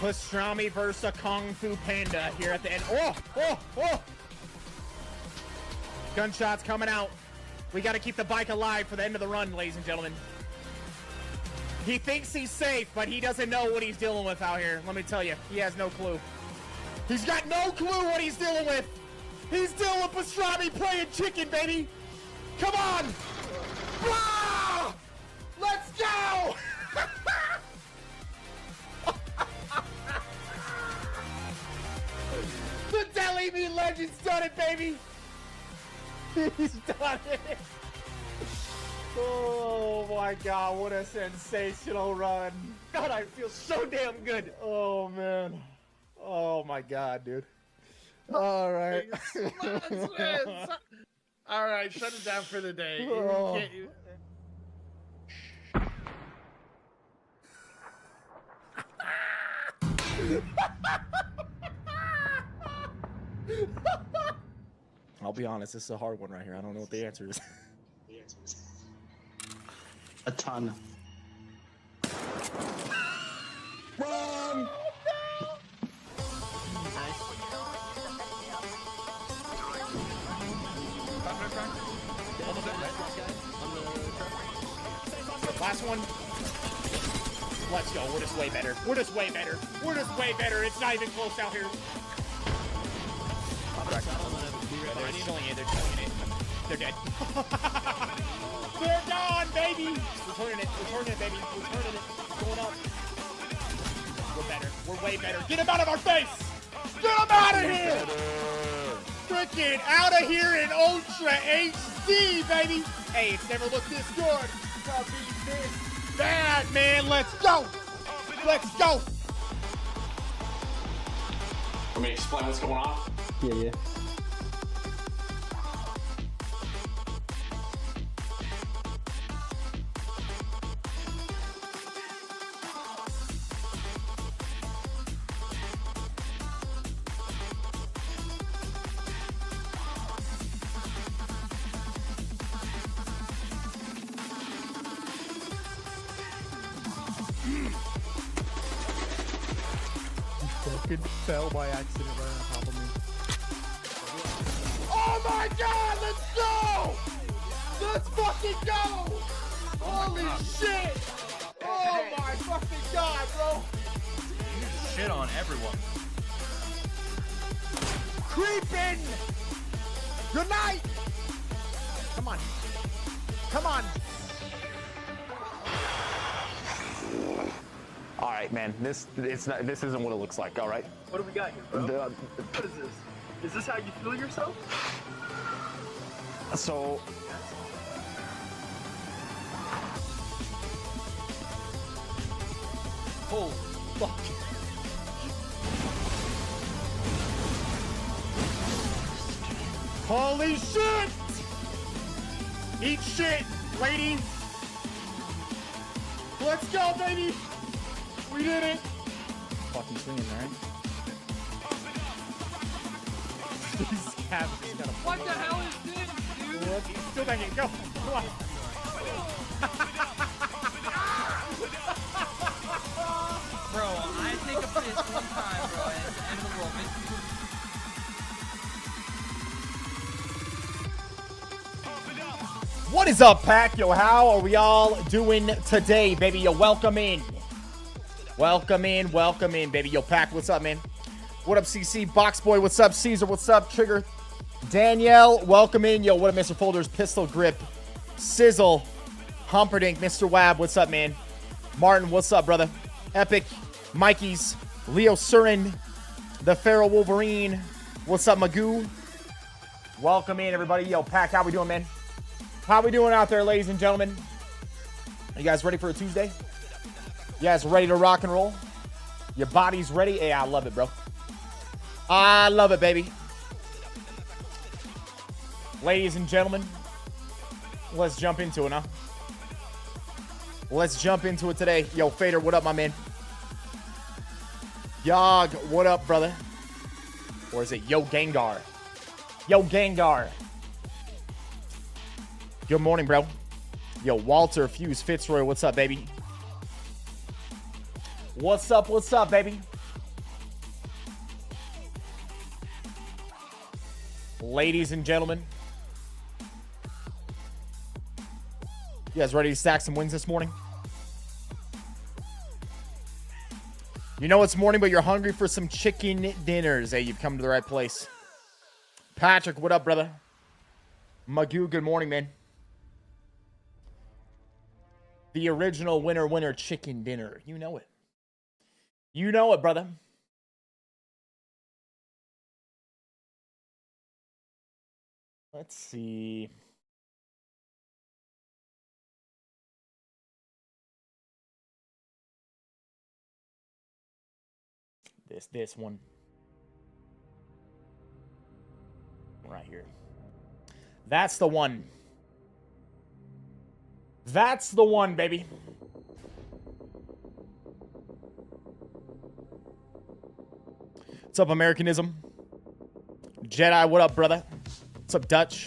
Pastrami versus a Kung Fu Panda here at the end. Oh, oh, oh. Gunshots coming out. We got to keep the bike alive for the end of the run, ladies and gentlemen. He thinks he's safe, but he doesn't know what he's dealing with out here. Let me tell you, he has no clue. He's got no clue what he's dealing with. He's dealing with pastrami playing chicken, baby. Come on. Ah! Let's go. The Deli Meat Legend's done it, baby. He's done it. Oh my God, what a sensational run. God, I feel so damn good. Oh man. Oh my God, dude. All right. All right, shut it down for the day. Oh. I'll be honest, this is a hard one right here. I don't know what the answer is. A ton. Wrong! Last one. Let's go. We're just way better. We're just way better. We're just way better. It's not even close out here. They're killing it. They're killing it. They're dead. They're gone, baby. We're turning it. We're turning it, baby. We're turning it. Going up. We're better. We're way better. Get him out of our face. Get him out of here. Freaking out of here in Ultra HD, baby. Hey, it's never looked this good. Not being this bad, man. Let's go. Let's go. Let me explain what's going on. Yeah. Fucking fell by accident right on top of me. Oh my God, let's go! Let's fucking go! Holy shit! Oh my fucking God, bro! You just shit on everyone. Creeping! Good night! Come on. Come on. All right, man. This isn't what it looks like. All right. What do we got here, bro? What is this? Is this how you feel yourself? So. Holy fuck. Holy shit! Eat shit, lady. Let's go, baby. We did it. Fucking swinging, right? These calves just gotta. What the hell is this, dude? Look, still banging. Go. Come on. Bro, I think of this one time, bro, and it's the end of the world. What is up, Pack? Yo, how are we all doing today, baby? Yo, welcome in. Welcome in, baby. Yo, Pack, what's up, man? What up, CC? Box Boy, what's up? Caesar, what's up? Trigger. Danielle, welcome in. Yo, what up, Mr. Folders? Pistol Grip. Sizzle. Humperdinck. Mr. Wab, what's up, man? Martin, what's up, brother? Epic. Mikey's. Leo Surin. The Feral Wolverine. What's up, Magoo? Welcome in, everybody. Yo, Pack, how we doing, man? How we doing out there, ladies and gentlemen? You guys ready for a Tuesday? You guys ready to rock and roll? Your body's ready? Hey, I love it, bro. I love it, baby. Ladies and gentlemen, let's jump into it, huh? Let's jump into it today. Yo, Fader, what up, my man? Yog, what up, brother? Or is it Yo Gengar? Yo Gengar. Good morning, bro. Yo, Walter, Fuse, Fitzroy, what's up, baby? What's up, baby? Ladies and gentlemen, you guys ready to stack some wins this morning? You know it's morning, but you're hungry for some chicken dinners. Hey, you've come to the right place. Patrick, what up, brother? Magoo, good morning, man. The original winner chicken dinner. You know it. You know it, brother. Let's see. This one. Right here. That's the one. That's the one, baby. What's up, Americanism? Jedi, what up, brother? What's up, Dutch?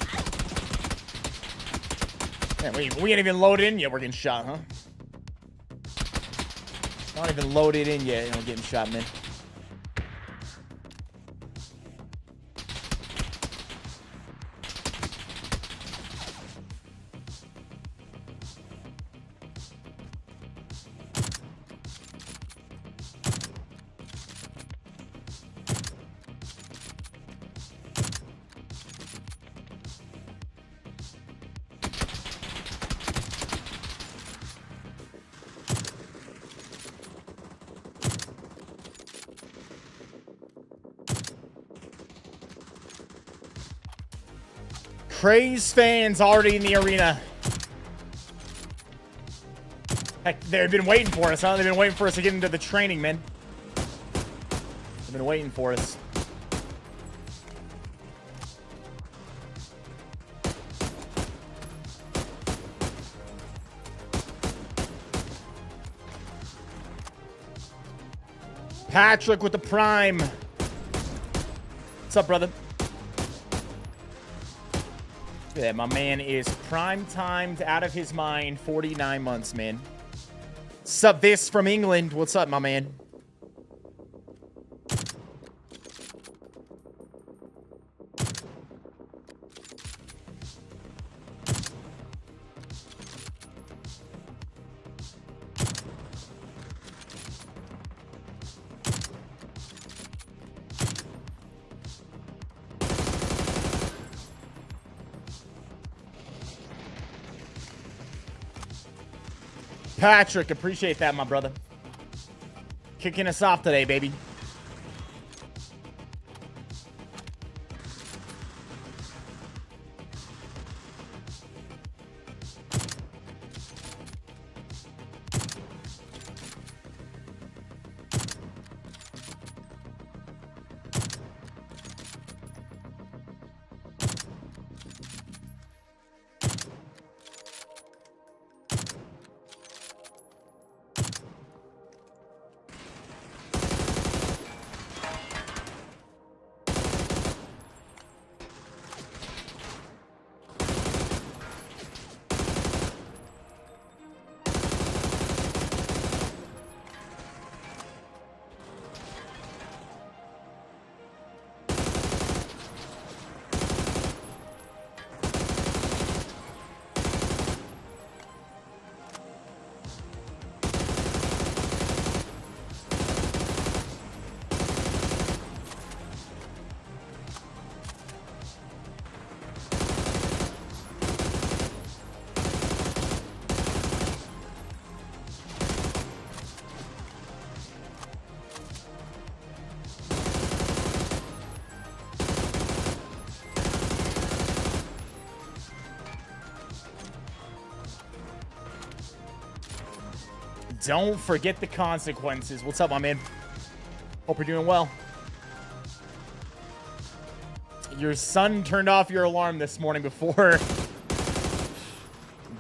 Man, we ain't even loaded in yet. We're getting shot, huh? Not even loaded in yet, and we're getting shot, man. Craze fans already in the arena. Heck, they've been waiting for us, huh? They've been waiting for us to get into the training, man. They've been waiting for us. Patrick with the prime. What's up, brother? Yeah, my man is prime-timed out of his mind. 49 months, man. Sup this from England. What's up, my man? Patrick, appreciate that, my brother. Kicking us off today, baby. Don't forget the consequences. What's up, my man? Hope you're doing well. Your son turned off your alarm this morning before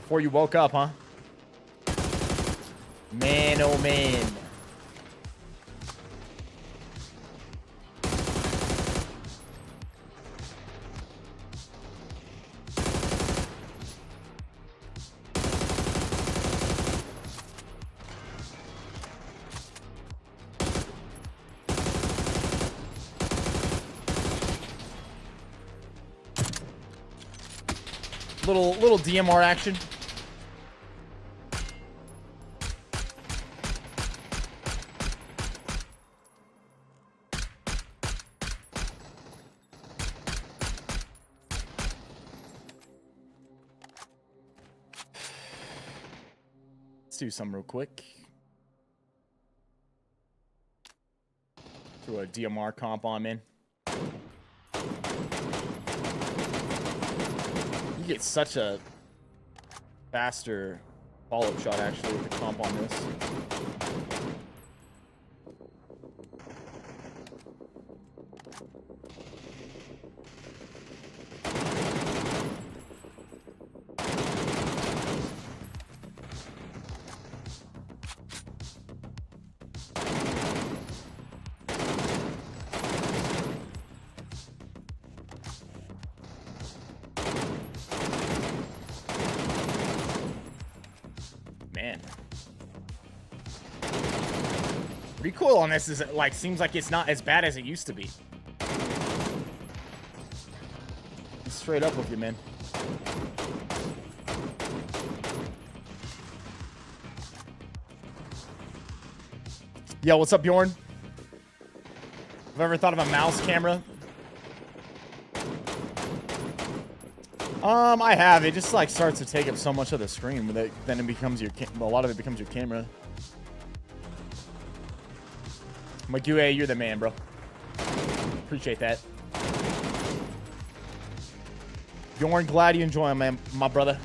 you woke up, huh? Man, oh man. Little DMR action. Let's do some real quick. Throw a DMR comp on, man. You get such a faster follow-up shot, actually, with the comp on this. Man. Recoil on this is like, seems like it's not as bad as it used to be. Straight up with you, man. Yo, what's up, Bjorn? Have ever thought of a mouse camera? I have. It just like starts to take up so much of the screen, but then it becomes your a lot of it becomes your camera. I'm like, hey, you're the man, bro. Appreciate that. Bjorn, glad you enjoy them, man, my brother.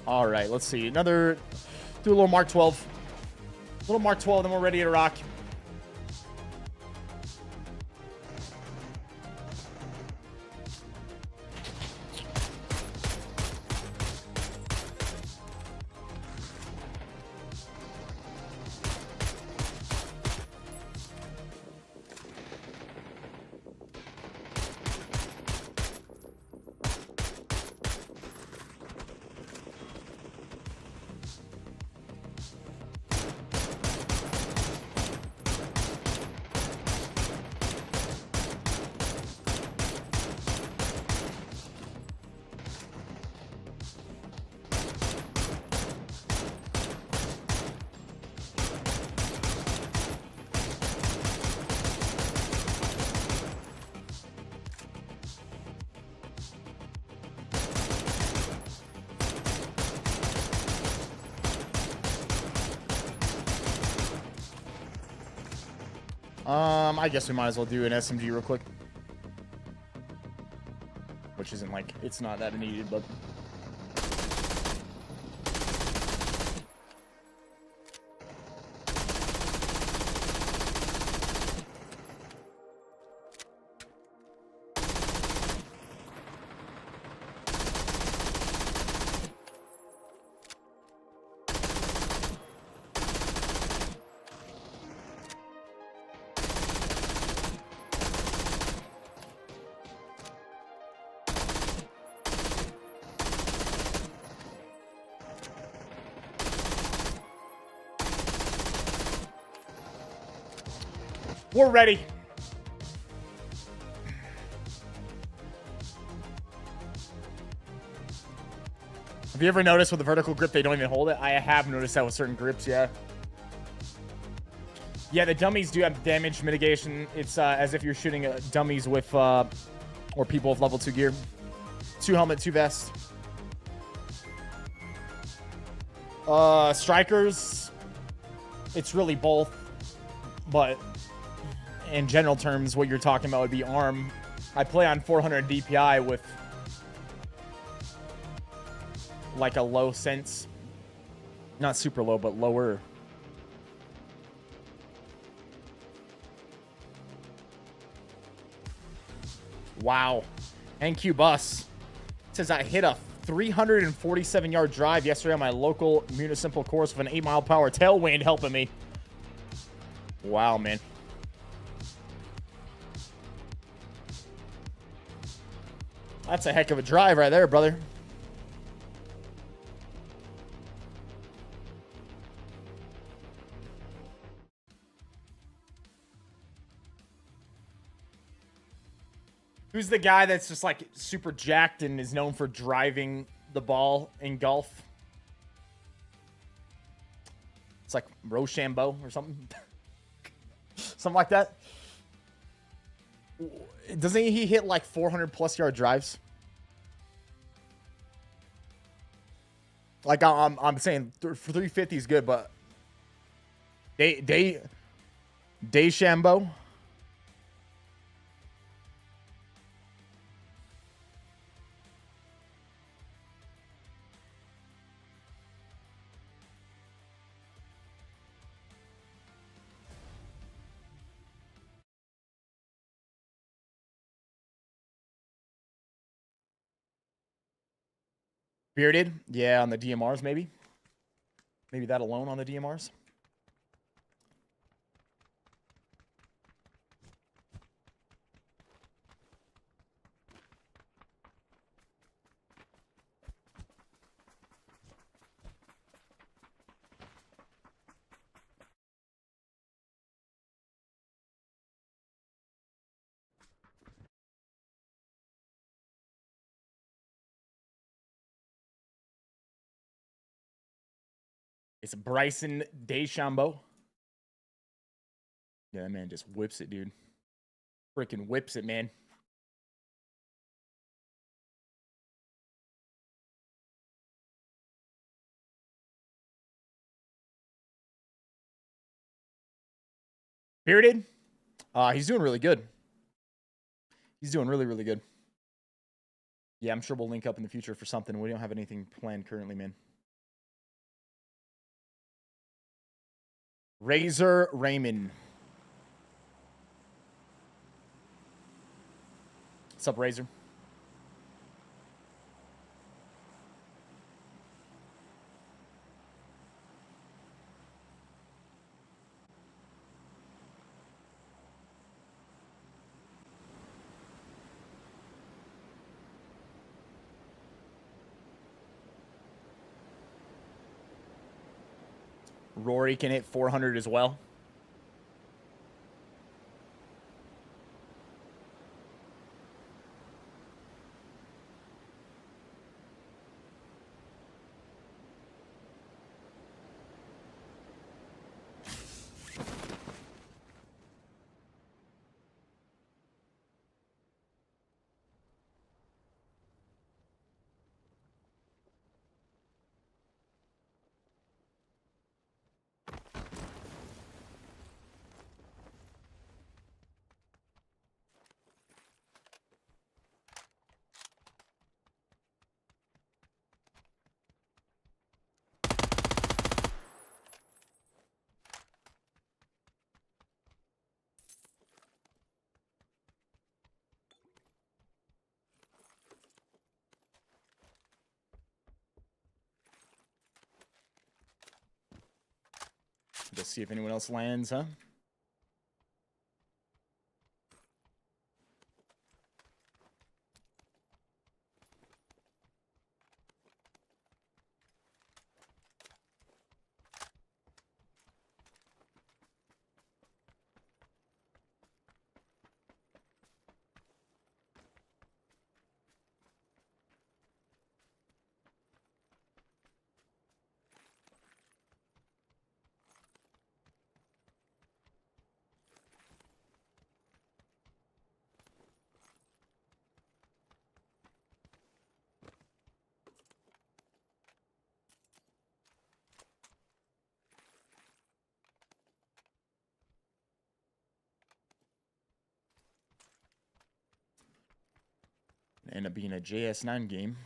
All right, let's see. Do a little Mark 12. A little Mark 12, then we're ready to rock. I guess we might as well do an SMG real quick. Which isn't like, it's not that needed, but... We're ready. Have you ever noticed with the vertical grip, they don't even hold it? I have noticed that with certain grips, yeah. Yeah, the dummies do have damage mitigation. It's as if you're shooting dummies with, or people with level 2 gear. 2 helmet, 2 vest. Strikers, it's really both, but in general terms, what you're talking about would be ARM. I play on 400 DPI with like a low sense. Not super low, but lower. Wow. NQ Bus says I hit a 347-yard drive yesterday on my local municipal course with an 8-mile-per-hour tailwind helping me. Wow, man. That's a heck of a drive right there, brother. Who's the guy that's just like super jacked and is known for driving the ball in golf? It's like Rochambeau or something. Something like that. Doesn't he hit like 400 plus yard drives? Like I'm saying for 350 is good, but Deschambeau. Bearded? Yeah, on the DMRs, maybe. Maybe that alone on the DMRs. It's Bryson DeChambeau. Yeah, that man just whips it, dude. Freaking whips it, man. Bearded? He's doing really good. He's doing really, really good. Yeah, I'm sure we'll link up in the future for something. We don't have anything planned currently, man. Razor Raymond. What's up, Razor? Rory can hit 400 as well. Just see if anyone else lands, huh? End up being a JS9 game.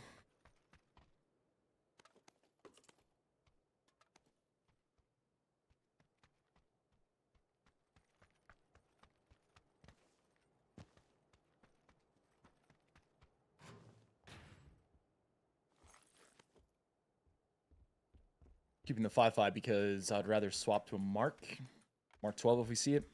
Keeping the 5-5 because I'd rather swap to a Mark 12 if we see it.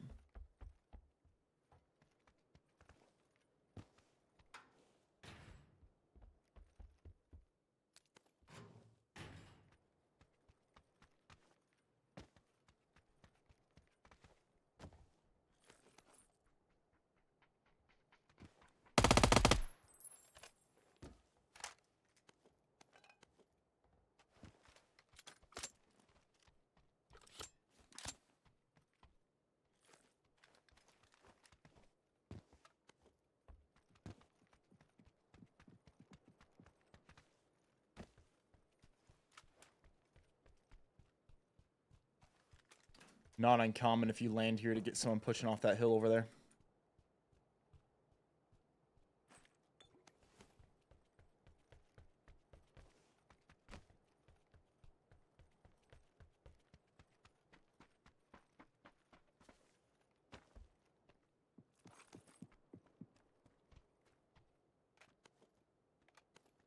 Not uncommon if you land here to get someone pushing off that hill over there.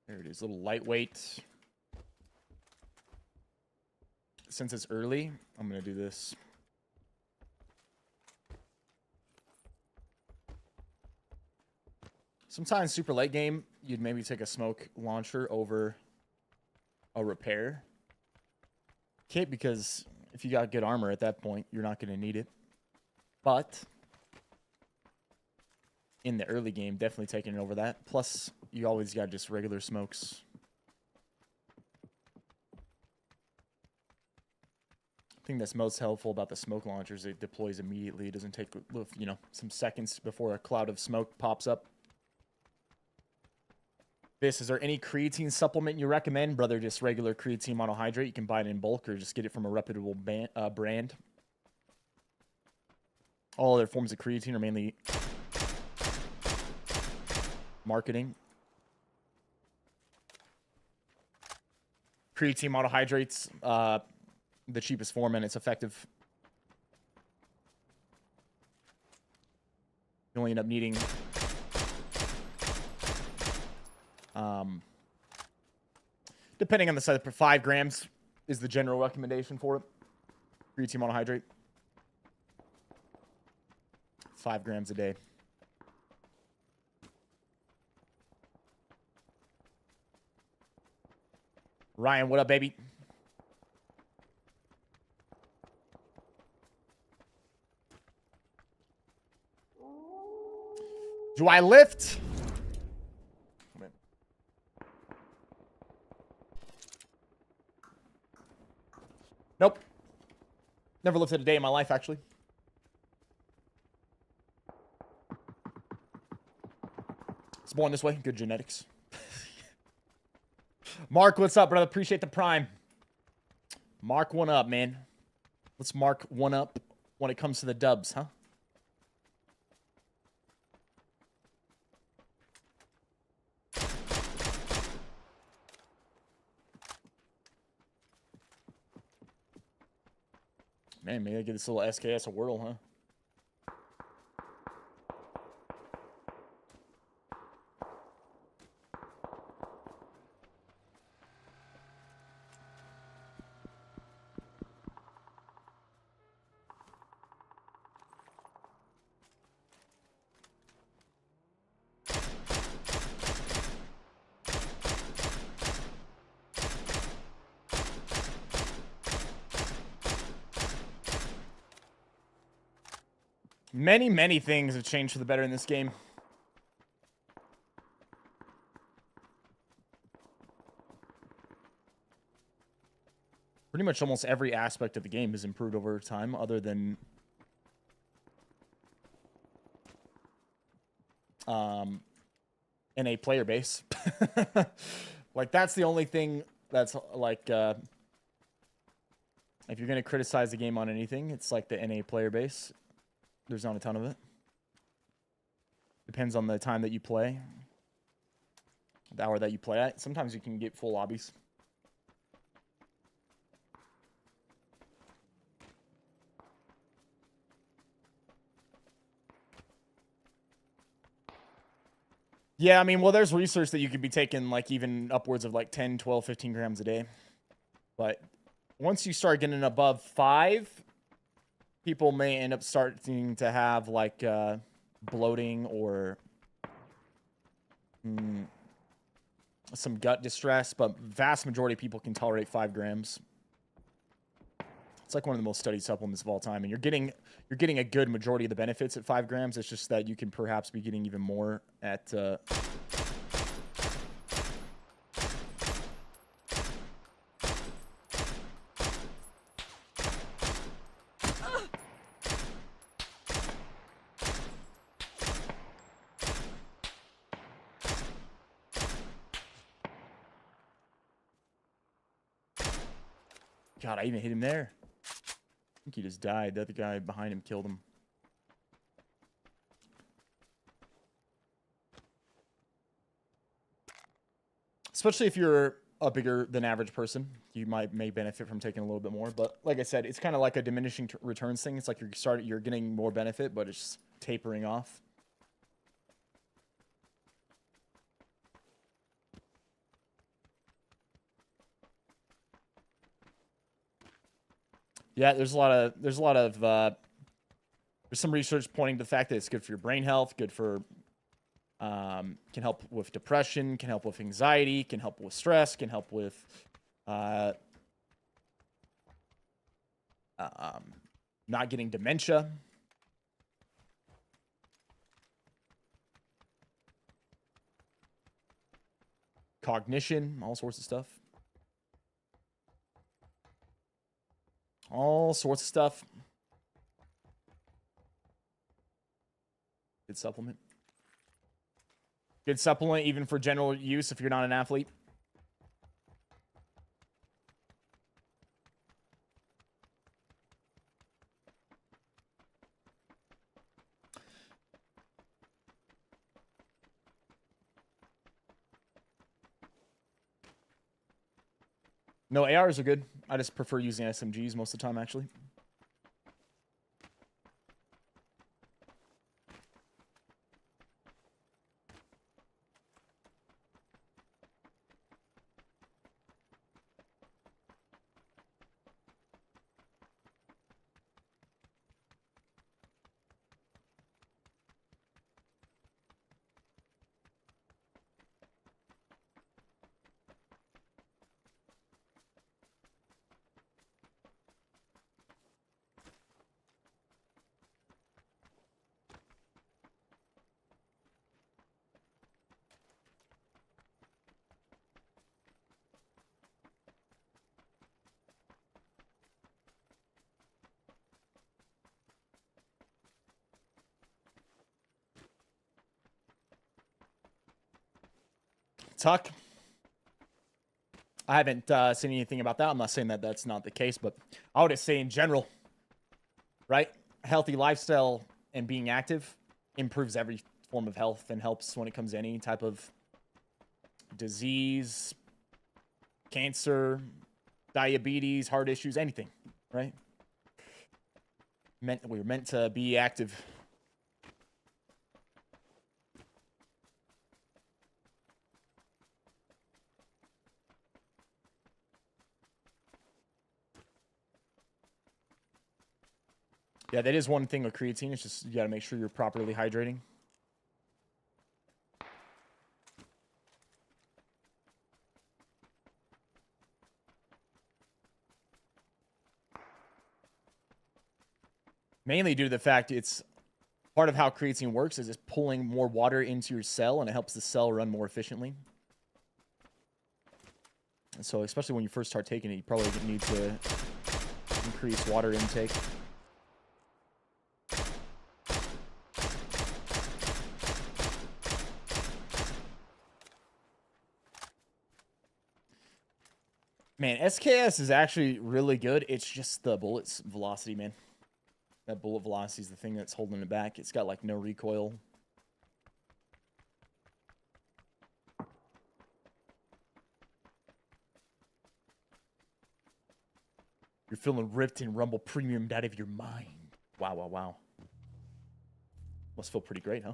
There it is, a little lightweight. Since it's early, I'm going to do this. Sometimes super late game, you'd maybe take a smoke launcher over a repair kit, because if you got good armor at that point, you're not going to need it. But in the early game, definitely taking it over that. Plus, you always got just regular smokes. The thing that's most helpful about the smoke launchers, it deploys immediately. It doesn't take, you know, some seconds before a cloud of smoke pops up. Is there any creatine supplement you recommend? Brother, just regular creatine monohydrate. You can buy it in bulk or just get it from a reputable brand. All other forms of creatine are mainly marketing. Creatine monohydrates, the cheapest form, and it's effective. You only end up needing depending on the size, 5 grams is the general recommendation for it. Creatine monohydrate. 5 grams a day. Ryan, what up, baby? Do I lift? Nope. Never lifted a day in my life, actually. It's born this way. Good genetics. Mark, what's up, brother? Appreciate the prime. Mark one up, man. Let's mark one up when it comes to the dubs, huh? Man, maybe I get this little SKS a whirl, huh? Many, many things have changed for the better in this game. Pretty much almost every aspect of the game has improved over time, other than in a player base. Like, that's the only thing that's like, if you're going to criticize the game on anything, it's like the NA player base. There's not a ton of it. Depends on the time that you play. The hour that you play at. Sometimes you can get full lobbies. Yeah, I mean, well, there's research that you could be taking, like, even upwards of, like, 10, 12, 15 grams a day. But once you start getting above 5... people may end up starting to have, like, bloating or some gut distress, but vast majority of people can tolerate 5 grams. It's like one of the most studied supplements of all time, and you're getting a good majority of the benefits at 5 grams. It's just that you can perhaps be getting even more at God, I even hit him there. think he just died. The other guy behind him killed him. Especially if you're a bigger than average person, you may benefit from taking a little bit more. But like I said, it's kind of like a diminishing returns thing. It's like you're getting more benefit, but it's tapering off. Yeah, there's some research pointing to the fact that it's good for your brain health, good for can help with depression, can help with anxiety, can help with stress, can help with not getting dementia. Cognition, all sorts of stuff. All sorts of stuff. Good supplement. Good supplement even for general use if you're not an athlete. No, ARs are good. I just prefer using SMGs most of the time, actually. Tuck. I haven't seen anything about that. I'm not saying that that's not the case, but I would just say in general, right? Healthy lifestyle and being active improves every form of health and helps when it comes to any type of disease, cancer, diabetes, heart issues, anything, right? We're meant to be active. Yeah, that is one thing with creatine. It's just you got to make sure you're properly hydrating. Mainly due to the fact it's part of how creatine works is it's pulling more water into your cell, and it helps the cell run more efficiently. And so especially when you first start taking it, you probably need to increase water intake. Man, SKS is actually really good. It's just the bullet's velocity, man. That bullet velocity is the thing that's holding it back. It's got like no recoil. You're feeling ripped and rumble premiumed out of your mind. Wow, wow, wow. Must feel pretty great, huh?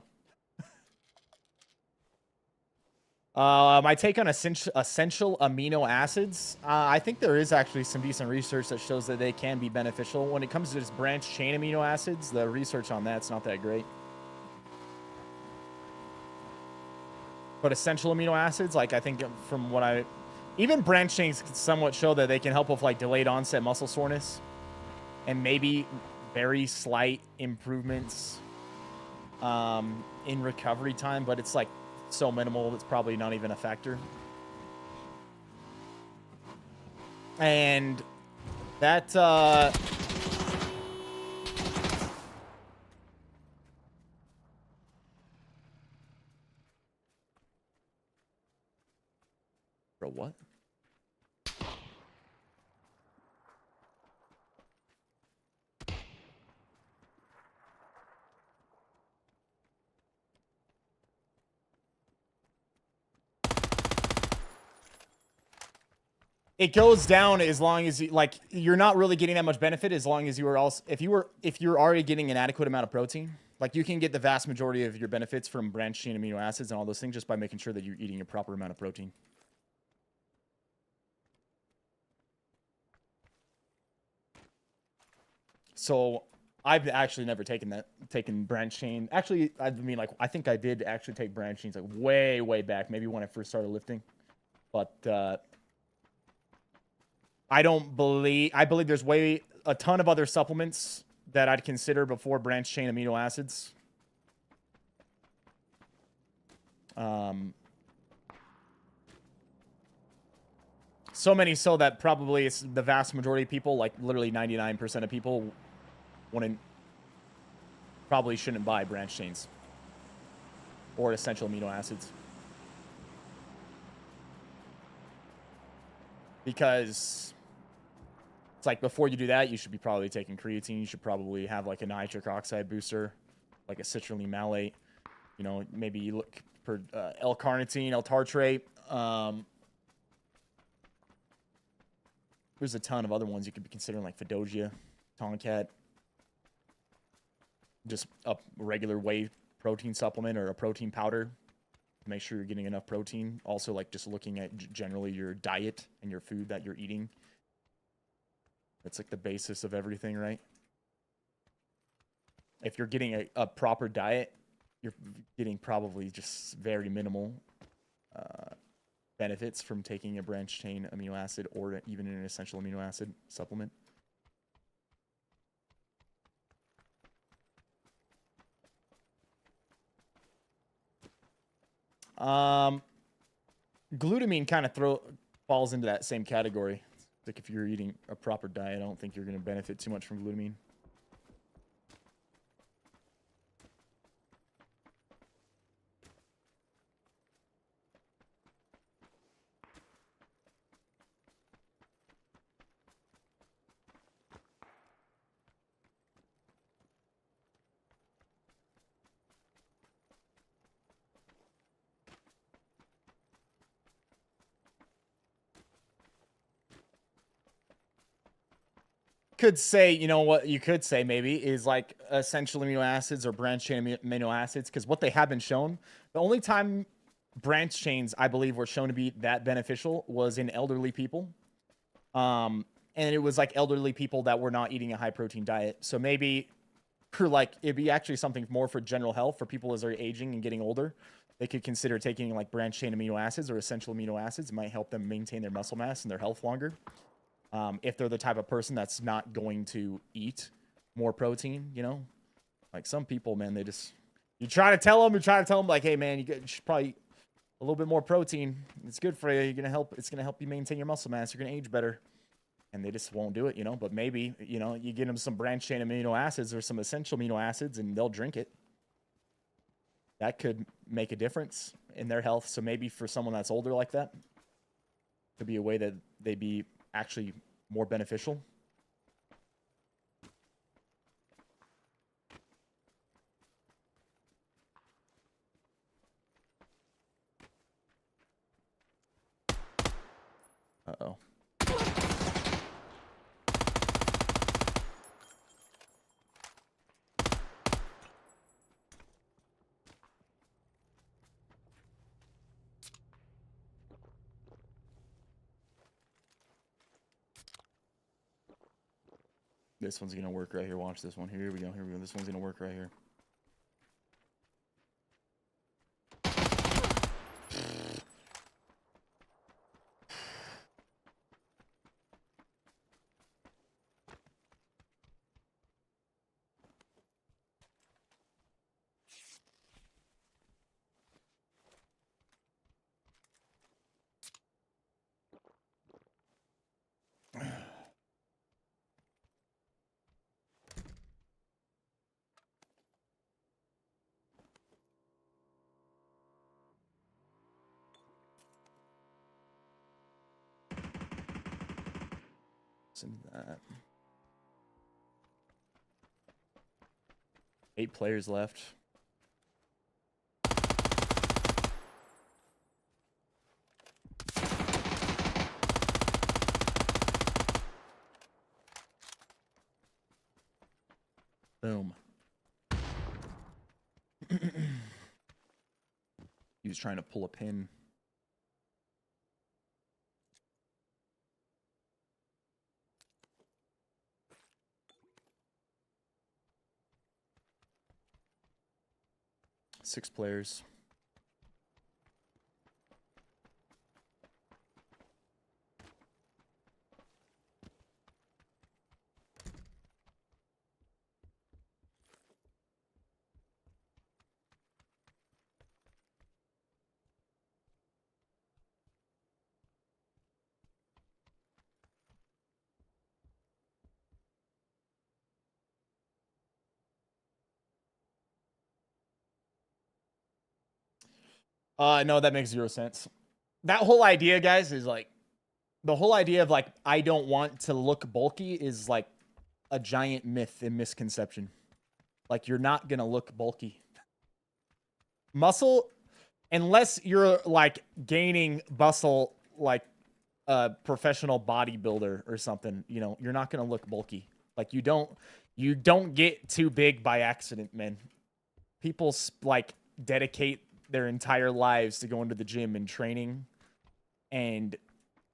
My take on essential amino acids. I think there is actually some decent research that shows that they can be beneficial. When it comes to just branch chain amino acids, the research on that's not that great. But essential amino acids, like I think from what even branch chains can somewhat show that they can help with like delayed onset muscle soreness and maybe very slight improvements in recovery time, but it's like so minimal it's probably not even a factor. And that bro, what? It goes down as long as you, like, you're not really getting that much benefit as long as you are also, if you're already getting an adequate amount of protein, like you can get the vast majority of your benefits from branched chain amino acids and all those things just by making sure that you're eating a proper amount of protein. So I've actually never taken branched chain. Actually, I mean, like, I think I did actually take branched chains like way back, maybe when I first started lifting, but I believe there's a ton of other supplements that I'd consider before branched chain amino acids. So many so that probably it's the vast majority of people, like literally 99% of people, probably shouldn't buy branched chains or essential amino acids. Because it's like before you do that, you should be probably taking creatine. You should probably have like a nitric oxide booster, like a citrulline malate. You know, maybe you look for L-carnitine, L-tartrate. There's a ton of other ones you could be considering, like Fedogia, Tonkat. Just a regular whey protein supplement or a protein powder. Make sure you're getting enough protein. Also, like just looking at generally your diet and your food that you're eating. That's like the basis of everything, right? If you're getting a proper diet, you're getting probably just very minimal benefits from taking a branched chain amino acid or even an essential amino acid supplement. Glutamine kind of falls into that same category. Like if you're eating a proper diet, I don't think you're going to benefit too much from glutamine. Could say, you know what you could say maybe is like essential amino acids or branched chain amino acids, because what they have been shown, the only time branched chains I believe were shown to be that beneficial was in elderly people, and it was like elderly people that were not eating a high protein diet. So maybe for like it'd be actually something more for general health for people as they're aging and getting older. They could consider taking like branched chain amino acids or essential amino acids. It might help them maintain their muscle mass and their health longer. If they're the type of person that's not going to eat more protein, you know, like some people, man, you try to tell them like, hey man, you should probably eat a little bit more protein. It's good for you. It's going to help you maintain your muscle mass. You're going to age better. And they just won't do it, you know, but maybe, you know, you get them some branched chain amino acids or some essential amino acids and they'll drink it. That could make a difference in their health. So maybe for someone that's older like that, could be a way that they'd be actually more beneficial. Uh-oh. This one's gonna work right here. Watch this one. Here we go. Here we go. This one's gonna work right here. That. 8 players left. He was trying to pull a pin. Six players. No, that makes 0 sense. That whole idea, guys, is like the whole idea of like I don't want to look bulky is like a giant myth and misconception. Like you're not gonna look bulky. Muscle, unless you're like gaining muscle like a professional bodybuilder or something, you know, you're not gonna look bulky. Like you don't get too big by accident, man. People like dedicate their entire lives to going to the gym and training and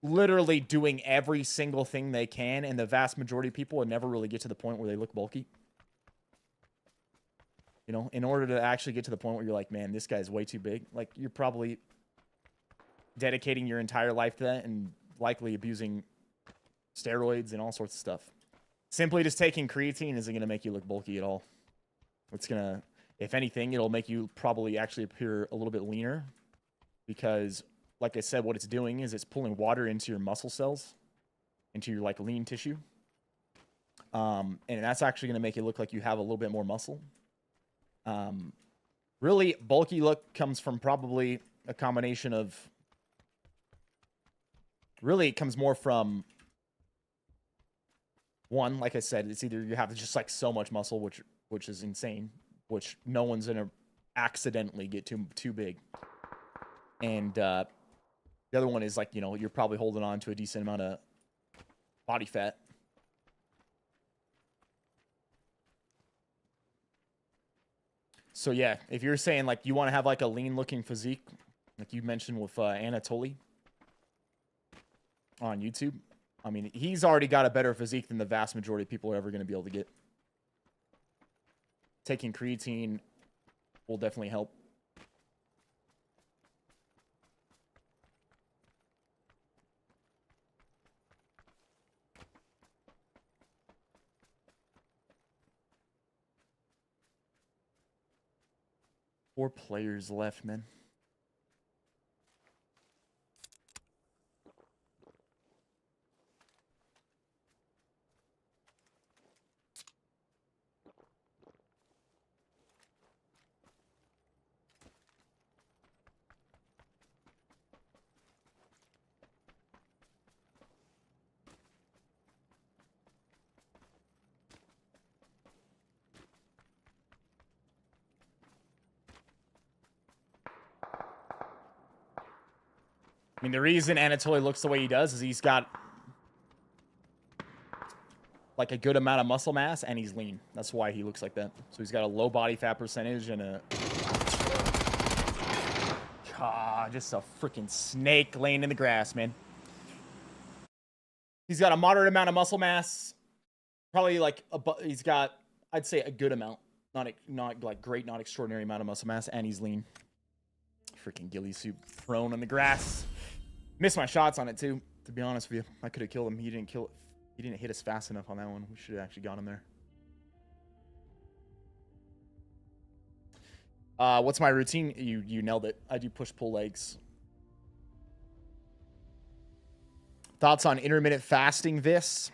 literally doing every single thing they can, and the vast majority of people would never really get to the point where they look bulky. You know, in order to actually get to the point where you're like, man, this guy's way too big, like you're probably dedicating your entire life to that and likely abusing steroids and all sorts of stuff. Simply just taking creatine isn't going to make you look bulky at all. It's going to, if anything, it'll make you probably actually appear a little bit leaner because, like I said, what it's doing is it's pulling water into your muscle cells, into your like lean tissue. And that's actually going to make it look like you have a little bit more muscle. Really, bulky look comes from probably a combination of, really, it comes more from one, like I said, it's either you have just like so much muscle, which is insane, which no one's gonna accidentally get too big. And the other one is like, you know, you're probably holding on to a decent amount of body fat. So yeah, if you're saying like you want to have like a lean looking physique, like you mentioned with Anatoly on YouTube, I mean, he's already got a better physique than the vast majority of people are ever going to be able to get. Taking creatine will definitely help. Four players left, man. I mean, the reason Anatoly looks the way he does is he's got like a good amount of muscle mass and he's lean. That's why he looks like that. So he's got a low body fat percentage and a... God, just a freaking snake laying in the grass, man. He's got a moderate amount of muscle mass. Probably like, he's got, I'd say a good amount. Not like great, not extraordinary amount of muscle mass, and he's lean. Freaking ghillie suit prone on the grass. Missed my shots on it too, to be honest with you. I could have killed him. He didn't kill it. He didn't hit us fast enough on that one. We should have actually got him there. What's my routine? You nailed it. I do push-pull legs. Thoughts on intermittent fasting, Viss?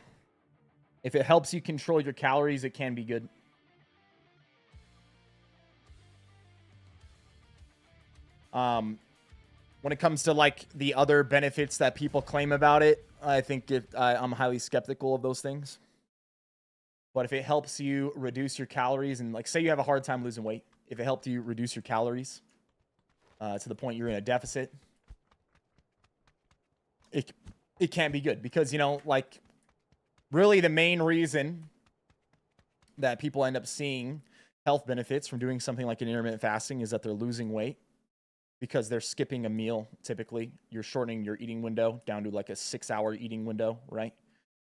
If it helps you control your calories, it can be good. When it comes to like the other benefits that people claim about it, I think I'm highly skeptical of those things. But if it helps you reduce your calories and like say you have a hard time losing weight, if it helped you reduce your calories to the point you're in a deficit, it can be good because, you know, like really the main reason that people end up seeing health benefits from doing something like an intermittent fasting is that they're losing weight. because they're skipping a meal. Typically, you're shortening your eating window down to like a 6-hour eating window, right?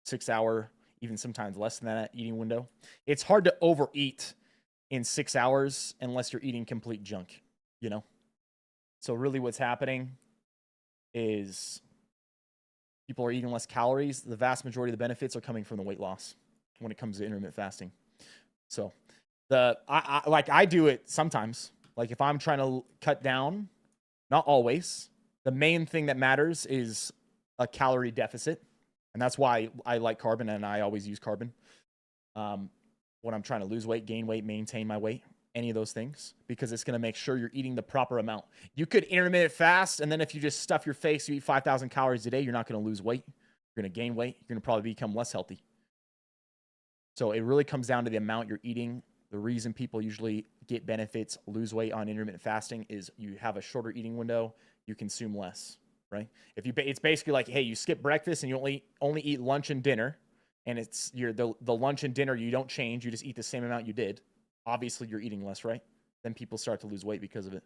6-hour, even sometimes less than that eating window. It's hard to overeat in 6 hours unless you're eating complete junk, you know? So really what's happening is people are eating less calories. The vast majority of the benefits are coming from the weight loss when it comes to intermittent fasting. So I do it sometimes. Like if I'm trying to cut down, not always, the main thing that matters is a calorie deficit. And that's why I like carbon, and I always use carbon. When I'm trying to lose weight, gain weight, maintain my weight, any of those things, because it's going to make sure you're eating the proper amount. You could intermittent fast, and then if you just stuff your face, you eat 5,000 calories a day, you're not going to lose weight. You're going to gain weight. You're going to probably become less healthy. So it really comes down to the amount you're eating. The reason people usually get benefits, lose weight on intermittent fasting is you have a shorter eating window, you consume less, right? It's basically like, hey, you skip breakfast and you only eat lunch and dinner, and it's the lunch and dinner you don't change, you just eat the same amount you did. Obviously, you're eating less, right? Then people start to lose weight because of it.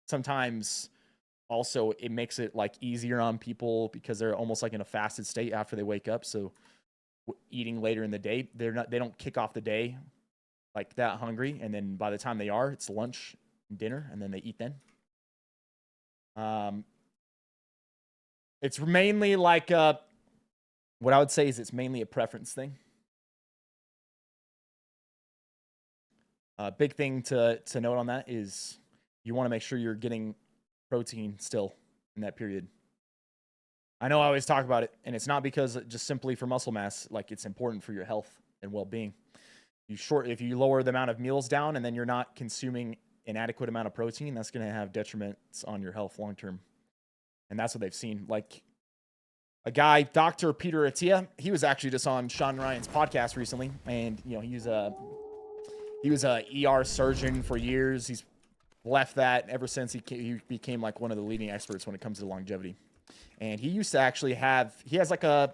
Sometimes also it makes it like easier on people because they're almost like in a fasted state after they wake up. So eating later in the day, they don't kick off the day like that hungry, and then by the time they are, it's lunch and dinner, and then they eat then. It's mainly like what I would say is it's mainly a preference thing. Big thing to note on that is you want to make sure you're getting protein still in that period. I know I always talk about it, and it's not because just simply for muscle mass, like it's important for your health and well-being. If you lower the amount of meals down and then you're not consuming an adequate amount of protein, that's going to have detriments on your health long-term. And that's what they've seen. Like a guy, Dr. Peter Attia, he was actually just on Sean Ryan's podcast recently, and you know, he was a ER surgeon for years. He's left that ever since he became like one of the leading experts when it comes to longevity. And he used to actually he has like a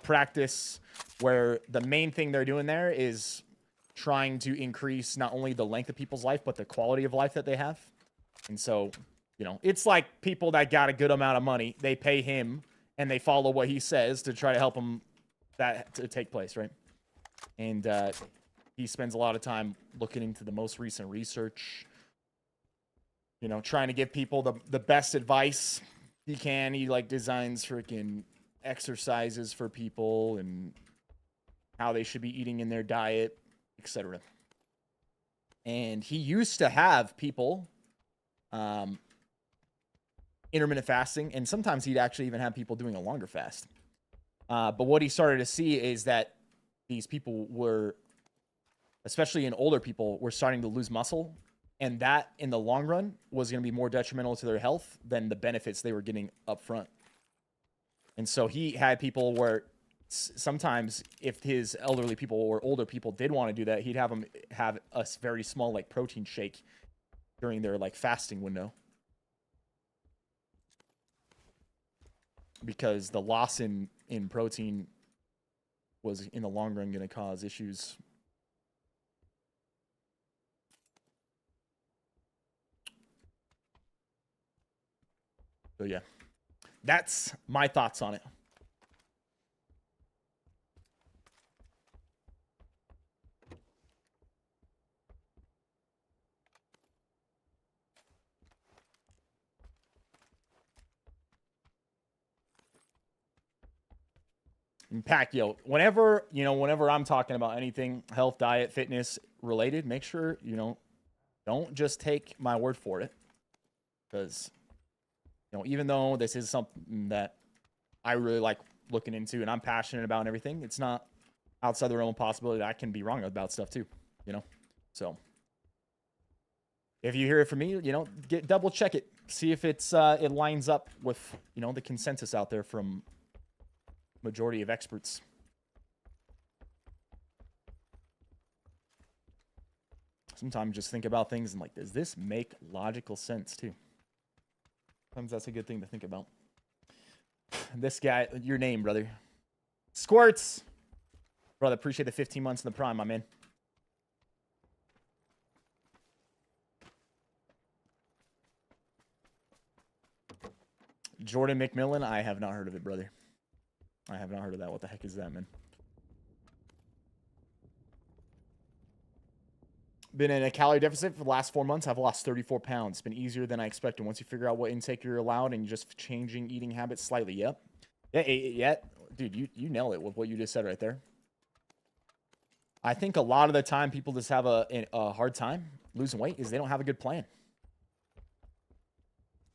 practice where the main thing they're doing there is trying to increase not only the length of people's life, but the quality of life that they have. And so, you know, it's like people that got a good amount of money, they pay him and they follow what he says to try to help them that to take place, right? And he spends a lot of time looking into the most recent research, you know, trying to give people the best advice he can. He like designs freaking exercises for people and how they should be eating in their diet, etc. And he used to have people intermittent fasting, and sometimes he'd actually even have people doing a longer fast. But what he started to see is that these people were, especially in older people, were starting to lose muscle, and that in the long run was going to be more detrimental to their health than the benefits they were getting up front. And so he had people where sometimes if his elderly people or older people did want to do that, he'd have them have a very small like protein shake during their like fasting window, because the loss in protein was in the long run going to cause issues. So yeah, that's my thoughts on it. And Pac, whenever I'm talking about anything health, diet, fitness related, make sure, don't just take my word for it. Because, even though this is something that I really like looking into and I'm passionate about and everything, it's not outside the realm of possibility that I can be wrong about stuff too, So if you hear it from me, double check it. See if it lines up with, the consensus out there from majority of experts. Sometimes just think about things and like, does this make logical sense too? Sometimes that's a good thing to think about. This guy, your name, brother. Squirts. Brother, appreciate the 15 months in the prime, my man. Jordan McMillan, I have not heard of it, brother. I have not heard of that. What the heck is that, man? Been in a calorie deficit for the last 4 months. I've lost 34 pounds. It's been easier than I expected. Once you figure out what intake you're allowed and you're just changing eating habits slightly. Yep. Yeah. Dude, you nail it with what you just said right there. I think a lot of the time people just have a hard time losing weight is they don't have a good plan.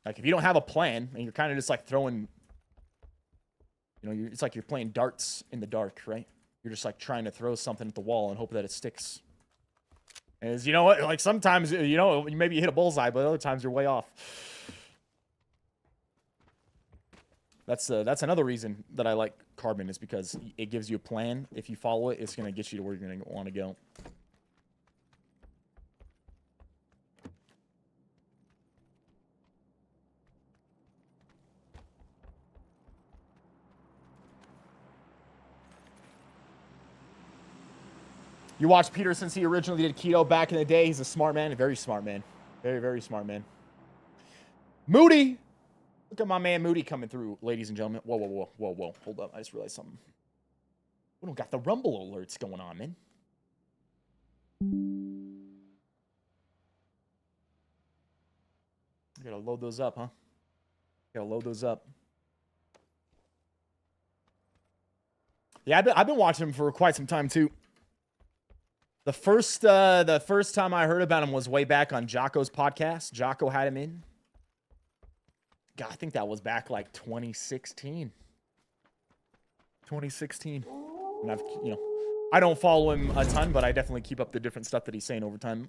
Like, if you don't have a plan and you're kind of just like throwing, it's like you're playing darts in the dark, right? You're just like trying to throw something at the wall and hope that it sticks. And you know what? Like, sometimes, maybe you hit a bullseye, but other times you're way off. That's another reason that I like Carbon, is because it gives you a plan. If you follow it, it's going to get you to where you're going to want to go. You watched Peter since he originally did keto back in the day. He's a smart man, a very smart man. Very, very smart man. Moody! Look at my man Moody coming through, ladies and gentlemen. Whoa. Hold up. I just realized something. We don't got the Rumble alerts going on, man. You gotta load those up, huh? Gotta load those up. Yeah, I've been watching him for quite some time, too. The first time I heard about him was way back on Jocko's podcast. Jocko had him in. God, I think that was back like 2016. 2016. And I don't follow him a ton, but I definitely keep up the different stuff that he's saying over time.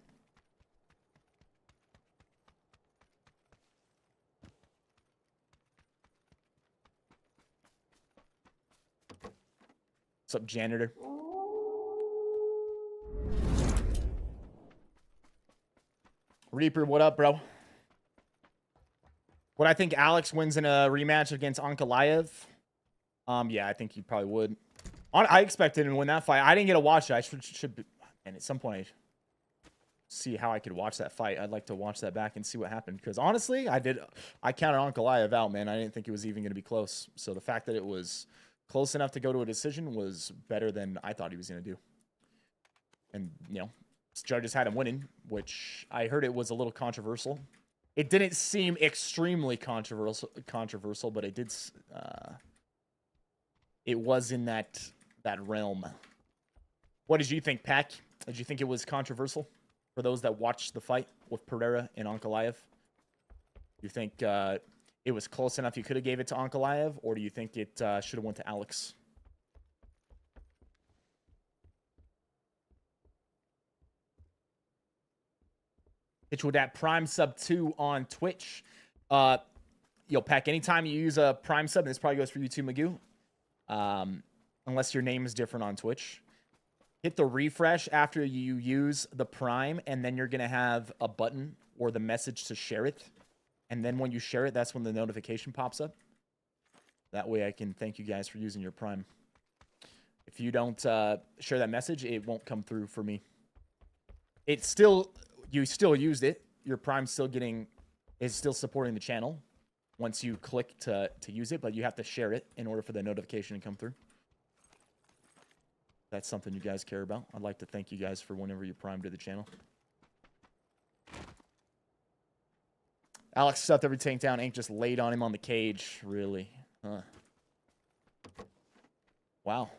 What's up, janitor? Reaper, what up, bro? Would I think Alex wins in a rematch against Ankalaev? Yeah, I think he probably would. I expected him to win that fight. I didn't get to watch it. I should be, and at some point, see how I could watch that fight. I'd like to watch that back and see what happened. Because honestly, I counted Ankalaev out, man. I didn't think it was even going to be close. So the fact that it was close enough to go to a decision was better than I thought he was going to do. And, judges had him winning, which I heard it was a little controversial. It didn't seem extremely controversial, but it did. It was in that realm. What did you think, Pac? Did you think it was controversial for those that watched the fight with Pereira and Ankalaev? You think it was close enough you could have gave it to Ankalaev, or do you think it should have went to Alex? Hitch with that Prime sub 2 on Twitch. Pac, anytime you use a Prime sub, and this probably goes for you too, Magoo, unless your name is different on Twitch, hit the refresh after you use the Prime, and then you're going to have a button or the message to share it. And then when you share it, that's when the notification pops up. That way I can thank you guys for using your Prime. If you don't share that message, it won't come through for me. You still used it. Your Prime's is still supporting the channel once you click to use it, but you have to share it in order for the notification to come through. That's something you guys care about. I'd like to thank you guys for whenever you Prime to the channel. Alex stuffed every tank down. Ink just laid on him on the cage. Really? Huh. Wow.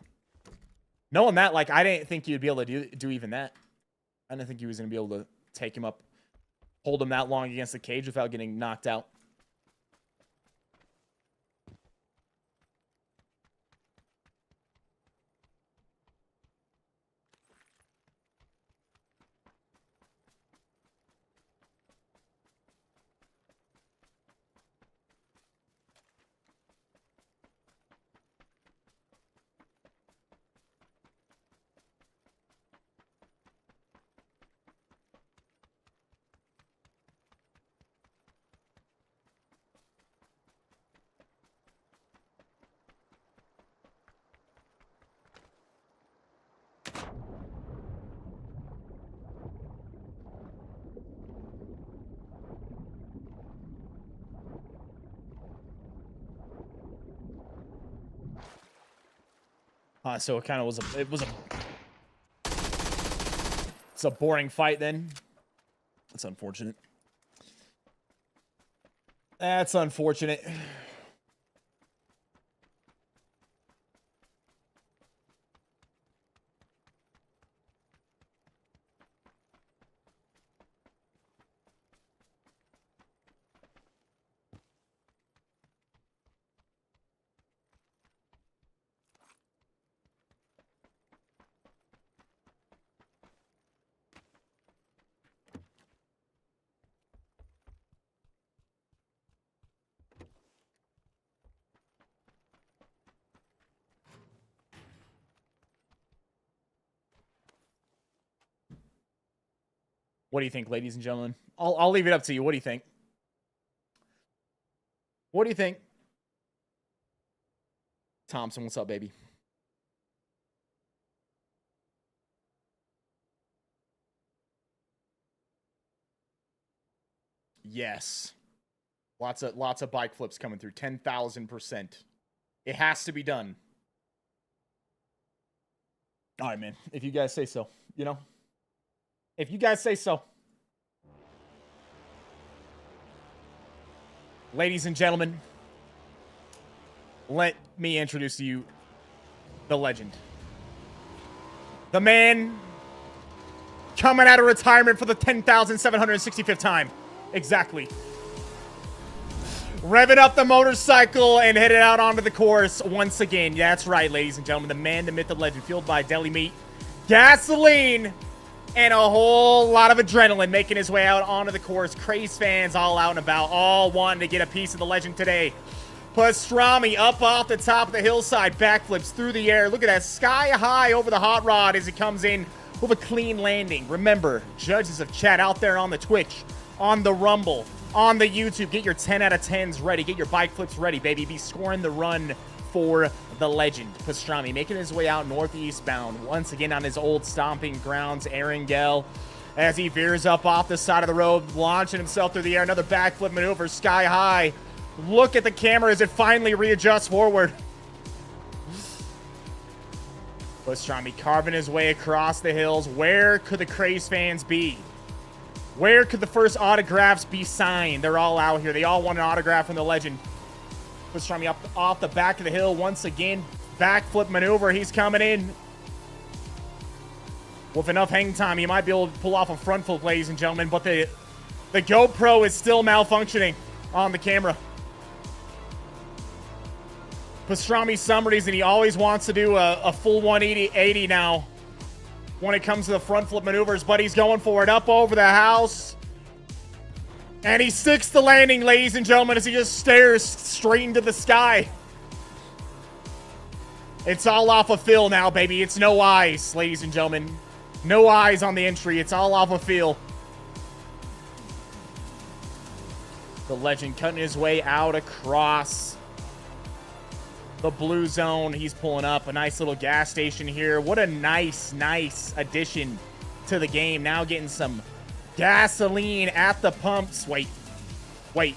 Knowing that, I didn't think you'd be able to do even that. I didn't think he was going to be able to take him up, hold him that long against the cage without getting knocked out. So it kind of was it's a boring fight then. That's unfortunate. That's unfortunate. What do you think, ladies and gentlemen? I'll leave it up to you. What do you think? What do you think? Thompson, what's up, baby? Yes. Lots of bike flips coming through. 10,000%. It has to be done. All right, man. If you guys say so, you know? If you guys say so. Ladies and gentlemen, let me introduce to you the legend. The man coming out of retirement for the 10,765th time. Exactly. Revving up the motorcycle and headed out onto the course once again. Yeah, that's right, ladies and gentlemen. The man, the myth, the legend, fueled by deli meat, gasoline, and a whole lot of adrenaline, making his way out onto the course. Craze fans all out and about, all wanting to get a piece of the legend today. Pastrami up off the top of the hillside, backflips through the air. Look at that, sky high over the hot rod as he comes in with a clean landing. Remember, judges of chat out there on the Twitch, on the Rumble, on the YouTube, get your 10 out of 10s ready. Get your bike flips ready, baby. Be scoring the run for the legend. Pastrami making his way out northeast bound. Once again on his old stomping grounds, Erangel, as he veers up off the side of the road, launching himself through the air. Another backflip maneuver, sky high. Look at the camera as it finally readjusts forward. Pastrami carving his way across the hills. Where could the Craze fans be? Where could the first autographs be signed? They're all out here. They all want an autograph from the legend. Pastrami up off the back of the hill once again. Backflip maneuver. He's coming in. With enough hang time, he might be able to pull off a front flip, ladies and gentlemen. But the GoPro is still malfunctioning on the camera. Pastrami summaries, and he always wants to do a full 180 now when it comes to the front flip maneuvers, but he's going for it up over the house. And he sticks the landing, ladies and gentlemen, as he just stares straight into the sky. It's all off of feel now, baby. It's no eyes, ladies and gentlemen. No eyes on the entry. It's all off of feel. The legend cutting his way out across the blue zone. He's pulling up a nice little gas station here. What a nice addition to the game. Now getting some gasoline at the pumps. Wait. What?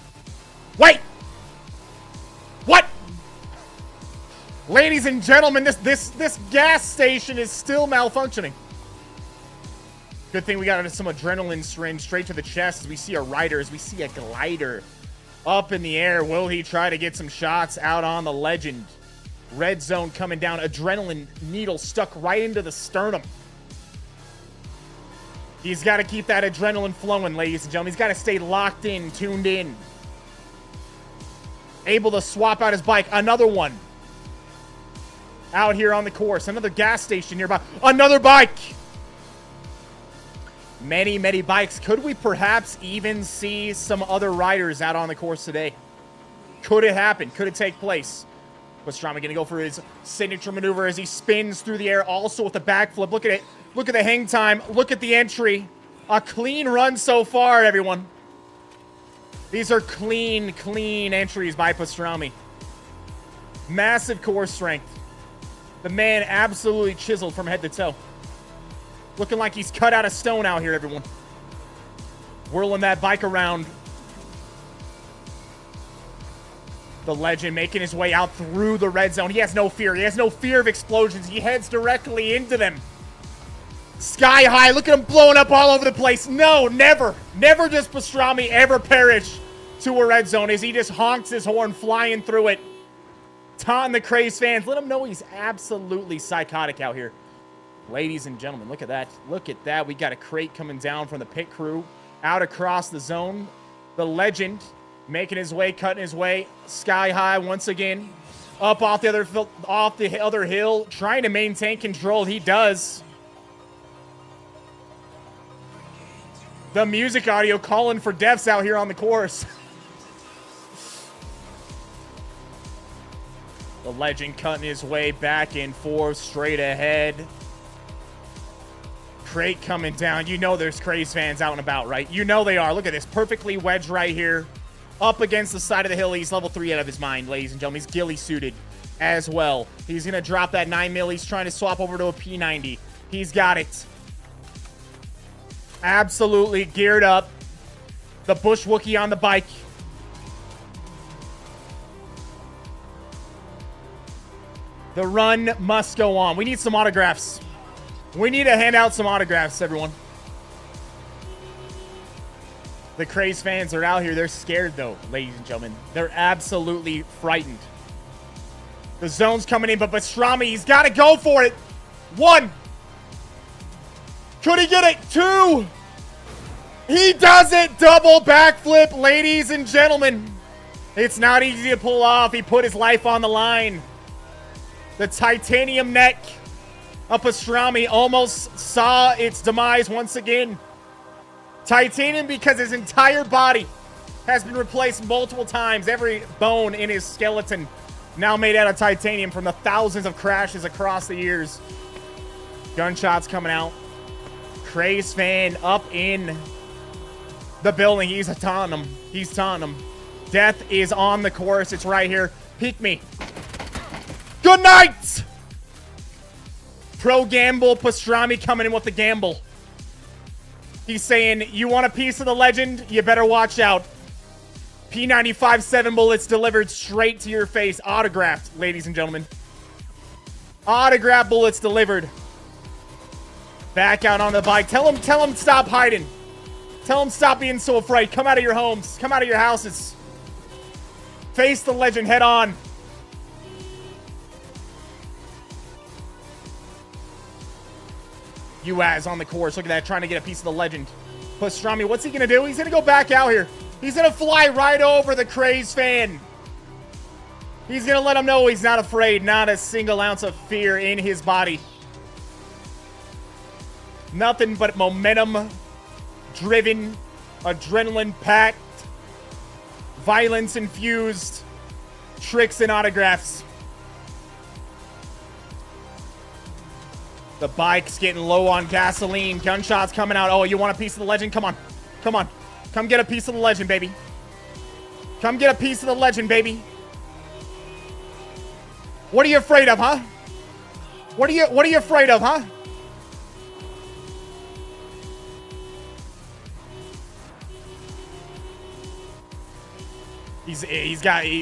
Ladies and gentlemen, this gas station is still malfunctioning. Good thing we got some adrenaline syringe straight to the chest as we see a rider, as we see a glider up in the air. Will he try to get some shots out on the legend? Red zone coming down. Adrenaline needle stuck right into the sternum. He's got to keep that adrenaline flowing, ladies and gentlemen. He's got to stay locked in, tuned in. Able to swap out his bike. Another one. Out here on the course. Another gas station nearby. Another bike. Many bikes. Could we perhaps even see some other riders out on the course today? Could it happen? Could it take place? Pastrami going to go for his signature maneuver as he spins through the air, also with the backflip. Look at it. Look at the hang time. Look at the entry. A clean run so far, everyone. These are clean entries by Pastrami. Massive core strength. The man absolutely chiseled from head to toe. Looking like he's cut out of stone out here, everyone. Whirling that bike around. The legend making his way out through the red zone. He has no fear. He has no fear of explosions. He heads directly into them. Sky high. Look at him blowing up all over the place. No, never. Never does Pastrami ever perish to a red zone as he just honks his horn flying through it. Taunting the Craze fans. Let him know he's absolutely psychotic out here. Ladies and gentlemen, look at that. Look at that. We got a crate coming down from the pit crew. Out across the zone. The legend making his way, cutting his way. Sky high once again. Up off the other hill. Trying to maintain control. He does. The music audio calling for deaths out here on the course. The legend cutting his way back and forth, straight ahead. Crate coming down. You know there's Craze fans out and about, right? You know they are. Look at this. Perfectly wedged right here. Up against the side of the hill. He's level 3 out of his mind, ladies and gentlemen. He's ghillie suited as well. He's going to drop that 9mm. He's trying to swap over to a P90. He's got it. Absolutely geared up. The Bush Wookiee on the bike. The run must go on. We need some autographs. We need to hand out some autographs, everyone. The Craze fans are out here. They're scared, though, ladies and gentlemen. They're absolutely frightened. The zone's coming in, but Pastrami, he's got to go for it. 1. Could he get it? 2. He does it. Double backflip, ladies and gentlemen. It's not easy to pull off. He put his life on the line. The titanium neck of Pastrami almost saw its demise once again. Titanium because his entire body has been replaced multiple times. Every bone in his skeleton now made out of titanium from the thousands of crashes across the years. Gunshots coming out. Craze fan up in the building. He's taunting him. He's taunting him. Death is on the course. It's right here. Peek me. Good night! Pro gamble. Pastrami coming in with the gamble. He's saying, you want a piece of the legend? You better watch out. P95 7 bullets delivered straight to your face. Autographed, ladies and gentlemen. Autographed bullets delivered. Back out on the bike. Tell him stop hiding. Tell him stop being so afraid. Come out of your homes. Come out of your houses. Face the legend head on. Uaz on the course. Look at that. Trying to get a piece of the legend. Pastrami, what's he going to do? He's going to go back out here. He's going to fly right over the Craze fan. He's going to let him know he's not afraid. Not a single ounce of fear in his body. Nothing but momentum driven, adrenaline packed, violence infused tricks and autographs. The bike's getting low on gasoline. Gunshots coming out. Oh, you want a piece of the legend? Come on. Come on. Come get a piece of the legend, baby. Come get a piece of the legend, baby. What are you afraid of, huh? What are you afraid of, huh?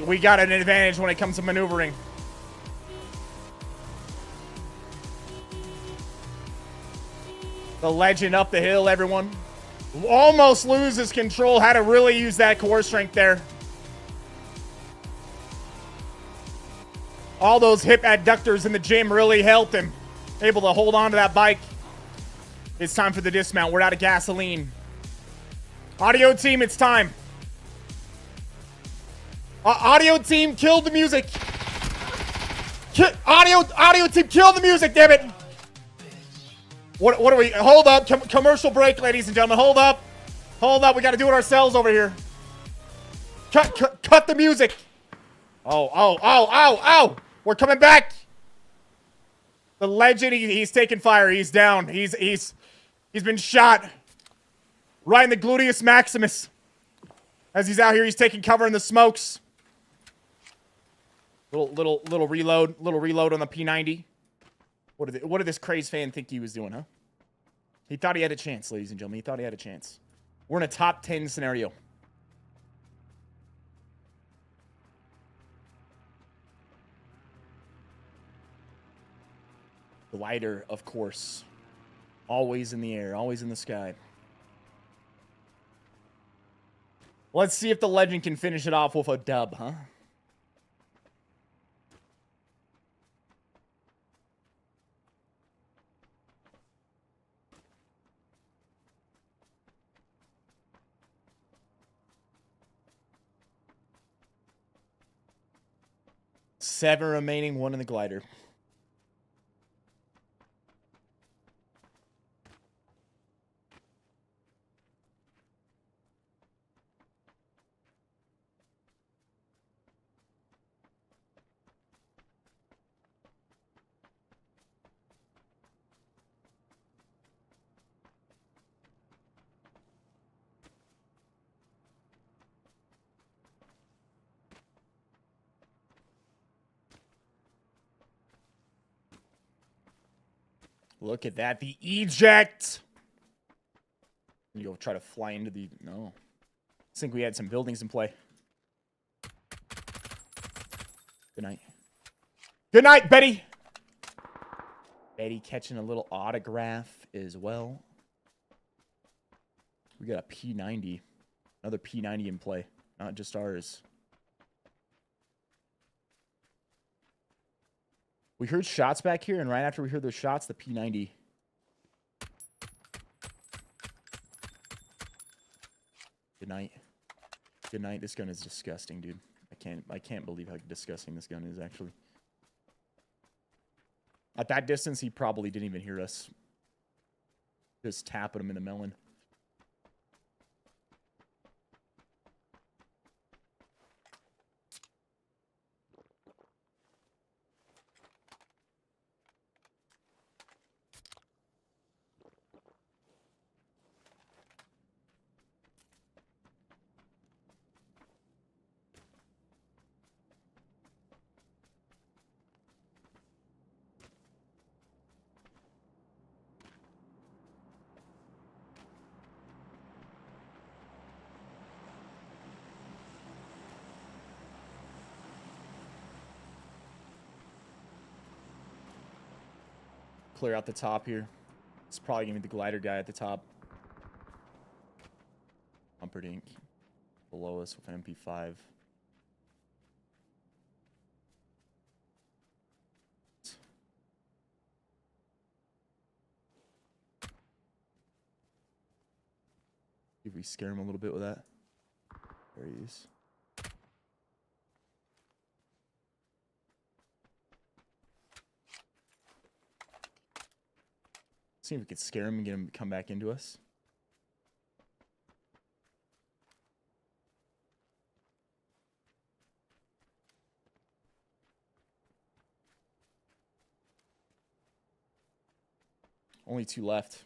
We got an advantage when it comes to maneuvering. The legend up the hill, everyone. Almost loses control. Had to really use that core strength there. All those hip adductors in the gym really helped him. Able to hold on to that bike. It's time for the dismount. We're out of gasoline. Audio team, it's time. Audio team, kill the music. Audio team, kill the music, damn it. What are we? Hold up. Commercial break, ladies and gentlemen. Hold up. Hold up. We got to do it ourselves over here. Cut the music. Oh. We're coming back. The legend, he's taking fire. He's down. He's been shot. Right in the gluteus maximus. As he's out here, he's taking cover in the smokes. Little reload. Little reload on the P90. What did this Craze fan think he was doing, huh? He thought he had a chance, ladies and gentlemen. He thought he had a chance. We're in a top 10 scenario. Glider, of course. Always in the air, always in the sky. Let's see if the legend can finish it off with a dub, huh? Seven remaining, one in the glider. Look at that. The eject. You'll try to fly into the... No. I think we had some buildings in play. Good night. Good night, Betty. Betty catching a little autograph as well. We got a P90. Another P90 in play. Not just ours. We heard shots back here, and right after we heard those shots, the P90. Good night. Good night. This gun is disgusting, dude. I can't believe how disgusting this gun is, actually. At that distance, he probably didn't even hear us. Just tapping him in the melon. Clear out the top here. It's probably going to be the glider guy at the top. Humperdinck below us with an MP5. See if we scare him a little bit with that. There he is. See if we could scare him and get him to come back into us. Only two left.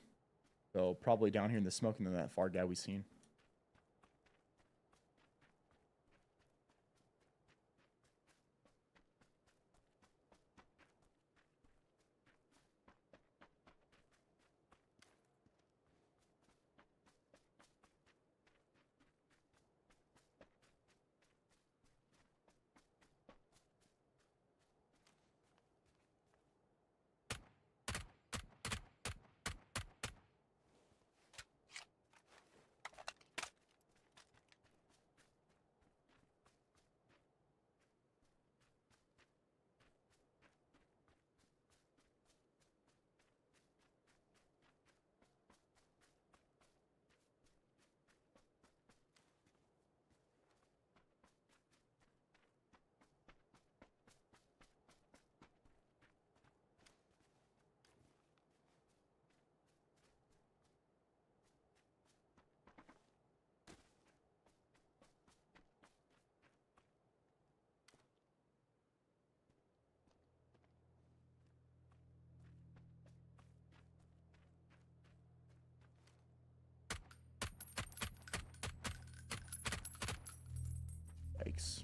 So probably down here in the smoke and then that far guy we seen. Yikes.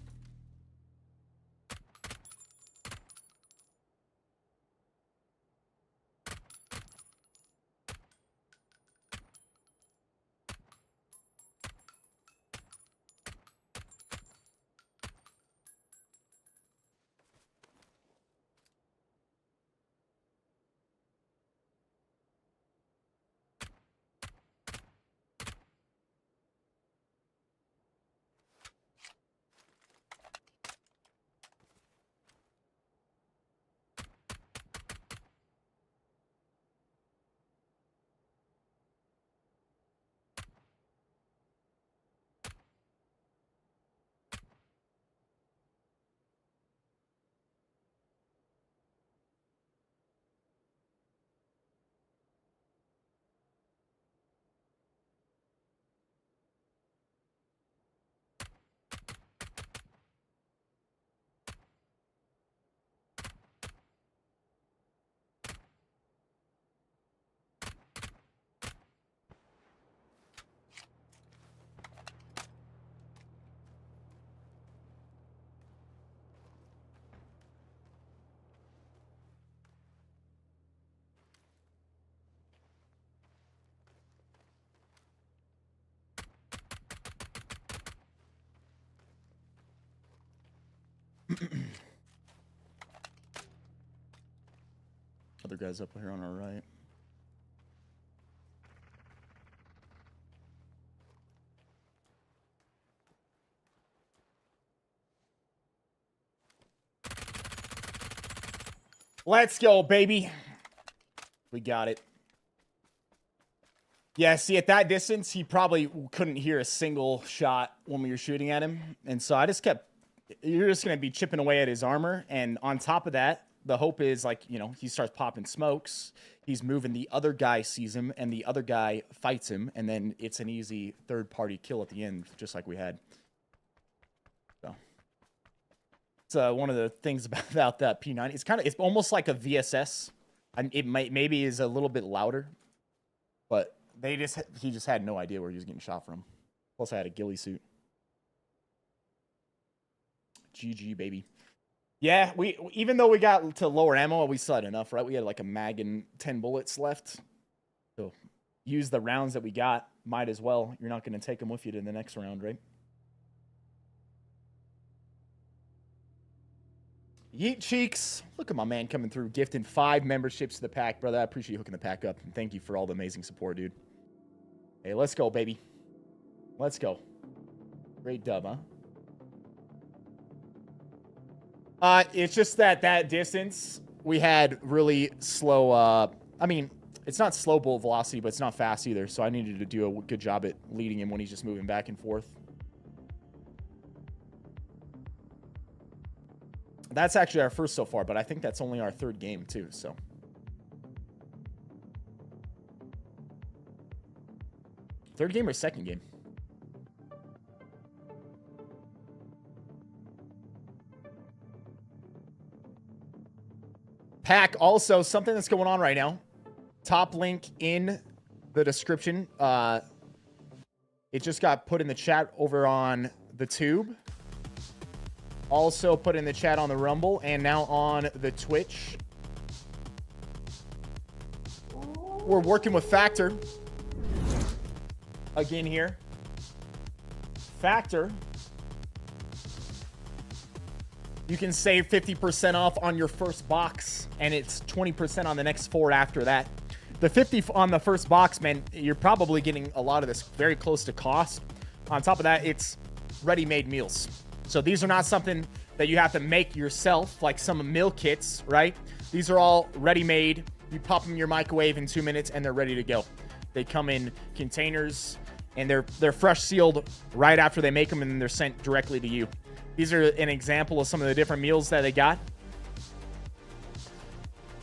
Other guys up here on our right. Let's go, baby. We got it. Yeah, see, at that distance, he probably couldn't hear a single shot when we were shooting at him. And so I just kept... You're just going to be chipping away at his armor. And on top of that, the hope is, like, you know, he starts popping smokes. He's moving. The other guy sees him, and the other guy fights him. And then it's an easy third-party kill at the end, just like we had. So... It's one of the things about that P90. It's almost like a VSS. It maybe is a little bit louder, but he just had no idea where he was getting shot from. Plus, I had a ghillie suit. GG, baby. Yeah, even though we got to lower ammo, we still had enough, right? We had like a mag and 10 bullets left. So use the rounds that we got. Might as well. You're not going to take them with you to the next round, right? Yeet Cheeks. Look at my man coming through, gifting 5 memberships to the pack, brother. I appreciate you hooking the pack up. And thank you for all the amazing support, dude. Hey, let's go, baby. Let's go. Great dub, huh? It's just that distance, we had really slow, I mean, it's not slow bullet velocity, but it's not fast either. So I needed to do a good job at leading him when he's just moving back and forth. That's actually our first so far, but I think that's only our 3rd game too, so. Third game or second game? Pack, also, something that's going on right now. Top link in the description. It just got put in the chat over on the tube. Also put in the chat on the Rumble and now on the Twitch. We're working with Factor. Again here. Factor. You can save 50% off on your first box, and it's 20% on the next 4 after that. The 50 on the first box, man, you're probably getting a lot of this very close to cost. On top of that, it's ready-made meals. So these are not something that you have to make yourself, like some meal kits, right? These are all ready-made. You pop them in your microwave in 2 minutes, and they're ready to go. They come in containers, and they're fresh sealed right after they make them, and then they're sent directly to you. These are an example of some of the different meals that they got.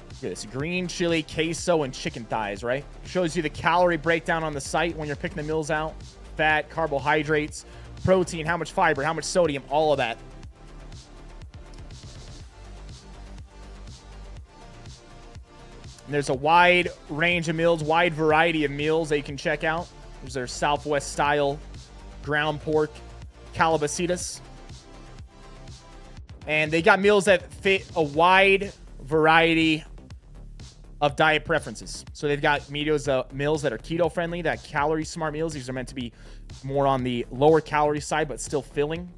Look at this. Green chili, queso, and chicken thighs, right? Shows you the calorie breakdown on the site when you're picking the meals out. Fat, carbohydrates, protein, how much fiber, how much sodium, all of that. And there's a wide range of meals, wide variety of meals that you can check out. There's their Southwest style ground pork calabasitas. And they got meals that fit a wide variety of diet preferences. So they've got meals that are keto friendly, that calorie smart meals. These are meant to be more on the lower calorie side, but still filling.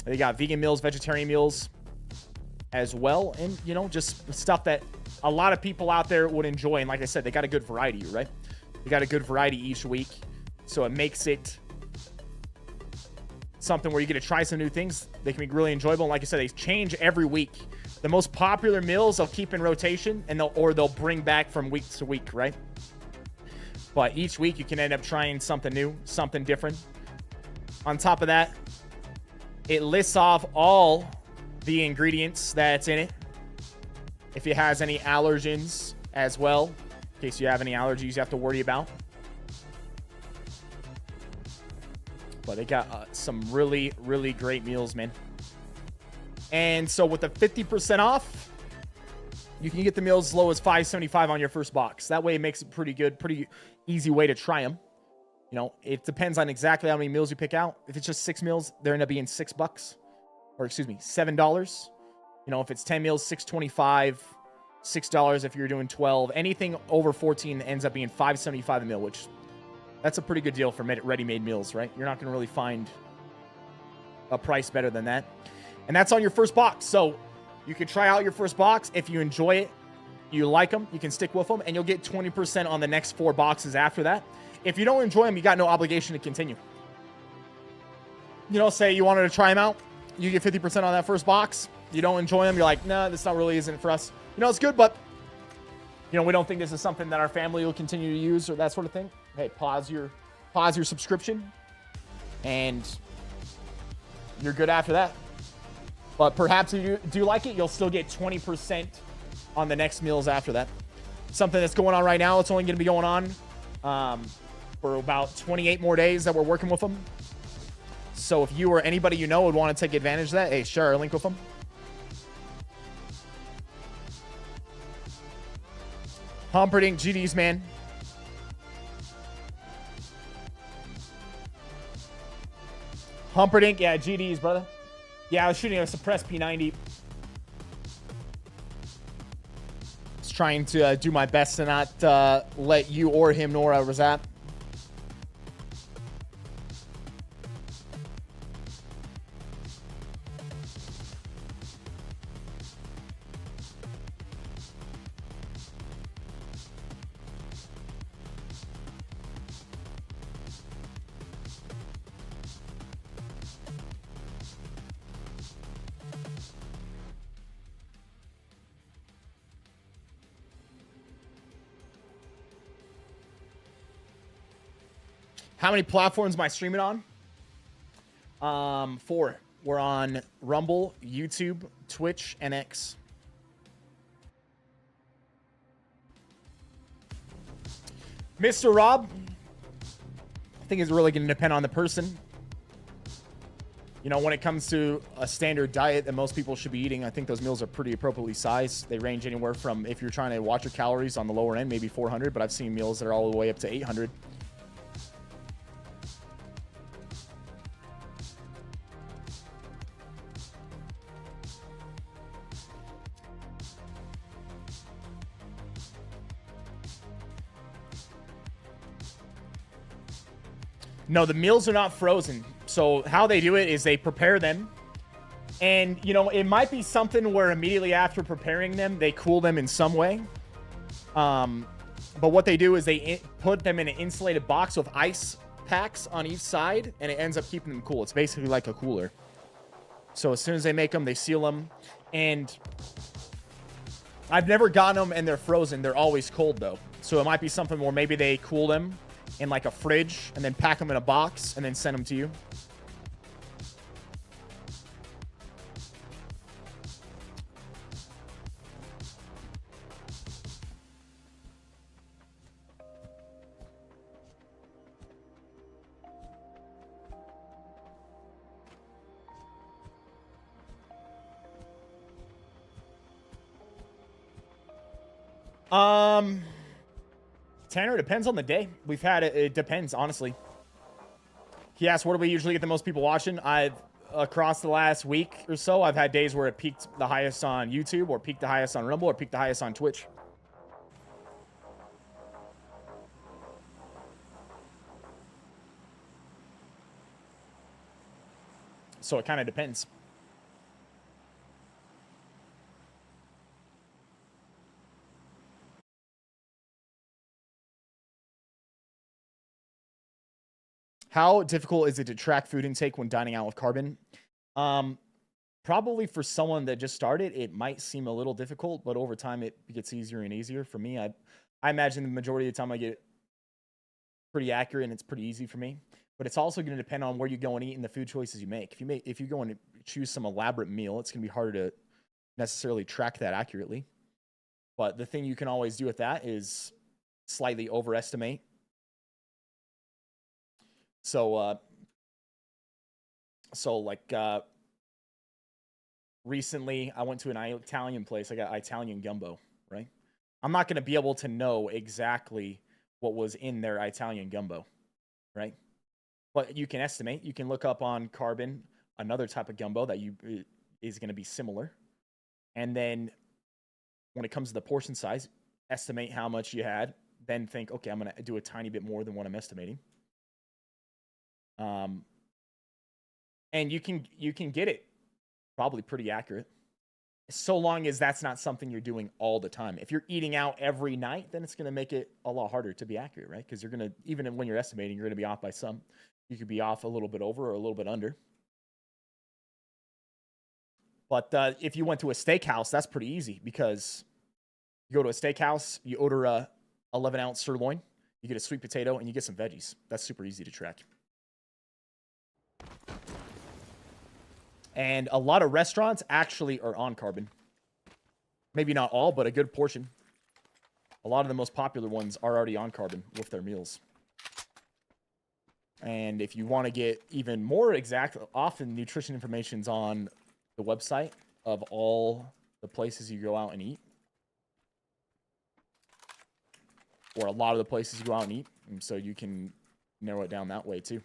They got vegan meals, vegetarian meals as well. And, you know, just stuff that a lot of people out there would enjoy. And like I said, they got a good variety, right? They got a good variety each week. So it makes it something where you get to try some new things. They can be really enjoyable. And like I said, they change every week. The most popular meals they'll keep in rotation, and they'll bring back from week to week, right? But each week you can end up trying something new, something different. On top of that, it lists off all the ingredients that's in it. If it has any allergens as well, in case you have any allergies you have to worry about. But they got some really, really great meals, man. And so with the 50% off, you can get the meals as low as $5.75 on your first box. That way it makes it pretty good, pretty easy way to try them. You know, it depends on exactly how many meals you pick out. If it's just 6 meals, they're end up being $6. Or excuse me, $7. You know, if it's 10 meals, $6.25. $6 if you're doing 12. Anything over 14 ends up being $5.75 a meal, which that's a pretty good deal for ready-made meals, right? You're not going to really find a price better than that. And that's on your first box. So you can try out your first box. If you enjoy it, you like them, you can stick with them, and you'll get 20% on the next 4 boxes after that. If you don't enjoy them, you got no obligation to continue. You know, say you wanted to try them out, you get 50% on that first box. You don't enjoy them, you're like, nah, this not really isn't for us. You know, it's good, but you know, we don't think this is something that our family will continue to use or that sort of thing. Hey, pause your subscription, and you're good after that. But perhaps if you do like it, you'll still get 20% on the next meals after that. Something that's going on right now. It's only going to be going on for about 28 more days that we're working with them. So if you or anybody you know would want to take advantage of that, hey, share our link with them. Humperdinck, GDs, man. Humperdinck, yeah, GDs, brother. Yeah, I was shooting a suppressed P90. Just trying to do my best to not let you or him know where I was at. How many platforms am I streaming on? 4. We're on Rumble, YouTube, Twitch, and X. Mr. Rob, I think it's really going to depend on the person. You know, when it comes to a standard diet that most people should be eating, I think those meals are pretty appropriately sized. They range anywhere from, if you're trying to watch your calories on the lower end, maybe 400, but I've seen meals that are all the way up to 800. No, the meals are not frozen. So how they do it is they prepare them. And, you know, it might be something where immediately after preparing them, they cool them in some way. But what they do is they put them in an insulated box with ice packs on each side, and it ends up keeping them cool. It's basically like a cooler. So as soon as they make them, they seal them. And I've never gotten them and they're frozen. They're always cold, though. So it might be something where maybe they cool them in like a fridge and then pack them in a box and then send them to you. Tanner, depends on the day. We've had it depends, honestly. He asked, where do we usually get the most people watching? Across the last week or so, I've had days where it peaked the highest on YouTube, or peaked the highest on Rumble, or peaked the highest on Twitch. So it kind of depends. How difficult is it to track food intake when dining out with Carbon? Probably for someone that just started, it might seem a little difficult, but over time it gets easier and easier. For me, I imagine the majority of the time I get pretty accurate and it's pretty easy for me. But it's also going to depend on where you go and eat and the food choices you make. If you go and choose some elaborate meal, it's going to be harder to necessarily track that accurately. But the thing you can always do with that is slightly overestimate. So recently I went to an Italian place. I got Italian gumbo, right? I'm not going to be able to know exactly what was in their Italian gumbo, right? But you can estimate. You can look up on Carbon another type of gumbo that is going to be similar. And then when it comes to the portion size, estimate how much you had, then think, okay, I'm going to do a tiny bit more than what I'm estimating. And you can get it probably pretty accurate. So long as that's not something you're doing all the time. If you're eating out every night, then it's going to make it a lot harder to be accurate, right? Because you're going to, even when you're estimating, you're going to be off by some. You could be off a little bit over or a little bit under. But if you went to a steakhouse, that's pretty easy because you go to a steakhouse, you order a 11-ounce sirloin, you get a sweet potato, and you get some veggies. That's super easy to track. And a lot of restaurants actually are on carbon. Maybe not all, but a good portion. A lot of the most popular ones are already on carbon with their meals. And if you want to get even more exact, often nutrition information's on the website of all the places you go out and eat. Or a lot of the places you go out and eat. And so you can narrow it down that way too.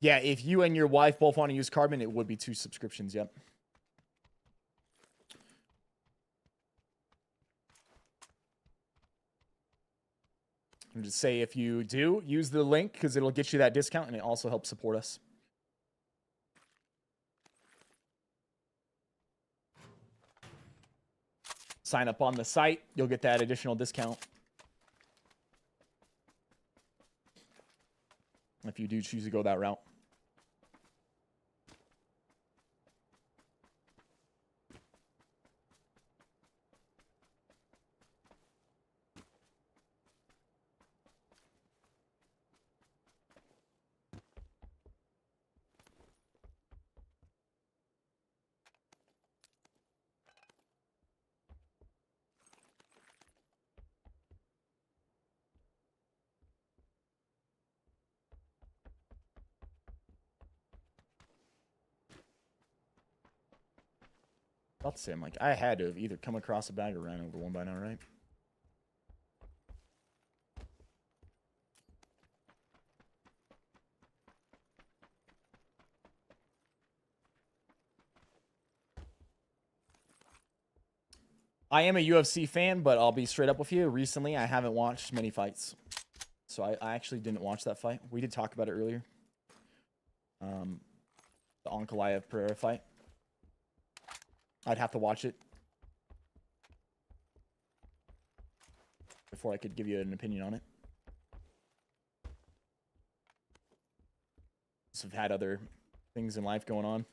Yeah, if you and your wife both want to use carbon, it would be 2 subscriptions, yep. And just say if you do, use the link because it'll get you that discount and it also helps support us. Sign up on the site, you'll get that additional discount. If you do choose to go that route. About to say, I'm like, I had to have either come across a bag or ran over one by now, right? I am a UFC fan, but I'll be straight up with you. Recently, I haven't watched many fights. So I actually didn't watch that fight. We did talk about it earlier. The Ankalaev Pereira fight. I'd have to watch it before I could give you an opinion on it. Just have had other things in life going on.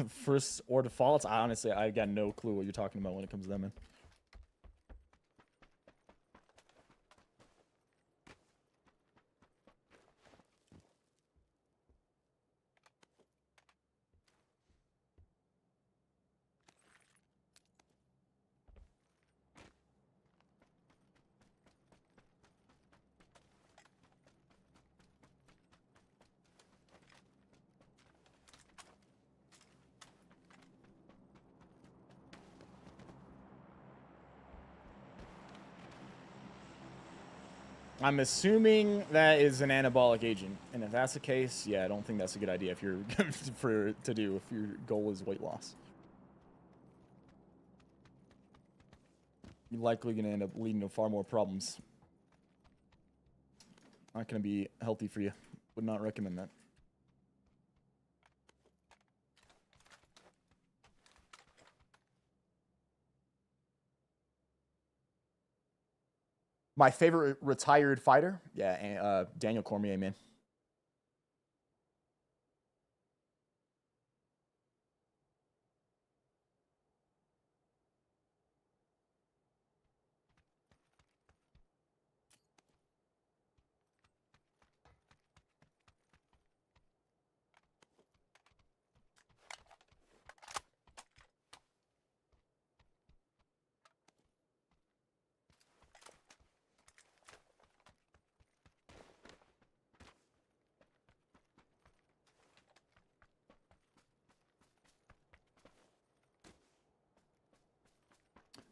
First or defaults, I got no clue what you're talking about when it comes to them, man. I'm assuming that is an anabolic agent, and if that's the case, yeah, I don't think that's a good idea if you're if your goal is weight loss. You're likely going to end up leading to far more problems. Not going to be healthy for you. Would not recommend that. My favorite retired fighter? Yeah, Daniel Cormier, man.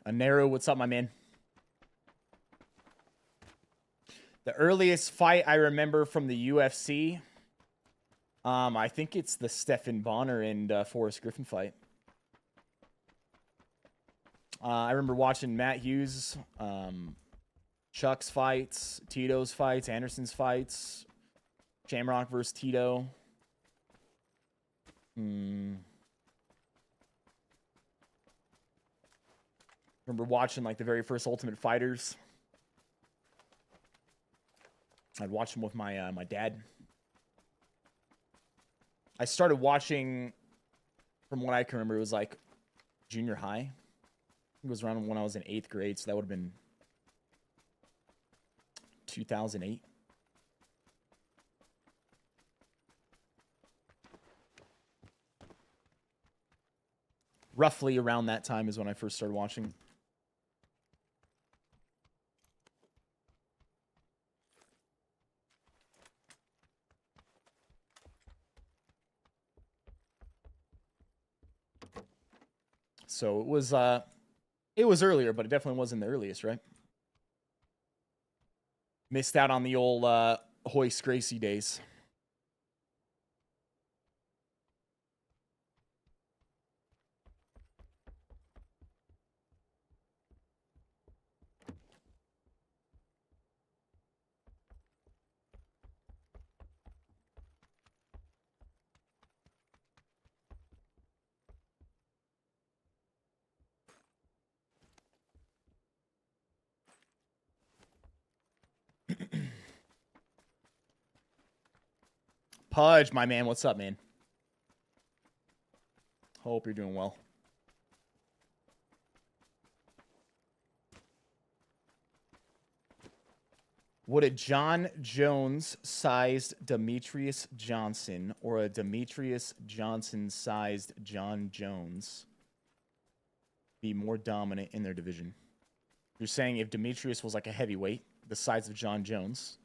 Anero, what's up, my man? The earliest fight I remember from the UFC, I think it's the Stephan Bonner and Forrest Griffin fight. I remember watching Matt Hughes, Chuck's fights, Tito's fights, Anderson's fights, Shamrock versus Tito. Remember watching like the very first Ultimate Fighters. I'd watch them with my my dad. I started watching, from what I can remember, it was like junior high. It was around when I was in 8th grade, so that would have been 2008. Roughly around that time is when I first started watching. So it was earlier, but it definitely wasn't the earliest, right? Missed out on the old Hoist Gracie days. Pudge, my man, what's up, man? Hope you're doing well. Would a John Jones-sized Demetrius Johnson or a Demetrius Johnson-sized John Jones be more dominant in their division? You're saying if Demetrius was like a heavyweight, the size of John Jones,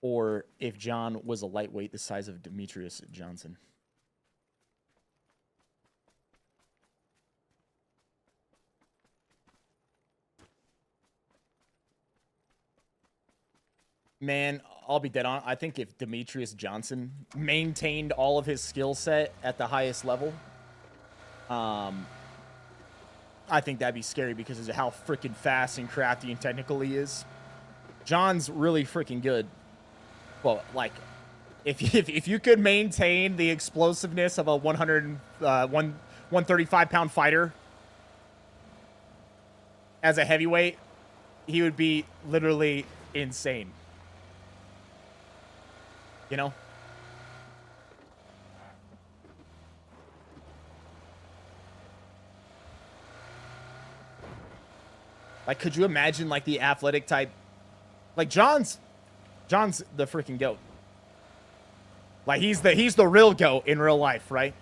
or if John was a lightweight, the size of Demetrius Johnson. Man, I'll be dead on. I think if Demetrius Johnson maintained all of his skill set at the highest level, I think that'd be scary because of how freaking fast and crafty and technical he is. John's really freaking good. Well, like, if you could maintain the explosiveness of a 135-pound fighter as a heavyweight, he would be literally insane. You know? Like, could you imagine, like, the athletic type? Like, John's the freaking GOAT. Like, he's the real GOAT in real life, right?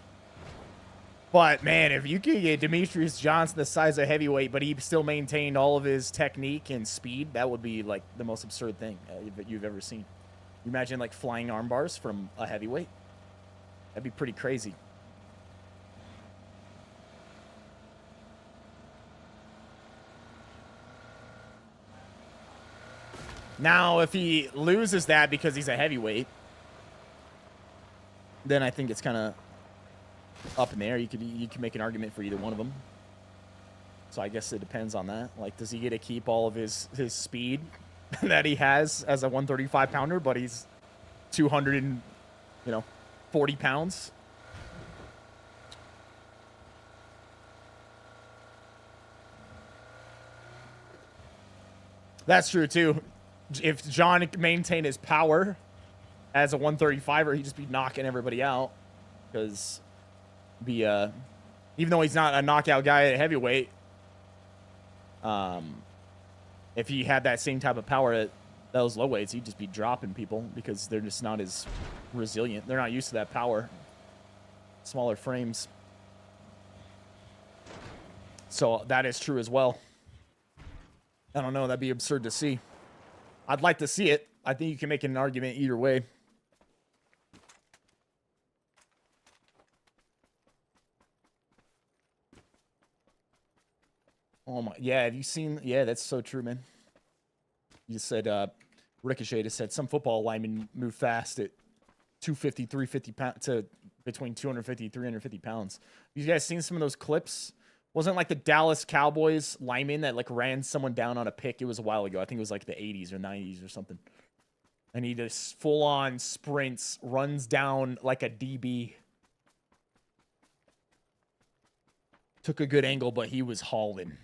But, man, if you could get Demetrius Johnson the size of heavyweight, but he still maintained all of his technique and speed, that would be, like, the most absurd thing that you've ever seen. You imagine, like, flying arm bars from a heavyweight? That'd be pretty crazy. Now, if he loses that because he's a heavyweight, then I think it's kind of up in the air. You could make an argument for either one of them. So I guess it depends on that. Like, does he get to keep all of his speed that he has as a 135-pounder, but he's 240 pounds? That's true, too. If John maintained his power as a 135er, he'd just be knocking everybody out. Because even though he's not a knockout guy at heavyweight, if he had that same type of power at those low weights, he'd just be dropping people because they're just not as resilient. They're not used to that power. Smaller frames. So that is true as well. I don't know. That'd be absurd to see. I'd like to see it. I think you can make an argument either way. Oh my, yeah. Have you seen? Yeah, that's so true, man. You just said Ricochet just said some football linemen move fast at 250, 350 pounds to between 250, 350 pounds. You guys seen some of those clips? Wasn't like the Dallas Cowboys lineman that like ran someone down on a pick? It was a while ago. I think it was like the 80s or 90s or something. And he just full on sprints, runs down like a DB. Took a good angle, but he was hauling.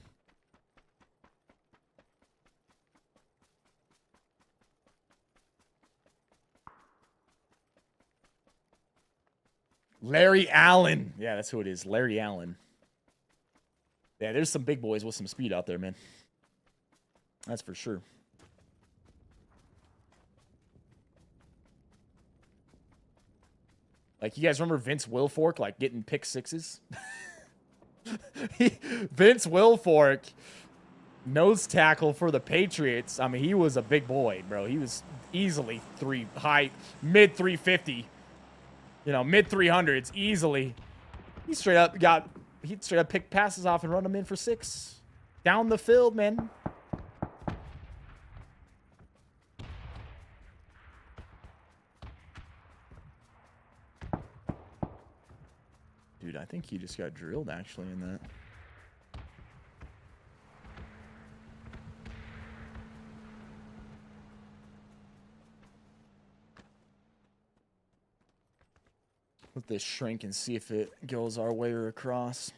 Larry Allen. Yeah, that's who it is. Larry Allen. Yeah, there's some big boys with some speed out there, man. That's for sure. Like, you guys remember Vince Wilfork, like, getting pick sixes? Vince Wilfork, nose tackle for the Patriots. I mean, he was a big boy, bro. He was easily mid 350. You know, mid 300s, easily. He straight up picked passes off and run them in for 6. Down the field, man. Dude, I think he just got drilled, actually, in that. Let this shrink and see if it goes our way or across.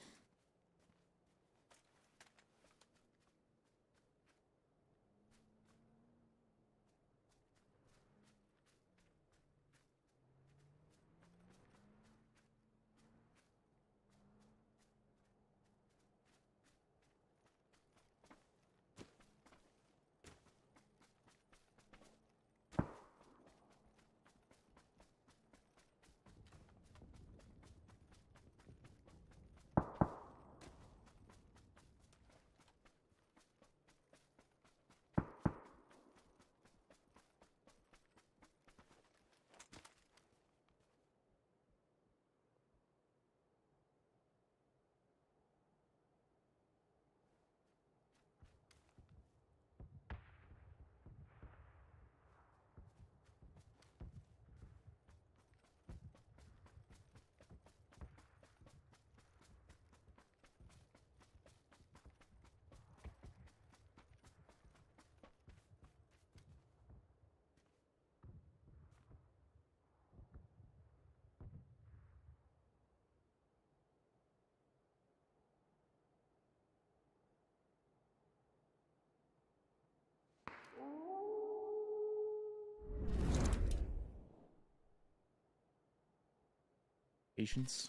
Patience.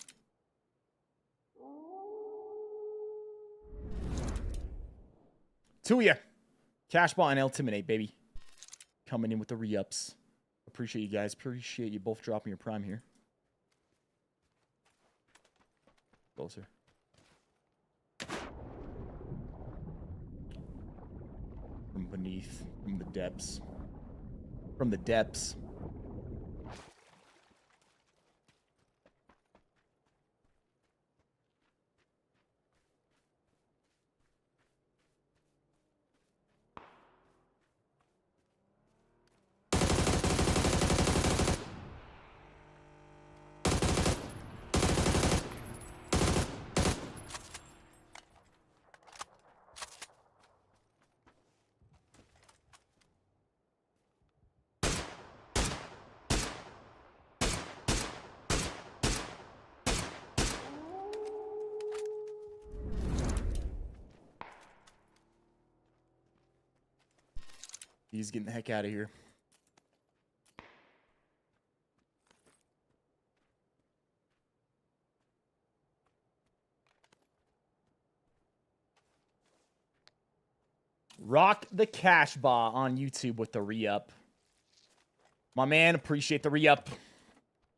To ya. Cashball and Ultimate, baby. Coming in with the re-ups. Appreciate you guys. Appreciate you both dropping your prime here. Closer. From beneath. From the depths. From the depths. He's getting the heck out of here. Rock the Cash Bar on YouTube with the re-up. My man, appreciate the re-up.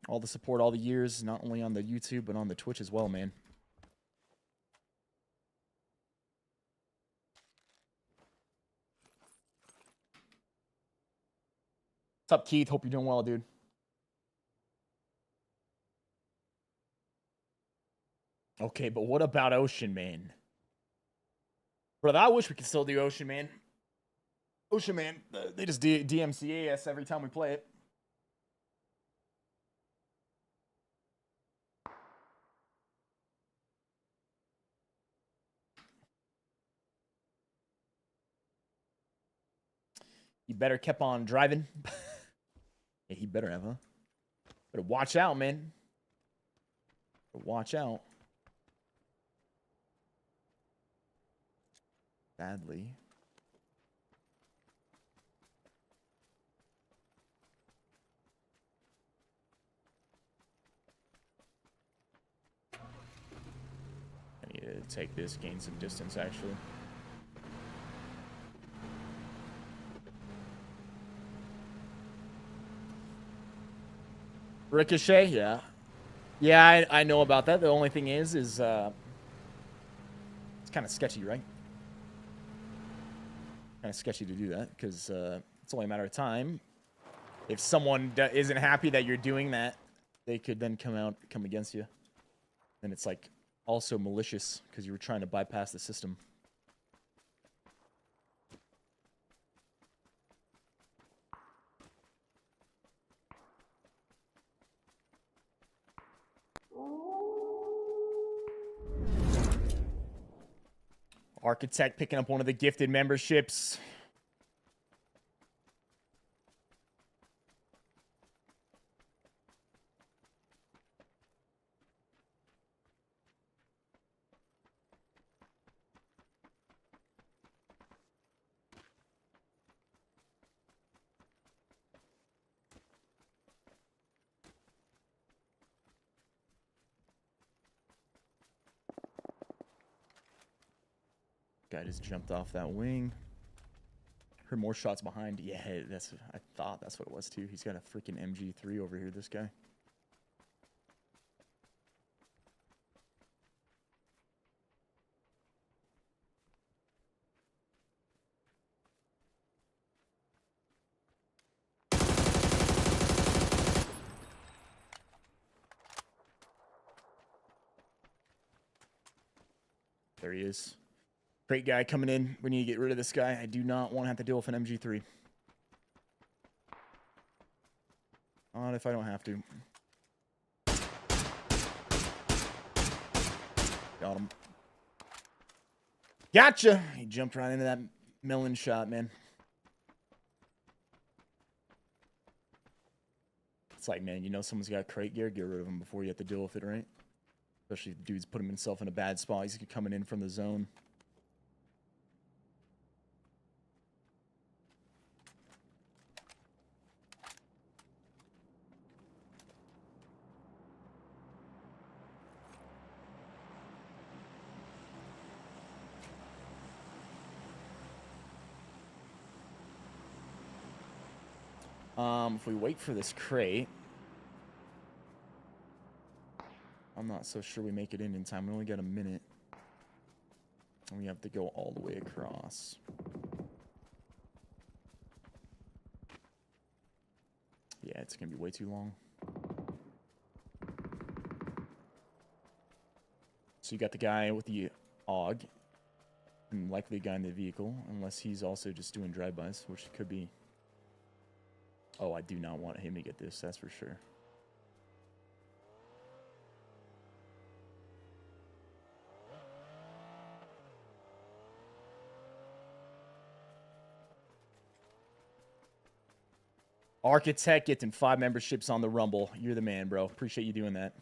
All the support all the years, not only on the YouTube, but on the Twitch as well, man. What's up, Keith? Hope you're doing well, dude. Okay, but what about Ocean Man? Brother, I wish we could still do Ocean Man. Ocean Man, they just DMCA us every time we play it. He better kept on driving. Yeah, he better have, huh? Better watch out, man. Better watch out. Badly. I need to take this, gain some distance, actually. Ricochet, yeah. Yeah, I know about that. The only thing is it's kind of sketchy, right? Kind of sketchy to do that, because it's only a matter of time. If someone isn't happy that you're doing that, they could then come against you. And it's like also malicious, because you were trying to bypass the system. Architect picking up one of the gifted memberships. Guy just jumped off that wing. Heard more shots behind. Yeah, I thought that's what it was too. He's got a freaking MG3 over here, this guy. There he is. Great guy coming in. We need to get rid of this guy. I do not want to have to deal with an MG3. Not if I don't have to. Got him. Gotcha! He jumped right into that melon shot, man. It's like, man, you know someone's got crate gear, get rid of him before you have to deal with it, right? Especially if the dude's put himself in a bad spot. He's coming in from the zone. If we wait for this crate, I'm not so sure we make it in time. We only got a minute. And we have to go all the way across. Yeah, it's going to be way too long. So you got the guy with the AUG. And likely the guy in the vehicle. Unless he's also just doing drive-bys, which could be... Oh, I do not want him to get this, that's for sure. Architect getting 5 memberships on the Rumble. You're the man, bro. Appreciate you doing that.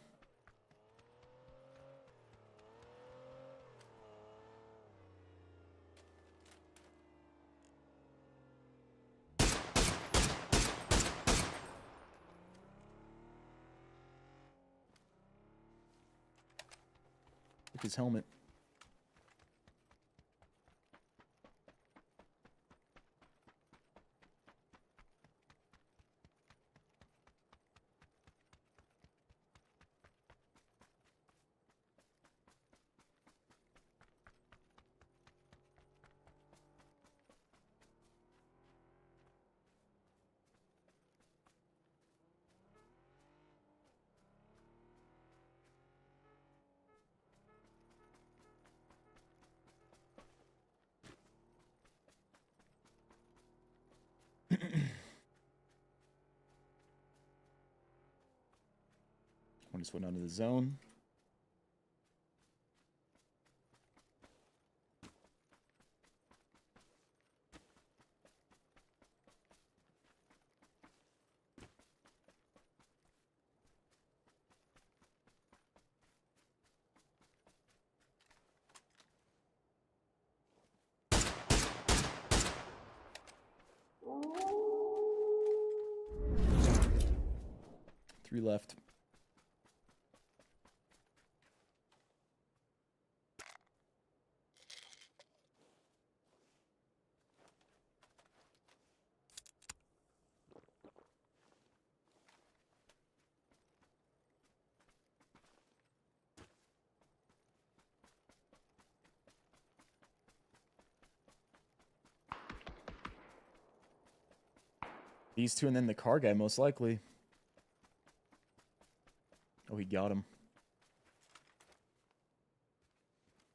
Look his helmet. One just went under the zone. Three left. These two and then the car guy, most likely. Oh, he got him.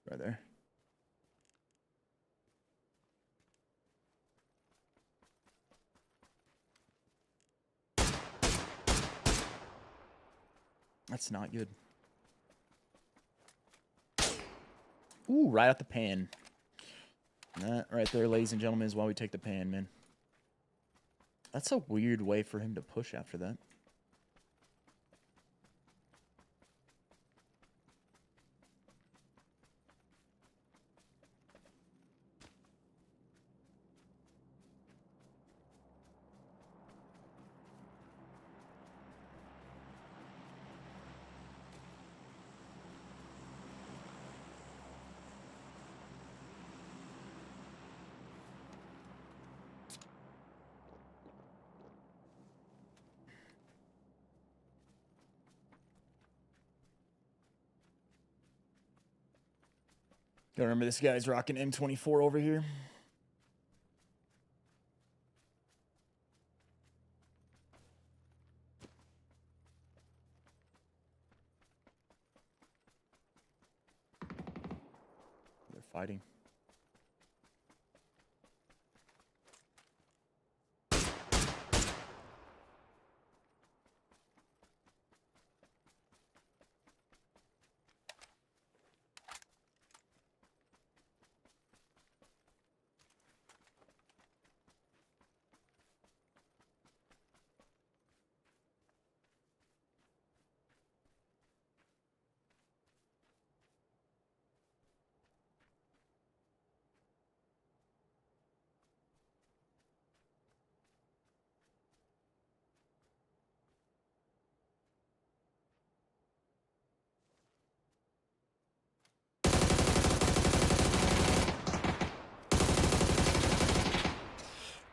Right there. That's not good. Ooh, right out the pan. And that right there, ladies and gentlemen, is why we take the pan, man. That's a weird way for him to push after that. Gotta remember this guy's rocking M24 over here. They're fighting.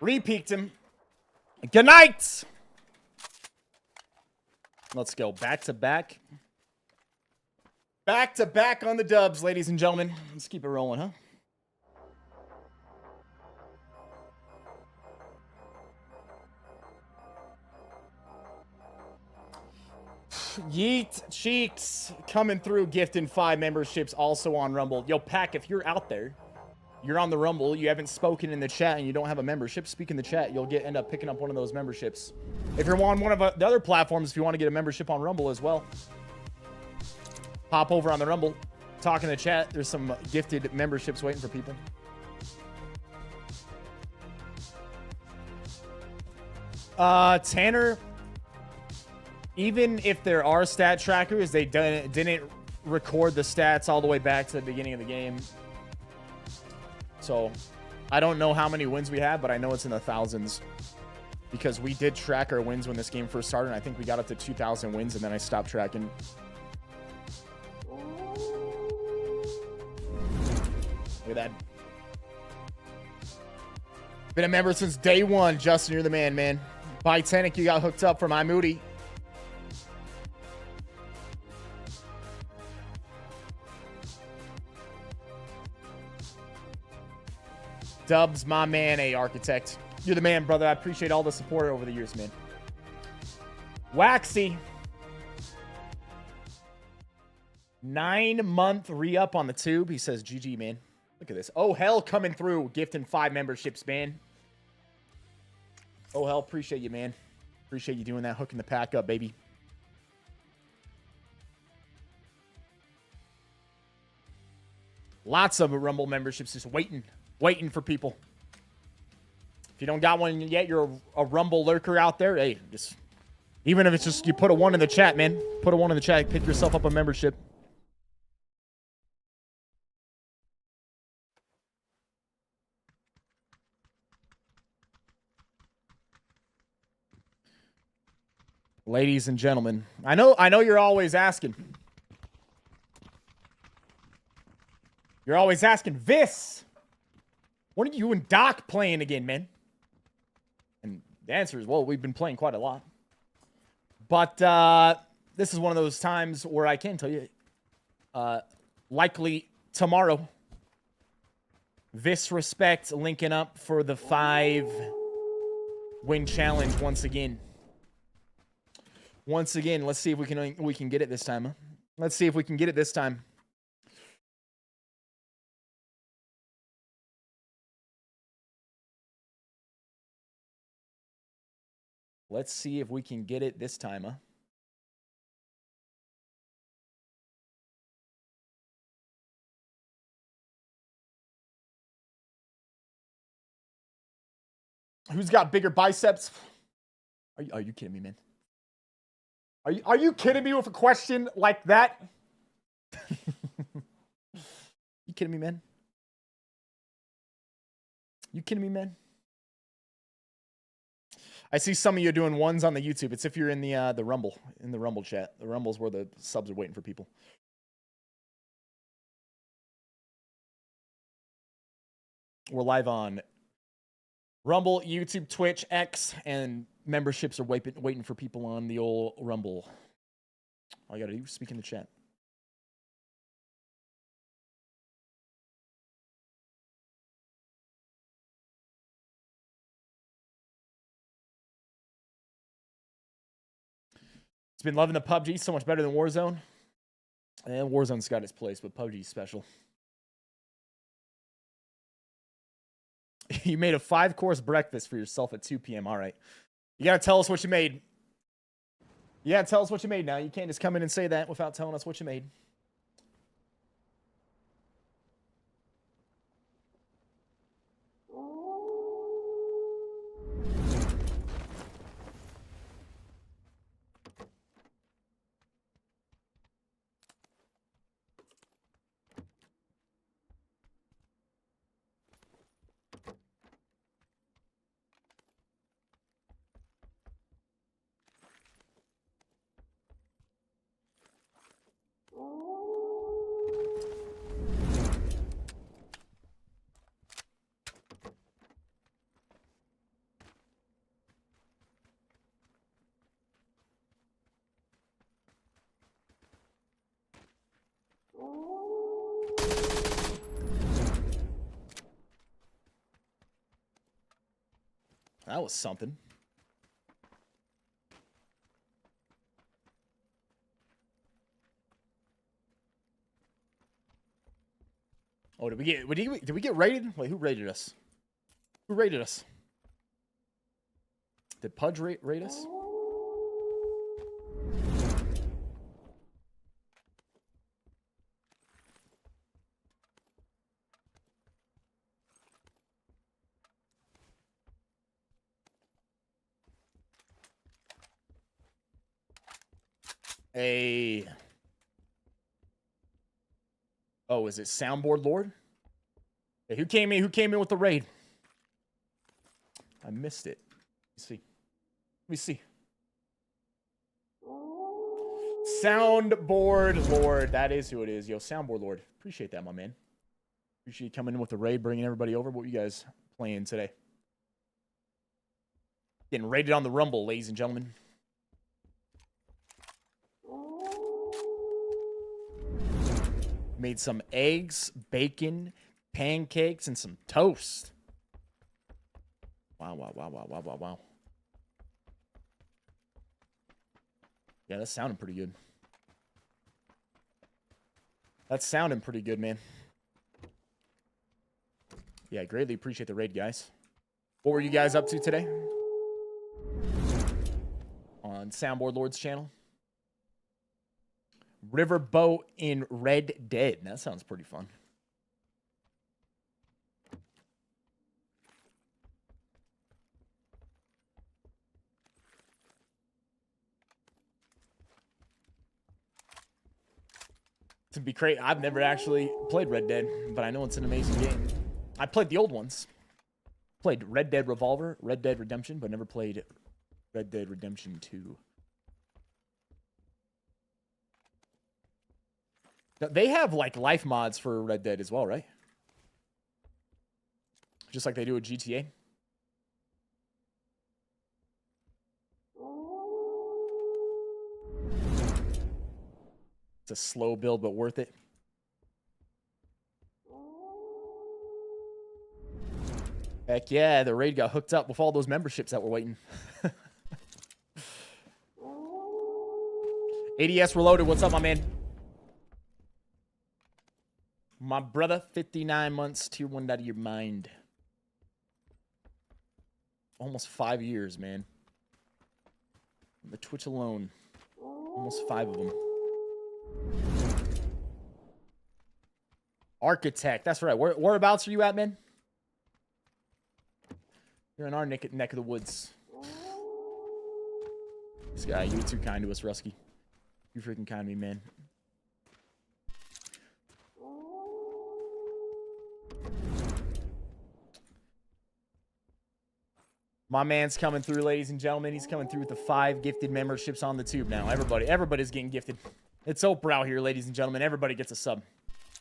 Re-peeked him. Good night. Let's go back to back. Back to back on the dubs, ladies and gentlemen. Let's keep it rolling, huh? Yeet Cheeks coming through, gifting 5 memberships, also on Rumble. Yo, Pack, if you're out there, you're on the Rumble, you haven't spoken in the chat, and you don't have a membership, speak in the chat. You'll end up picking up one of those memberships. If you're on one of the other platforms, if you want to get a membership on Rumble as well, pop over on the Rumble, talk in the chat. There's some gifted memberships waiting for people. Tanner, even if there are stat trackers, they didn't record the stats all the way back to the beginning of the game. So, I don't know how many wins we have, but I know it's in the thousands. Because we did track our wins when this game first started, and I think we got up to 2,000 wins, and then I stopped tracking. Look at that. Been a member since day one. Justin, you're the man, man. Titanic, you got hooked up from iMoody. Dubs, my man, A Architect. You're the man, brother. I appreciate all the support over the years, man. Waxy. 9-month re-up on the tube. He says, GG, man. Look at this. Oh, hell coming through. Gifting 5 memberships, man. Oh, hell, appreciate you, man. Appreciate you doing that, hooking the pack up, baby. Lots of Rumble memberships just waiting for people. If you don't got one yet, you're a Rumble lurker out there. Hey, just even if it's just you put a 1 in the chat, man. Put a 1 in the chat. Pick yourself up a membership. Ladies and gentlemen, I know you're always asking. You're always asking, Viss, when are you and Doc playing again, man? And the answer is, well, we've been playing quite a lot. But this is one of those times where I can tell you, likely tomorrow, Viss Respect linking up for the 5-win challenge once again. Once again, let's see if we can get it this time. Huh? Let's see if we can get it this time. Let's see if we can get it this time, huh? Who's got bigger biceps? Are you kidding me, man? Are you kidding me with a question like that? You kidding me, man? You kidding me, man? I see some of you doing 1s on the YouTube. It's if you're in the Rumble, in the Rumble chat. The Rumble's where the subs are waiting for people. We're live on Rumble, YouTube, Twitch, X, and memberships are waiting for people on the old Rumble. All you gotta do is speak in the chat. It's been loving the PUBG, so much better than Warzone. And Warzone's got its place, but PUBG's special. You made a 5-course breakfast for yourself at 2 p.m. All right. You got to tell us what you made. You got to tell us what you made now. You can't just come in and say that without telling us what you made. That was something. Oh, did we get rated? Wait, who rated us? Who rated us? Did Pudge rate us? Oh, is it Soundboard Lord? Hey, who came in with the raid? I missed it. Let me see. Soundboard Lord. That is who it is. Yo, Soundboard Lord. Appreciate that, my man. Appreciate you coming in with the raid, bringing everybody over. What were you guys playing today? Getting raided on the Rumble, ladies and gentlemen. Made some eggs, bacon, pancakes, and some toast. Wow. Yeah, that's sounding pretty good. That's sounding pretty good, man. Yeah, greatly appreciate the raid, guys. What were you guys up to today? on Soundboard Lord's channel. Riverboat in Red Dead. That sounds pretty fun. To be crazy, I've never actually played Red Dead, but I know it's an amazing game. I played the old ones. Played Red Dead Revolver, Red Dead Redemption, but never played Red Dead Redemption 2. They have, like, life mods for Red Dead as well, right? Just like they do with GTA. It's a slow build, but worth it. Heck yeah, the raid got hooked up with all those memberships that were waiting. ADS Reloaded, what's up, my man? My brother, 59 months, tier 1 out of your mind. Almost 5 years, man. The Twitch alone. Almost 5 of them. Architect, that's right. Whereabouts are you at, man? You're in our neck of the woods. This guy, you're too kind to us, Rusky. You freaking kind to me, man. My man's coming through, ladies and gentlemen. He's coming through with the 5 gifted memberships on the tube now. Everybody's getting gifted. It's Oprah out here, ladies and gentlemen. Everybody gets a sub.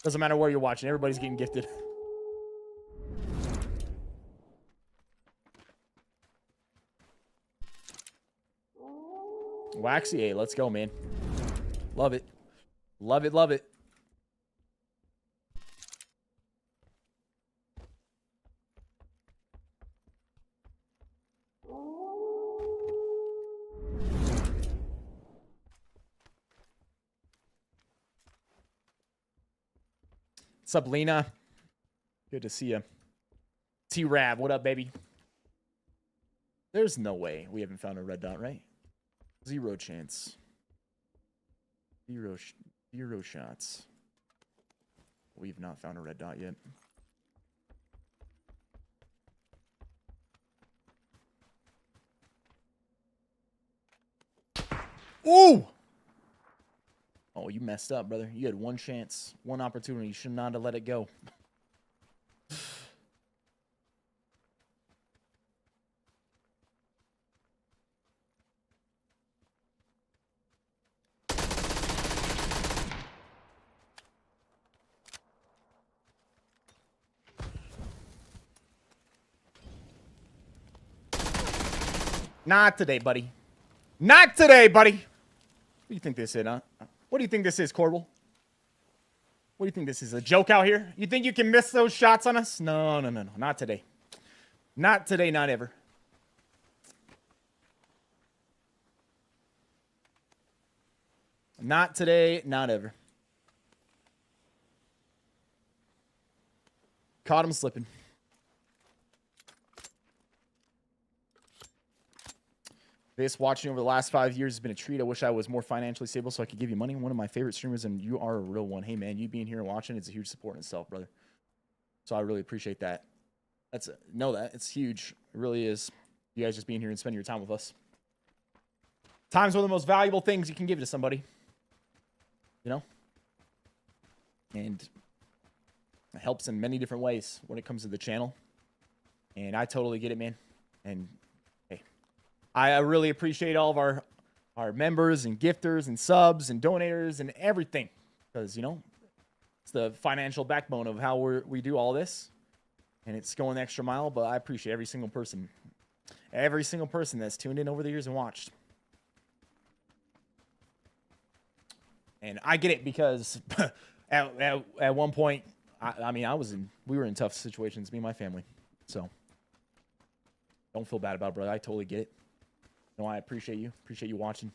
Doesn't matter where you're watching. Everybody's getting gifted. Waxy A, let's go, man. Love it. Love it, love it. What's up, Lena? Good to see you. T-Rab, what up, baby? There's no way we haven't found a red dot, right? 0 chance. Zero shots. We've not found a red dot yet. Ooh! Oh, you messed up, brother. You had 1 chance, 1 opportunity. You should not have let it go. Not today, buddy. Not today, buddy. What do you think this is, huh? What do you think this is, Corbel? What do you think this is? A joke out here? You think you can miss those shots on us? No, no, no, no. Not today. Not today, not ever. Not today, not ever. Caught him slipping. This watching over the last 5 years has been a treat. I wish I was more financially stable so I could give you money. One of my favorite streamers, and you are a real one. Hey, man, you being here and watching, it's a huge support in itself, brother. So I really appreciate that. Know that. It's huge. It really is. You guys just being here and spending your time with us. Time's one of the most valuable things you can give to somebody. You know? And it helps in many different ways when it comes to the channel. And I totally get it, man. And I really appreciate all of our members and gifters and subs and donators and everything. Because, you know, it's the financial backbone of how we do all this. And it's going the extra mile, but I appreciate every single person. Every single person that's tuned in over the years and watched. And I get it because at one point, I mean, we were in tough situations, me and my family. So don't feel bad about it, brother. I totally get it. No, I appreciate you. Appreciate you watching.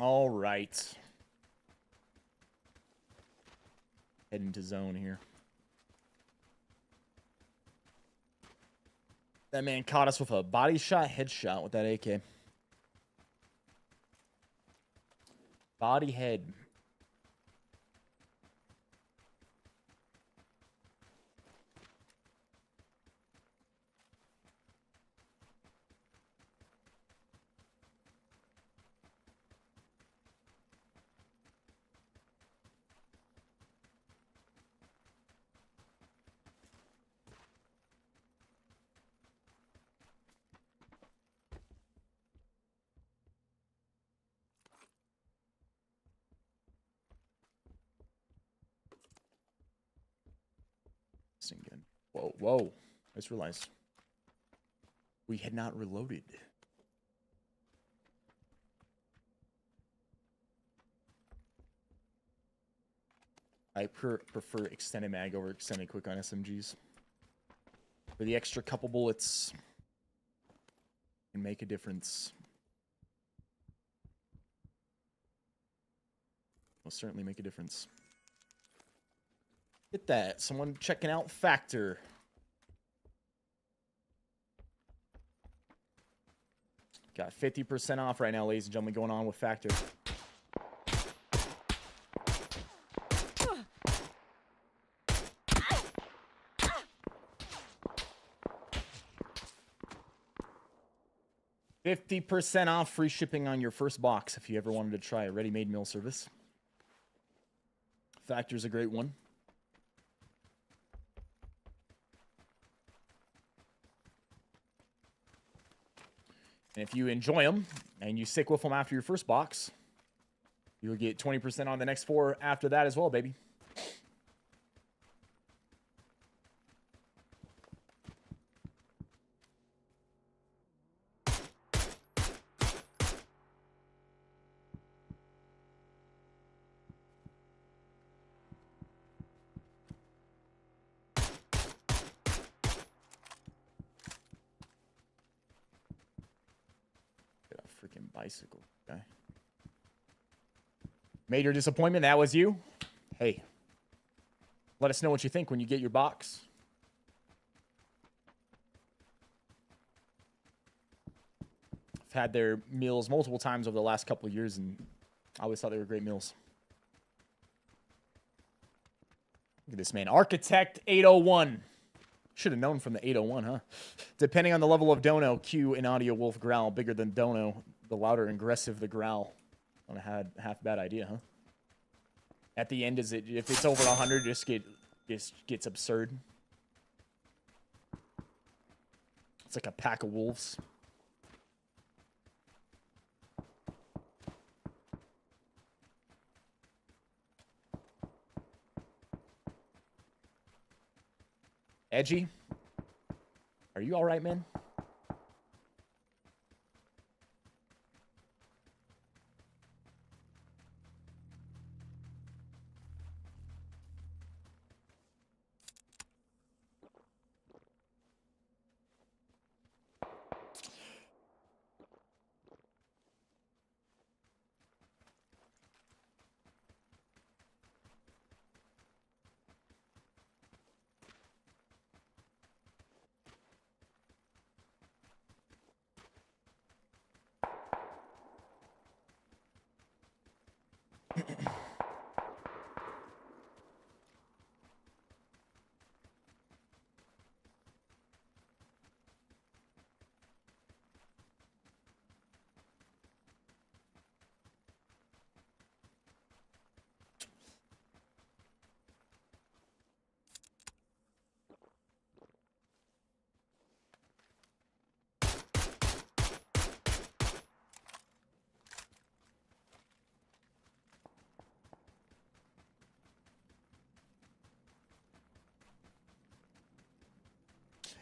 All right. Head into zone here. That man caught us with a body shot, headshot with that AK. Body head. Again. Whoa, whoa. I just realized we had not reloaded. I prefer extended mag over extended quick on SMGs. For the extra couple bullets can make a difference. Will certainly make a difference. Get that. Someone checking out Factor. Got 50% off right now, ladies and gentlemen, going on with Factor. $50% off, free shipping on your first box if you ever wanted to try a ready-made meal service. Factor's a great one. And if you enjoy them and you stick with them after your first box, you'll get 20% on the next 4 after that as well, baby. Bicycle guy. Major disappointment. That was you. Hey, let us know what you think when you get your box. I've had their meals multiple times over the last couple of years, and I always thought they were great meals. Look at this man, Architect 801. Should have known from the 801, huh? Depending on the level of dono, Q and audio wolf growl. Bigger than dono, the louder and aggressive the growl. I had half bad idea, huh? At the end, is it if it's over 100, just gets absurd. It's like a pack of wolves. Edgy, are you all right, man?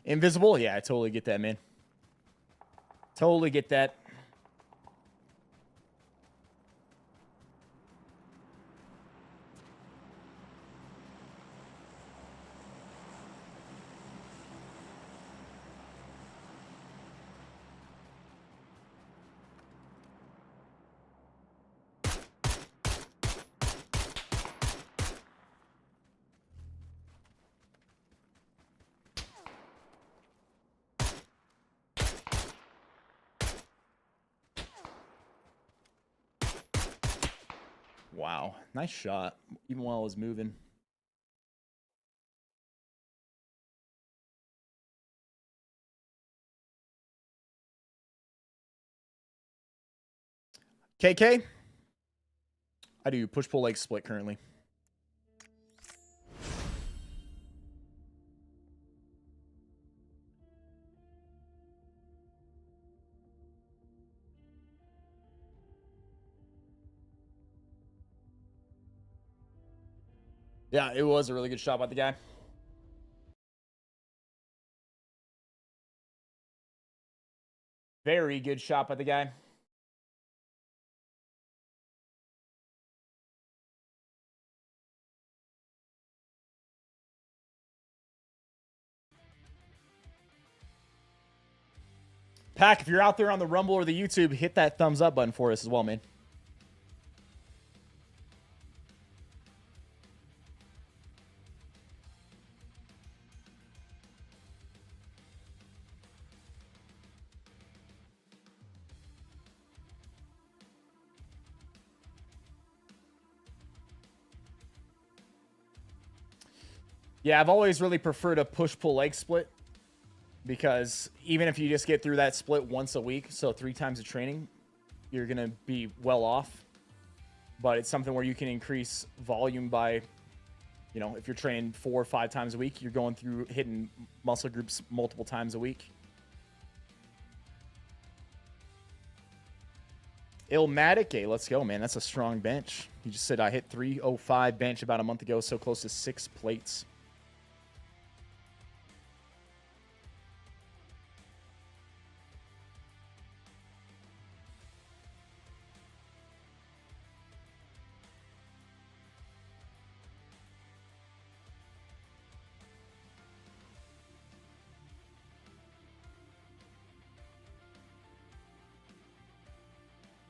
Invisible? Yeah, I totally get that, man. Totally get that. Wow. Nice shot. Even while I was moving. KK? I do push-pull leg split currently. Yeah, it was a really good shot by the guy. Very good shot by the guy. Pack, if you're out there on the Rumble or the YouTube, hit that thumbs up button for us as well, man. Yeah, I've always really preferred a push-pull leg split because even if you just get through that split once a week, so 3 times a training, you're going to be well off. But it's something where you can increase volume by, you know, if you're training 4 or 5 times a week, you're going through hitting muscle groups multiple times a week. Illmatic, hey, let's go, man. That's a strong bench. He just said I hit 305 bench about a month ago, so close to 6 plates.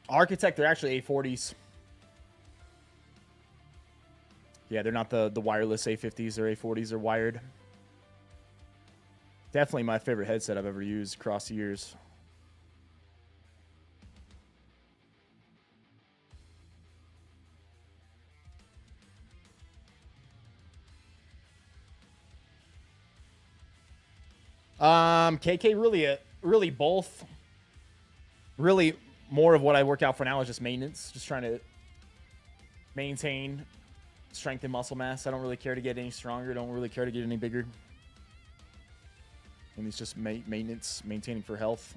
Architect, they're actually A40s. Yeah, they're not the wireless A50s or A40s. They're wired. Definitely my favorite headset I've ever used across the years. KK, really both. Really, more of what I work out for now is just maintenance. Just trying to maintain strength and muscle mass. I don't really care to get any stronger. Don't really care to get any bigger. And it's just maintenance, maintaining for health.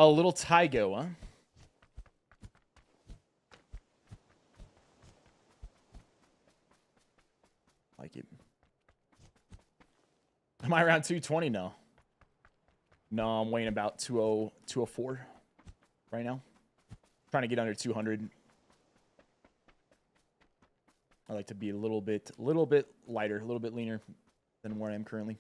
A little Tygo, huh? Like it. Am I around 220 now? No, I'm weighing about 204 right now. Trying to get under 200. I like to be a little bit lighter, a little bit leaner than where I am currently.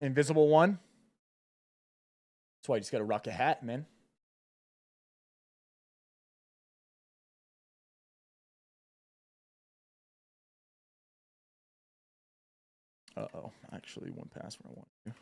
Invisible one. That's why you just gotta rock a hat, man. Uh-oh. Actually, one pass where I want to.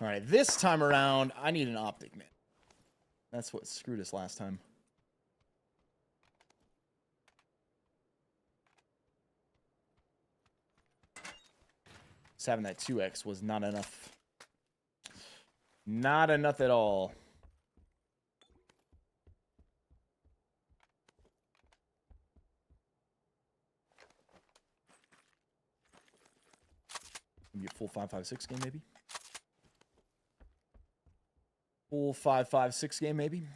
All right, this time around, I need an optic, man. That's what screwed us last time. Just having that 2x was not enough. Not enough at all. Maybe a full 5.56 game, maybe. Full 5.56 game, maybe.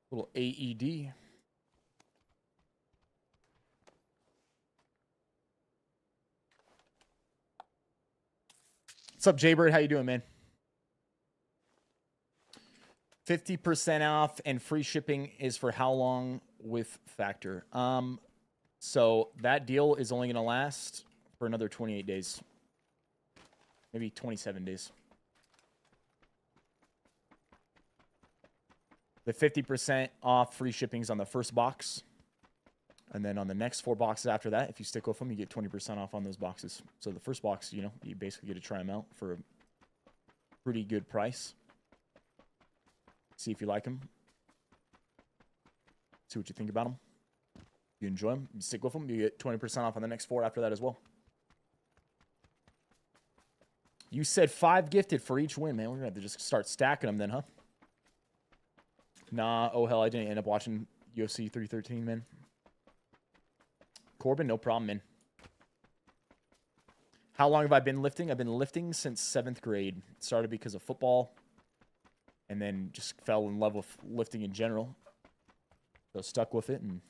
Little AED. What's up, Jaybird? How you doing, man? 50% off and free shipping is for how long with Factor? So that deal is only going to last for another 28 days. Maybe 27 days. The 50% off free shipping's on the first box. And then on the next 4 boxes after that, if you stick with them, you get 20% off on those boxes. So the first box, you know, you basically get to try them out for a pretty good price. See if you like them. See what you think about them. If you enjoy them, you stick with them, you get 20% off on the next 4 after that as well. You said 5 gifted for each win, man. We're going to have to just start stacking them then, huh? Nah, oh hell, I didn't end up watching UFC 313, man. Corbin, no problem, man. How long have I been lifting? I've been lifting since 7th grade. It started because of football. And then just fell in love with lifting in general. So stuck with it and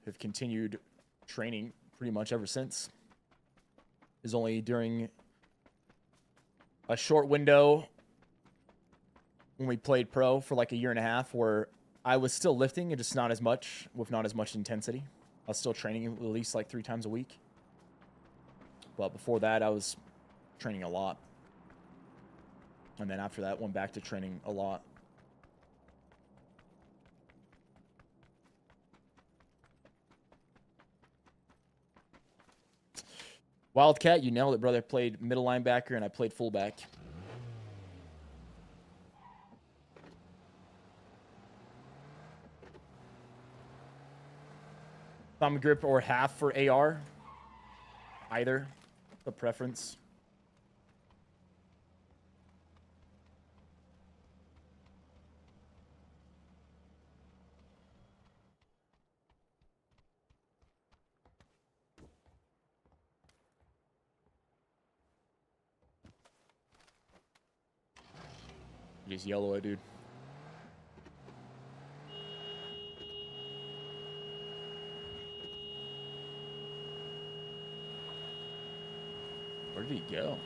have continued training pretty much ever since. Is only during a short window when we played pro for like a year and a half where I was still lifting and just not as much, with not as much intensity. I was still training at least like 3 times a week. But before that, I was training a lot. And then after that, went back to training a lot. Wildcat, you nailed it, brother. I played middle linebacker and I played fullback. Thumb grip or half for AR. Either. The preference. Just yellow it, dude. Where did he go?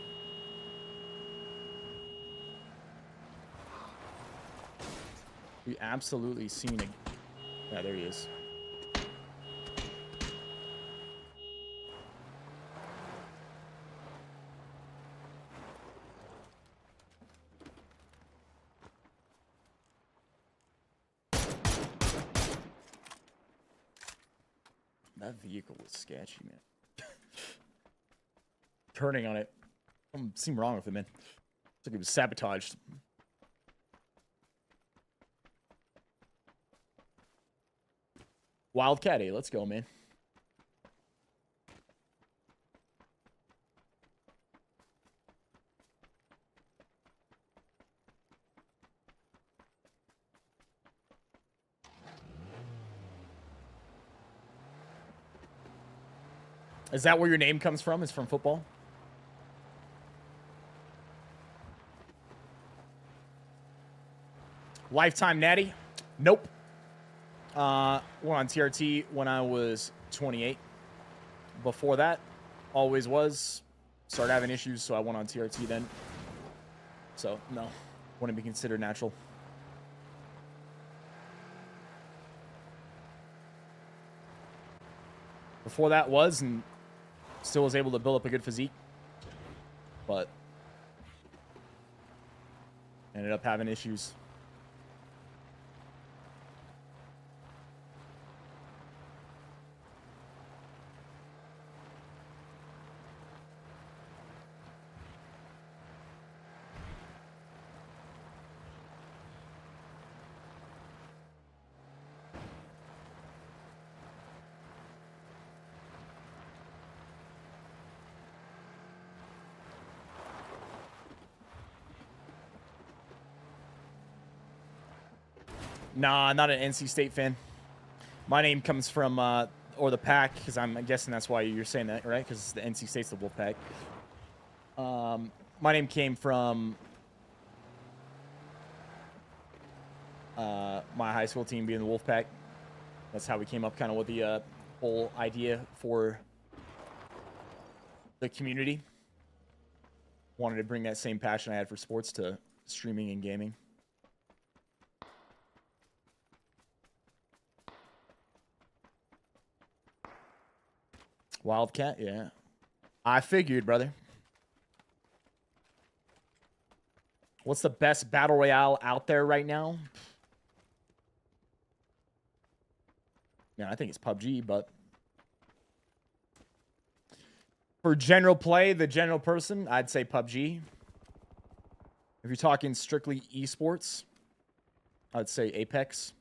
We absolutely seen a... Yeah, there he is. That vehicle was sketchy, man. Turning on it. Something seemed wrong with it, man. It's like it was sabotaged. Wildcat, hey, let's go, man. Is that where your name comes from? Is from football? Lifetime natty? Nope. Went on TRT when I was 28. Before that, always was. Started having issues, so I went on TRT then. So, no. Wouldn't be considered natural. Before that was, and still was able to build up a good physique. But ended up having issues. Nah, not an NC State fan. My name comes from, or the pack, because I'm guessing that's why you're saying that, right? Because the NC State's the Wolf Pack. My name came from my high school team being the Wolf Pack. That's how we came up kind of with the whole idea for the community. Wanted to bring that same passion I had for sports to streaming and gaming. Wildcat, yeah. I figured, brother. What's the best Battle Royale out there right now? Yeah, I think it's PUBG, but for general play, the general person, I'd say PUBG. If you're talking strictly esports, I'd say Apex.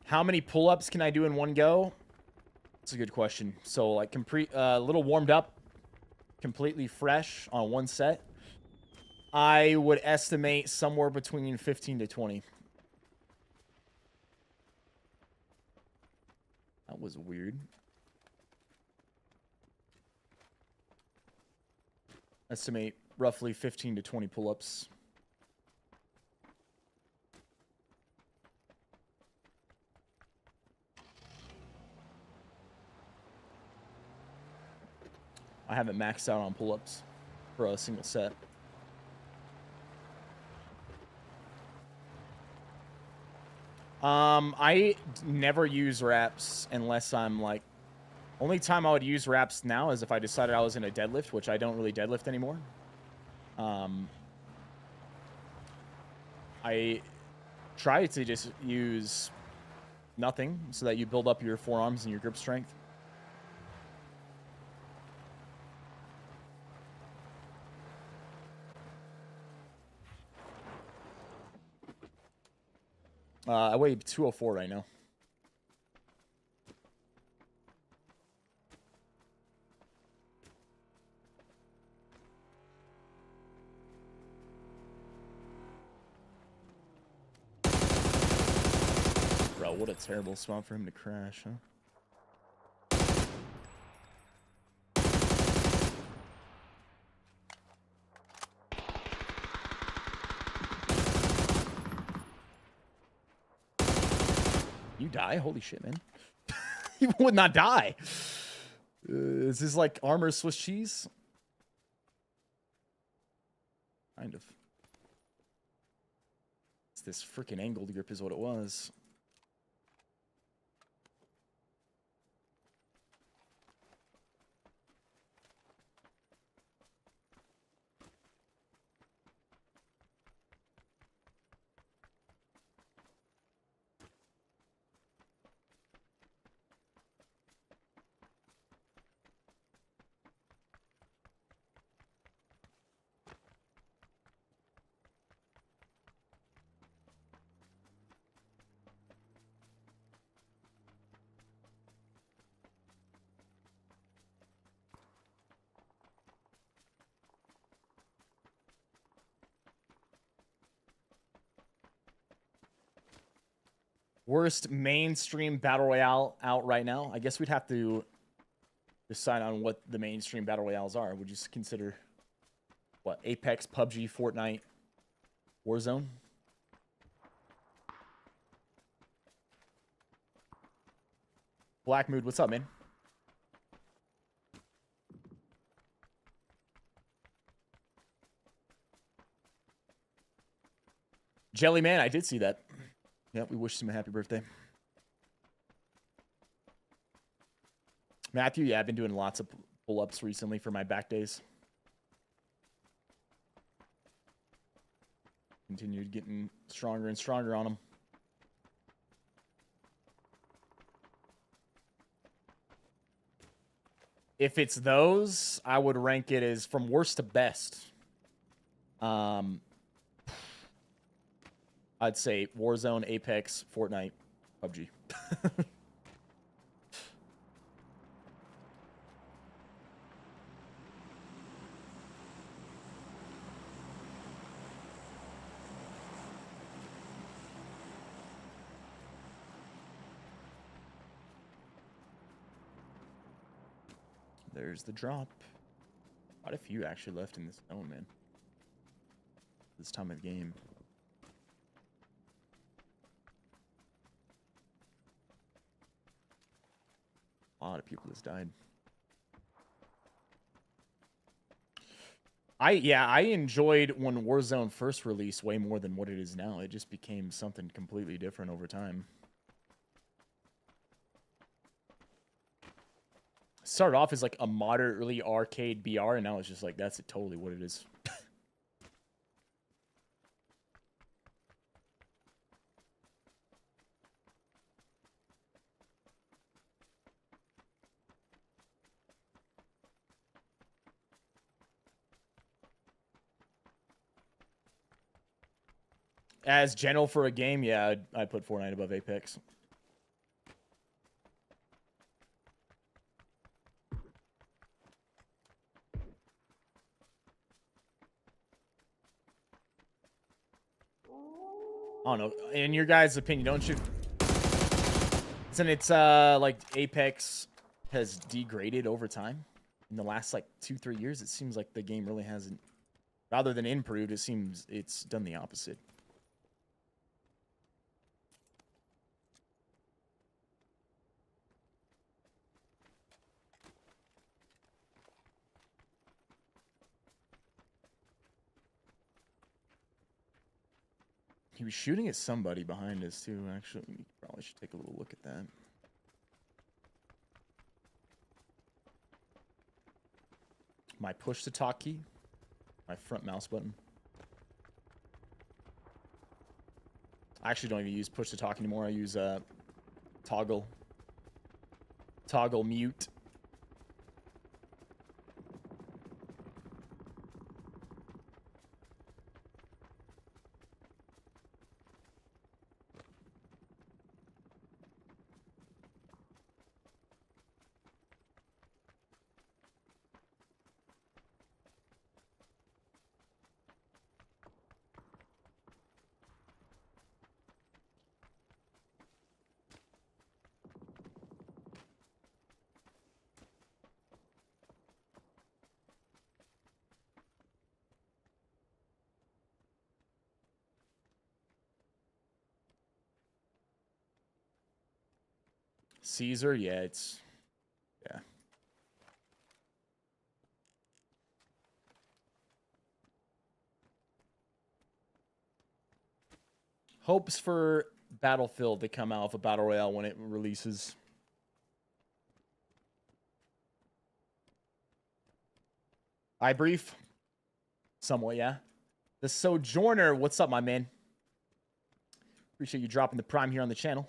How many pull-ups can I do in one go? That's a good question. So, like, a little warmed up, completely fresh on one set. I would estimate somewhere between 15 to 20. That was weird. Estimate roughly 15 to 20 pull-ups. I haven't maxed out on pull-ups for a single set. I never use wraps unless I'm like... Only time I would use wraps now is if I decided I was in a deadlift, which I don't really deadlift anymore. I try to just use nothing so that you build up your forearms and your grip strength. I weigh 204 right now. Bro, what a terrible spot for him to crash, huh? You die? Holy shit, man. You would not die. Is this like Armor Swiss cheese? Kind of. It's this freaking angled grip is what it was. Worst mainstream battle royale out right now. I guess we'd have to decide on what the mainstream battle royales are. Would you consider what? Apex, PUBG, Fortnite, Warzone? Black Mood, what's up, man? Jelly Man, I did see that. Yeah, we wished him a happy birthday. Matthew, yeah, I've been doing lots of pull-ups recently for my back days. Continued getting stronger and stronger on them. If it's those, I would rank it as from worst to best. I'd say Warzone, Apex, Fortnite, PUBG. There's the drop. Quite a few actually left in this zone, man. This time of the game. A lot of people just died. I enjoyed when Warzone first released way more than what it is now. It just became something completely different over time. Started off as like a moderately arcade BR, and now it's just like that's totally what it is. As general for a game, yeah, I'd put Fortnite above Apex. I don't know. In your guys' opinion, don't you? Isn't it like Apex has degraded over time? In the last like 2-3 years, it seems like the game really hasn't. Rather than improved, it seems it's done the opposite. He was shooting at somebody behind us, too, actually. We probably should take a little look at that. My push-to-talk key. My front mouse button. I actually don't even use push-to-talk anymore. I use toggle. Toggle mute. Caesar, yeah, it's... Yeah. Hopes for Battlefield to come out with a Battle Royale when it releases. I brief? Somewhat, yeah. The Sojourner, what's up, my man? Appreciate you dropping the prime here on the channel.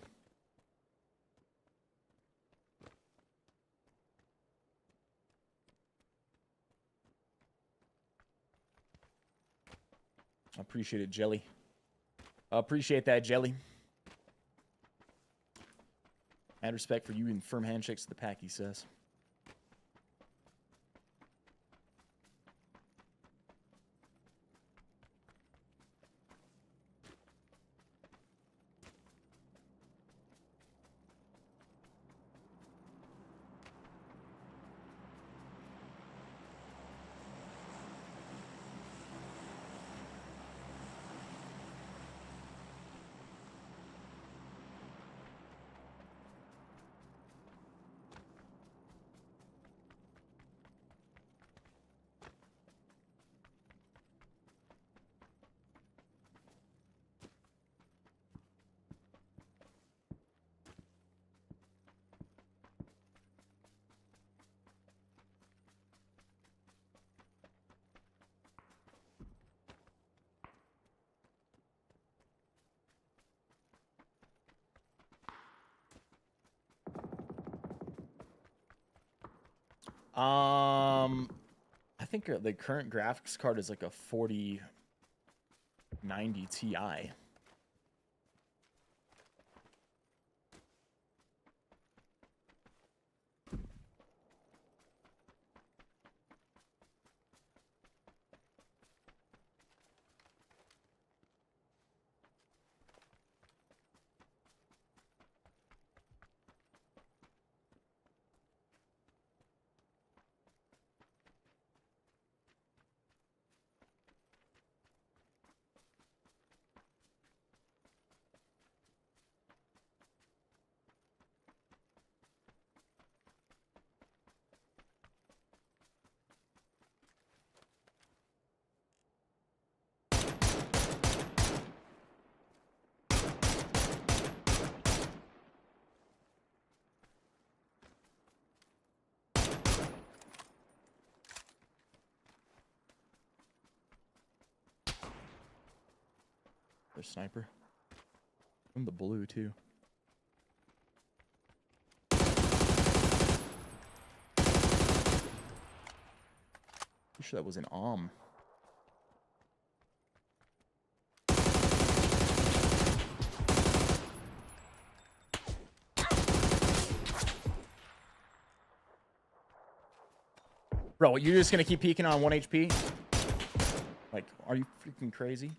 I appreciate it, Jelly. I appreciate that, Jelly. Mad respect for you and firm handshakes to the pack, he says. I think the current graphics card is like a 4090 Ti. There's sniper. From the blue too. Pretty sure that was an Bro, you're just gonna keep peeking on 1 HP? Like, are you freaking crazy?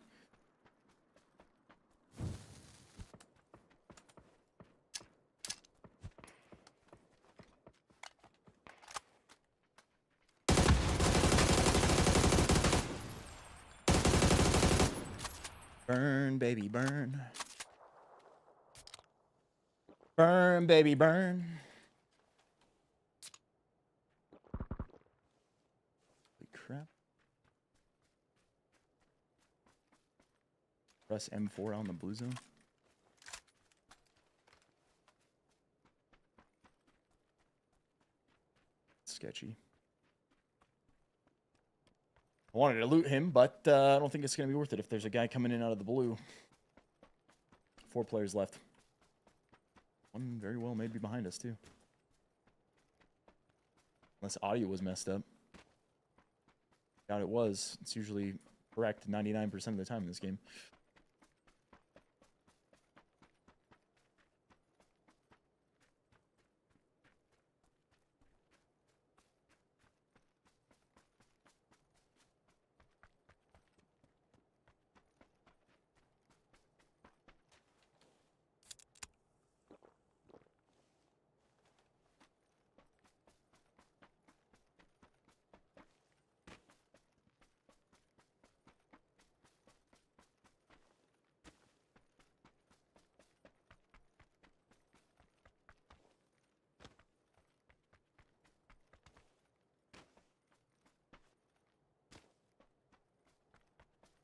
Burn, baby, burn. Burn, baby, burn. Holy crap. Press M4 on the blue zone. Sketchy. I wanted to loot him, but I don't think it's going to be worth it if there's a guy coming in out of the blue. 4 players left. One very well may be behind us, too. Unless audio was messed up. Doubt it was. It's usually correct 99% of the time in this game.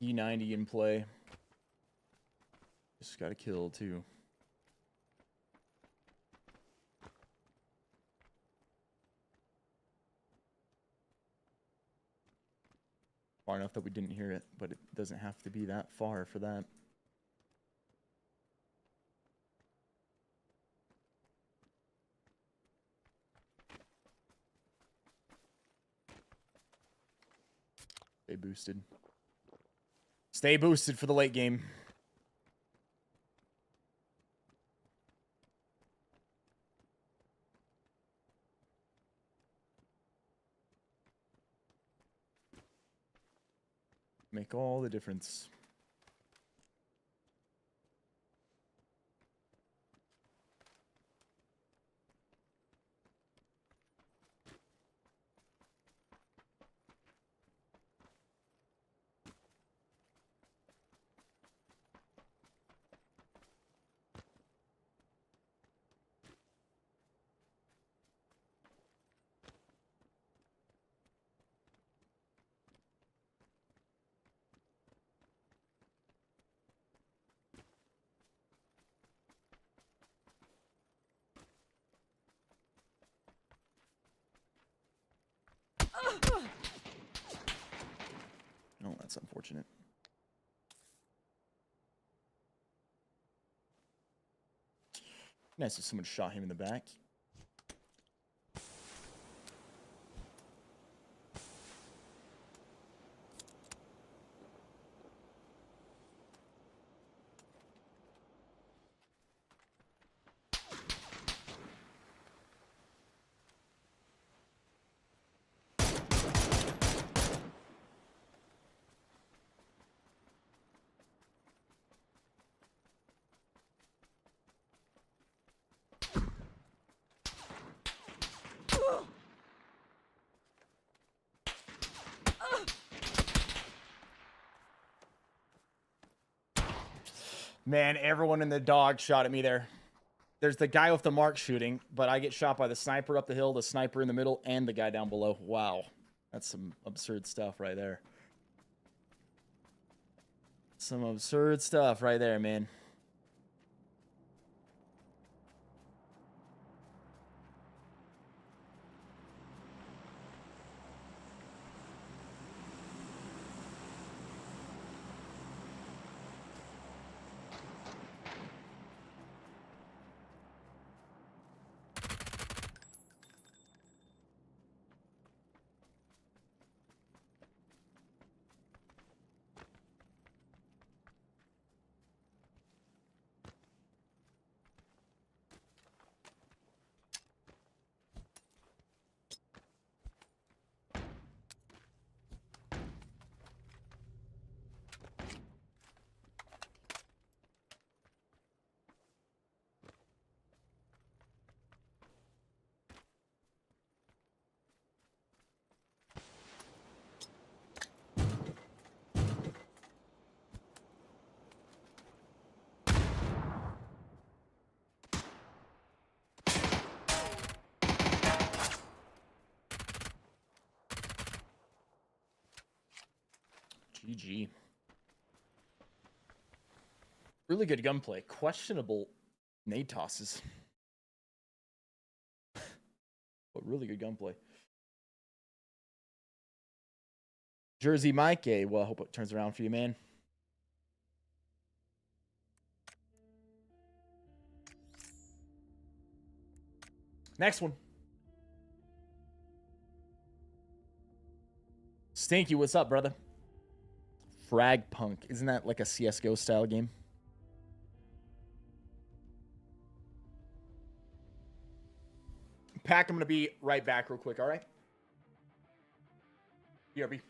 E90 in play. Just got a kill too. Far enough that we didn't hear it, but it doesn't have to be that far for that. Stay boosted. Stay boosted for the late game. Make all the difference. Oh, that's unfortunate. Nice if someone shot him in the back. Man, everyone in the dog shot at me there. There's the guy with the mark shooting, but I get shot by the sniper up the hill, the sniper in the middle, and the guy down below. Wow. That's some absurd stuff right there. Some absurd stuff right there, man. GG. Really good gunplay. Questionable nade tosses. But really good gunplay. Jersey Mike, well, I hope it turns around for you, man. Next one. Stinky, what's up, brother? Frag Punk. Isn't that like a CSGO style game? Pack, I'm going to be right back real quick, all right? BRB.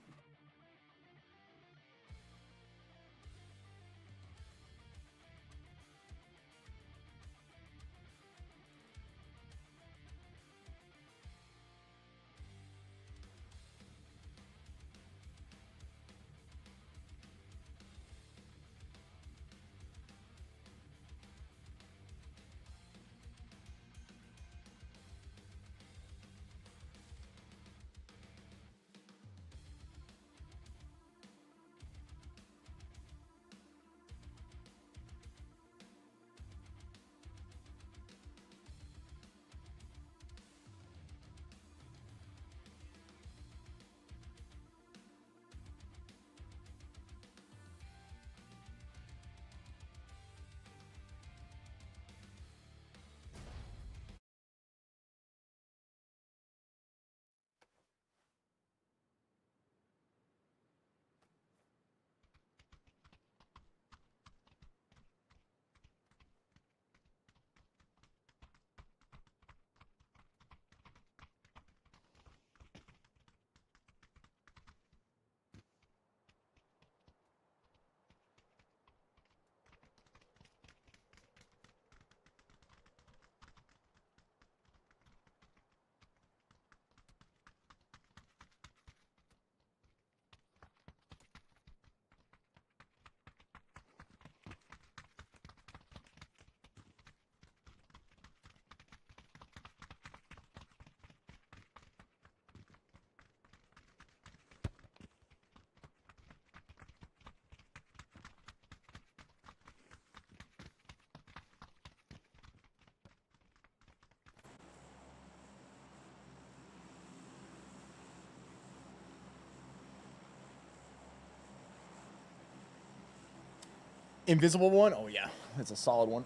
Invisible one? Oh, yeah. That's a solid one.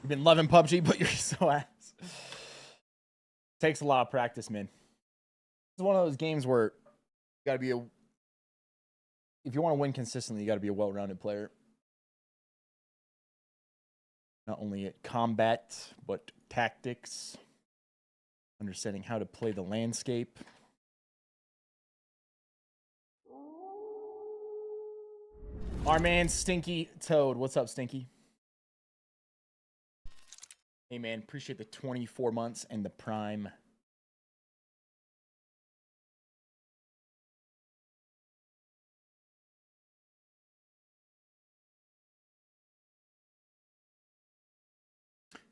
You've been loving PUBG, but you're so ass. Takes a lot of practice, man. It's one of those games where you got to be a... If you want to win consistently, you got to be a well-rounded player. Not only at combat, but tactics. Understanding how to play the landscape. Our man Stinky Toad. What's up, Stinky? Hey, man. Appreciate the 24 months and the Prime.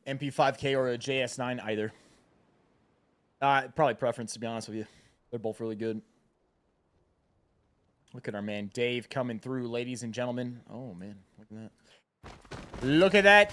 MP5K or a JS9 either. Probably preference, to be honest with you. They're both really good. Look at our man Dave coming through, ladies and gentlemen. Oh, man. Look at that. Look at that.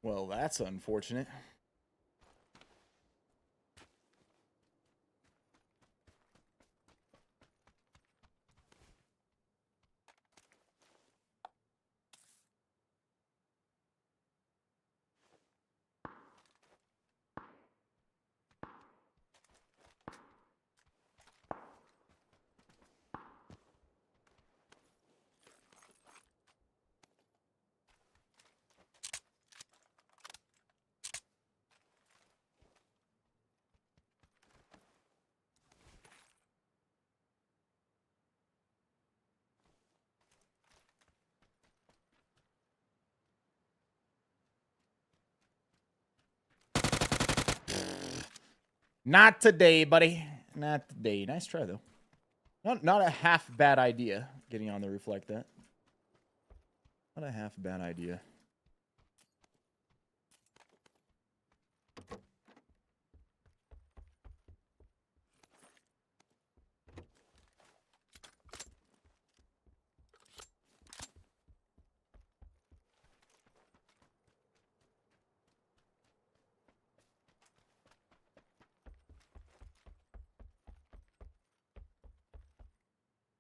Well, that's unfortunate. Not today, buddy. Not today. Nice try, though. Not a half bad idea, getting on the roof like that. Not a half bad idea.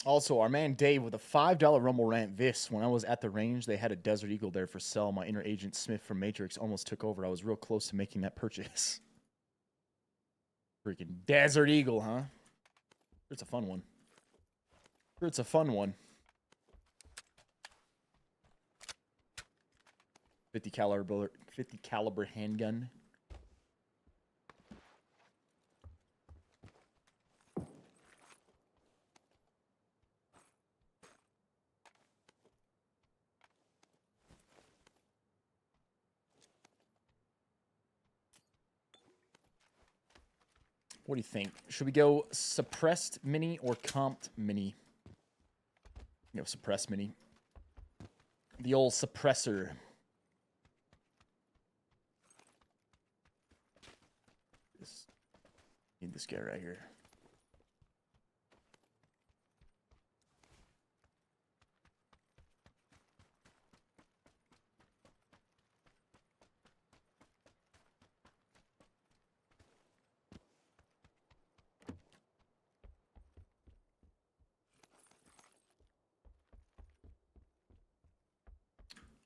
Also, our man Dave with a $5 Rumble Rant Viss. When I was at the range, they had a Desert Eagle there for sale. My inner agent Smith from Matrix almost took over. I was real close to making that purchase. Freaking Desert Eagle, huh? It's a fun one. It's a fun one. 50 caliber handgun. What do you think? Should we go suppressed mini or comped mini? Suppressed mini. The old suppressor. Need this guy right here.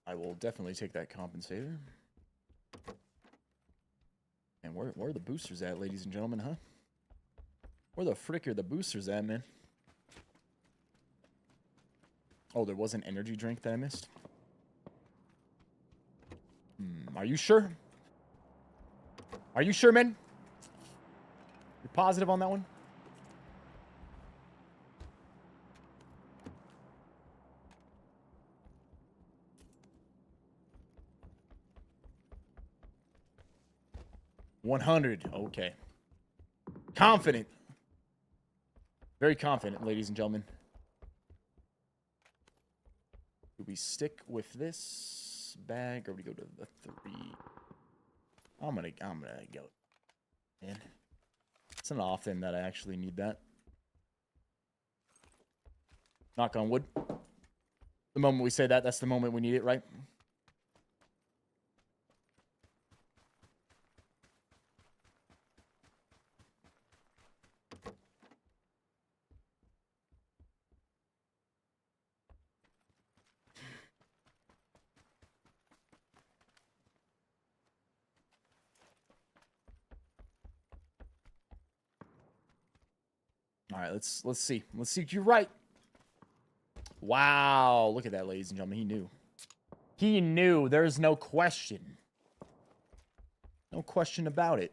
I will definitely take that compensator. And where are the boosters at, ladies and gentlemen, huh? Where the frick are the boosters at, man? Oh, there was an energy drink that I missed? Are you sure? Are you sure, man? You're positive on that one? $100. Okay. Confident. Very confident, ladies and gentlemen. Do we stick with this bag or we go to the 3? I'm gonna go. Man. It's not often that I actually need that. Knock on wood. The moment we say that, that's the moment we need it, right? All right, let's see. Let's see if you're right. Wow, look at that, ladies and gentlemen. He knew. He knew. There's no question. No question about it.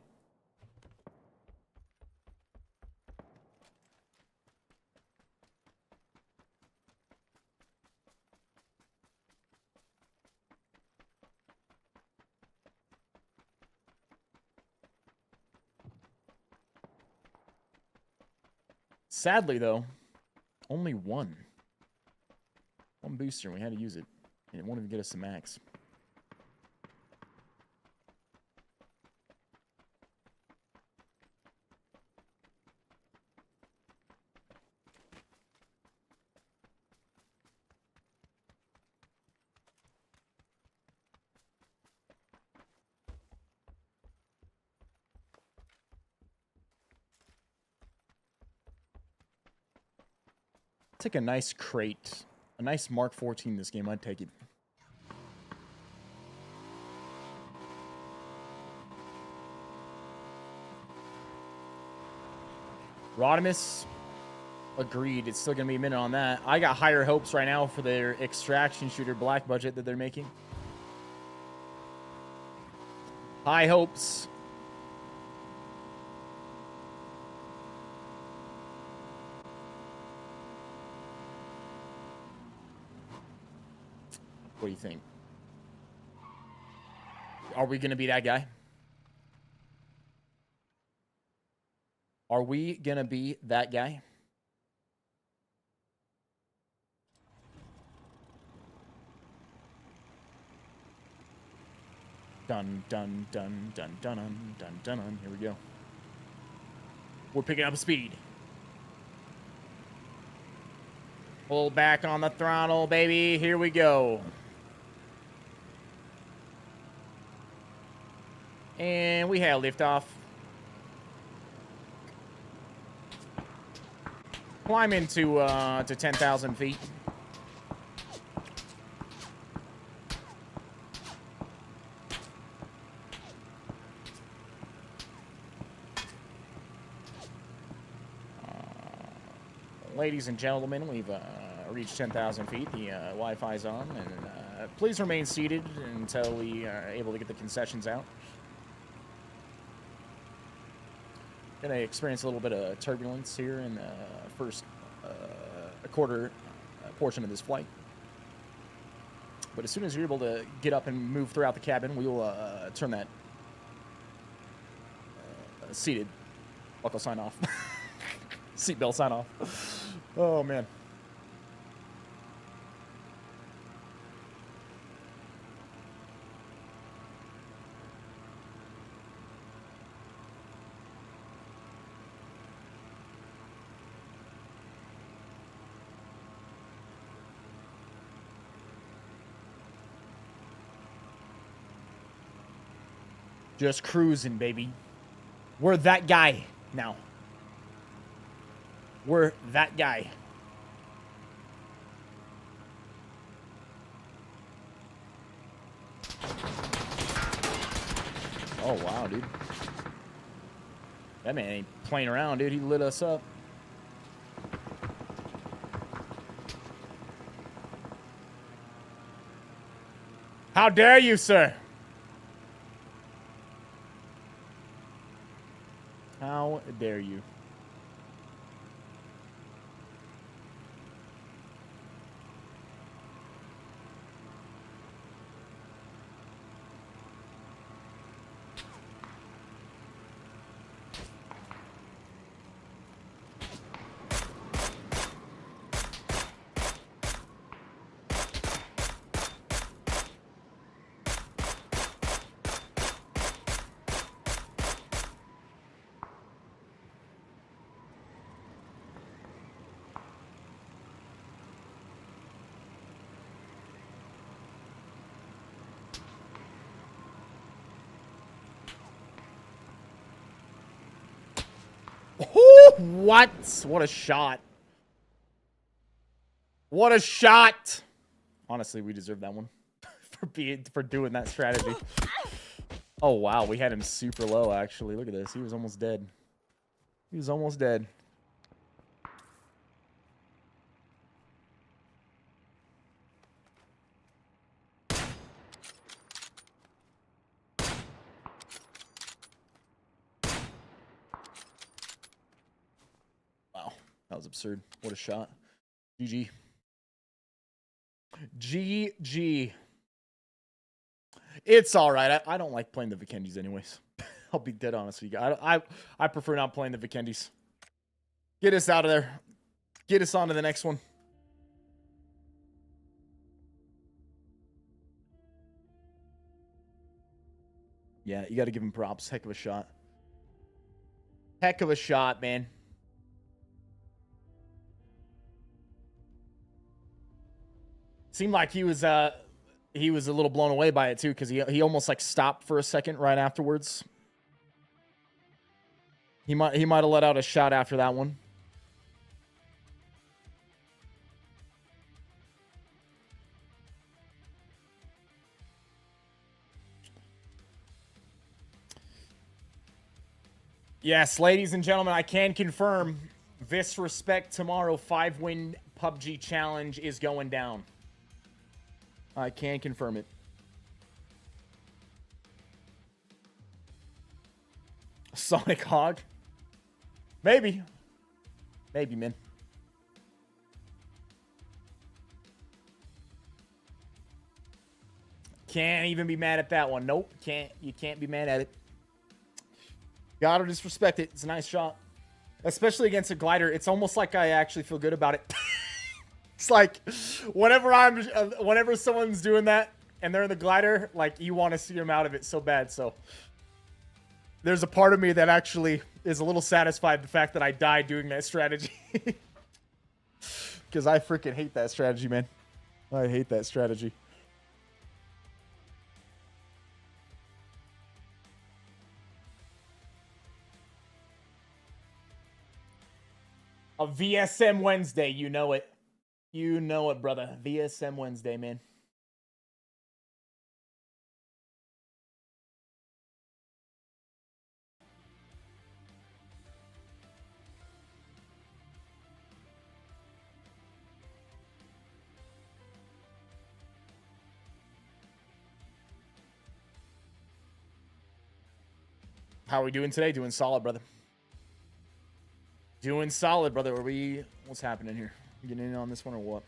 Sadly, though, only one. One booster, and we had to use it. And it won't even get us to max. Take a nice crate. A nice Mark 14 this game. I'd take it. Rodimus. Agreed. It's still going to be a minute on that. I got higher hopes right now for their extraction shooter black budget that they're making. High hopes. What do you think? Are we going to be that guy? Are we going to be that guy? Dun, dun, dun, dun, dun, dun, dun, dun, dun. Here we go. We're picking up speed. Pull back on the throttle, baby. Here we go. And we had liftoff. Climb into to 10,000 feet. Ladies and gentlemen, we've reached 10,000 feet. The Wi-Fi's on, and please remain seated until we are able to get the concessions out. Gonna experience a little bit of turbulence here in the first quarter portion of this flight. But as soon as you're able to get up and move throughout the cabin, we will turn that seated buckle sign off. Seatbelt sign off. Oh, man. Just cruising, baby. We're that guy now. We're that guy. Oh, wow, dude. That man ain't playing around, dude. He lit us up. How dare you, sir? How dare you? What? What a shot. What a shot. Honestly, we deserve that one for doing that strategy. Oh, wow. We had him super low, actually. Look at this. He was almost dead. He was almost dead. That was absurd. What a shot. GG. GG. It's all right. I don't like playing the Vikendis anyways. I'll be dead honest with you guys. I prefer not playing the Vikendis. Get us out of there. Get us on to the next one. Yeah, you got to give him props. Heck of a shot. Heck of a shot, man. Seemed like he was a little blown away by it too, because he almost like stopped for a second right afterwards. He might have let out a shot after that one. Yes, ladies and gentlemen, I can confirm Viss Respect tomorrow 5-win PUBG challenge is going down. I can confirm it. Sonic Hog? Maybe. Maybe, man. Can't even be mad at that one. Nope, you can't be mad at it. Gotta disrespect it. It's a nice shot. Especially against a glider. It's almost like I actually feel good about it. It's like whenever someone's doing that and they're in the glider, like you want to see them out of it so bad. So there's a part of me that actually is a little satisfied the fact that I died doing that strategy. Because I freaking hate that strategy, man. I hate that strategy. A VSM Wednesday, you know it. You know it, brother. VSM Wednesday, man. How are we doing today? Doing solid, brother. Doing solid, brother. What's happening here? Getting in on this one or what?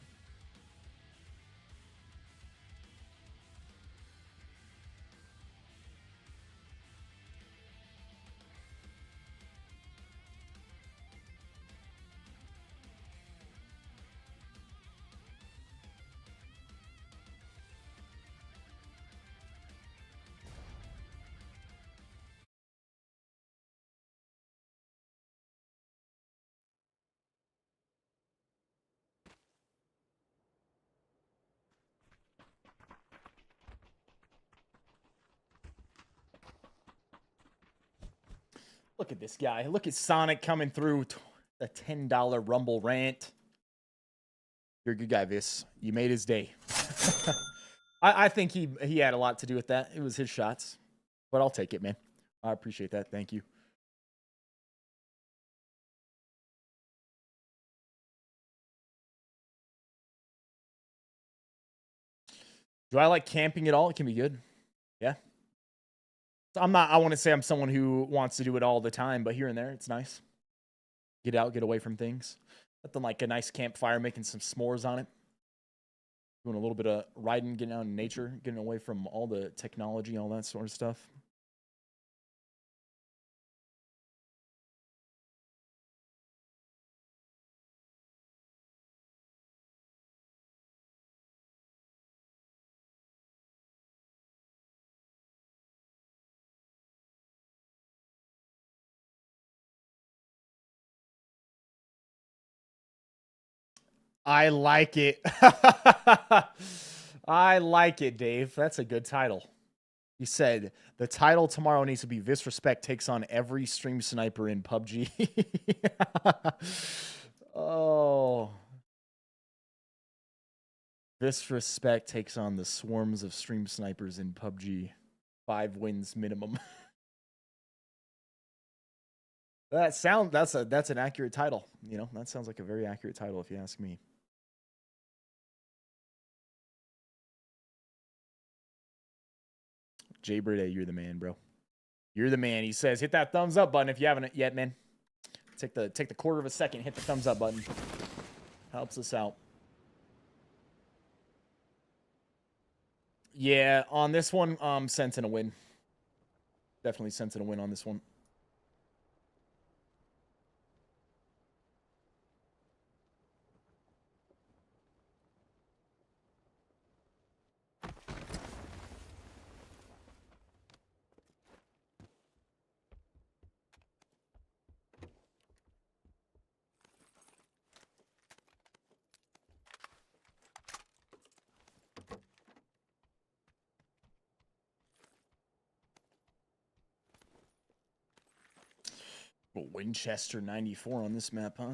Look at this guy. Look at Sonic coming through a $10 Rumble rant. You're a good guy, Viss. You made his day. I think he had a lot to do with that. It was his shots. But I'll take it, man. I appreciate that. Thank you. Do I like camping at all? It can be good. Yeah. I want to say I'm someone who wants to do it all the time, but here and there, it's nice. Get out, get away from things. Nothing like a nice campfire, making some s'mores on it. Doing a little bit of riding, getting out in nature, getting away from all the technology, all that sort of stuff. I like it. I like it, Dave. That's a good title. He said, the title tomorrow needs to be Viss Respect takes on every stream sniper in PUBG. Oh. Viss Respect takes on the swarms of stream snipers in PUBG. 5 wins minimum. That's an accurate title. You know, that sounds like a very accurate title if you ask me. Jay Birday, you're the man, bro. You're the man. He says, hit that thumbs up button if you haven't yet, man. Take the quarter of a second, hit the thumbs up button. Helps us out. Yeah, on this one, sensing a win. Definitely sensing a win on this one. Winchester 94 on this map, huh?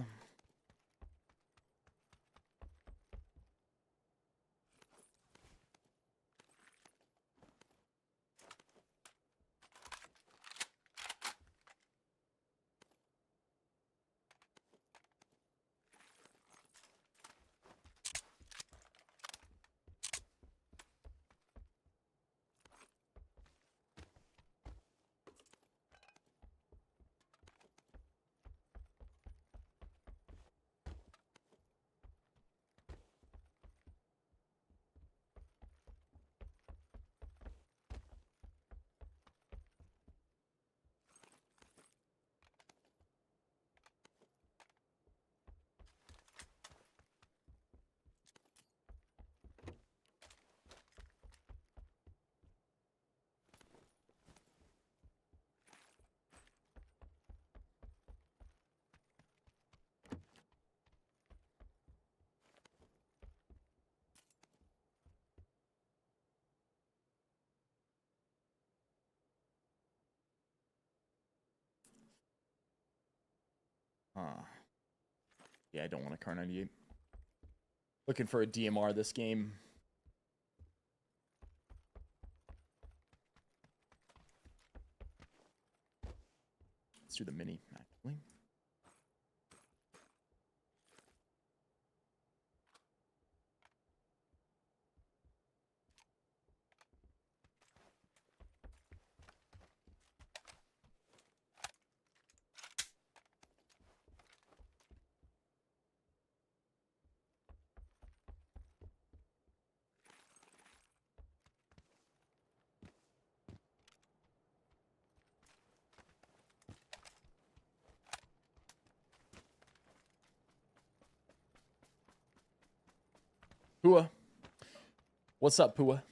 Yeah, I don't want a Car 98. Looking for a DMR this game. Let's do the mini, actually. Pua. What's up, Pua?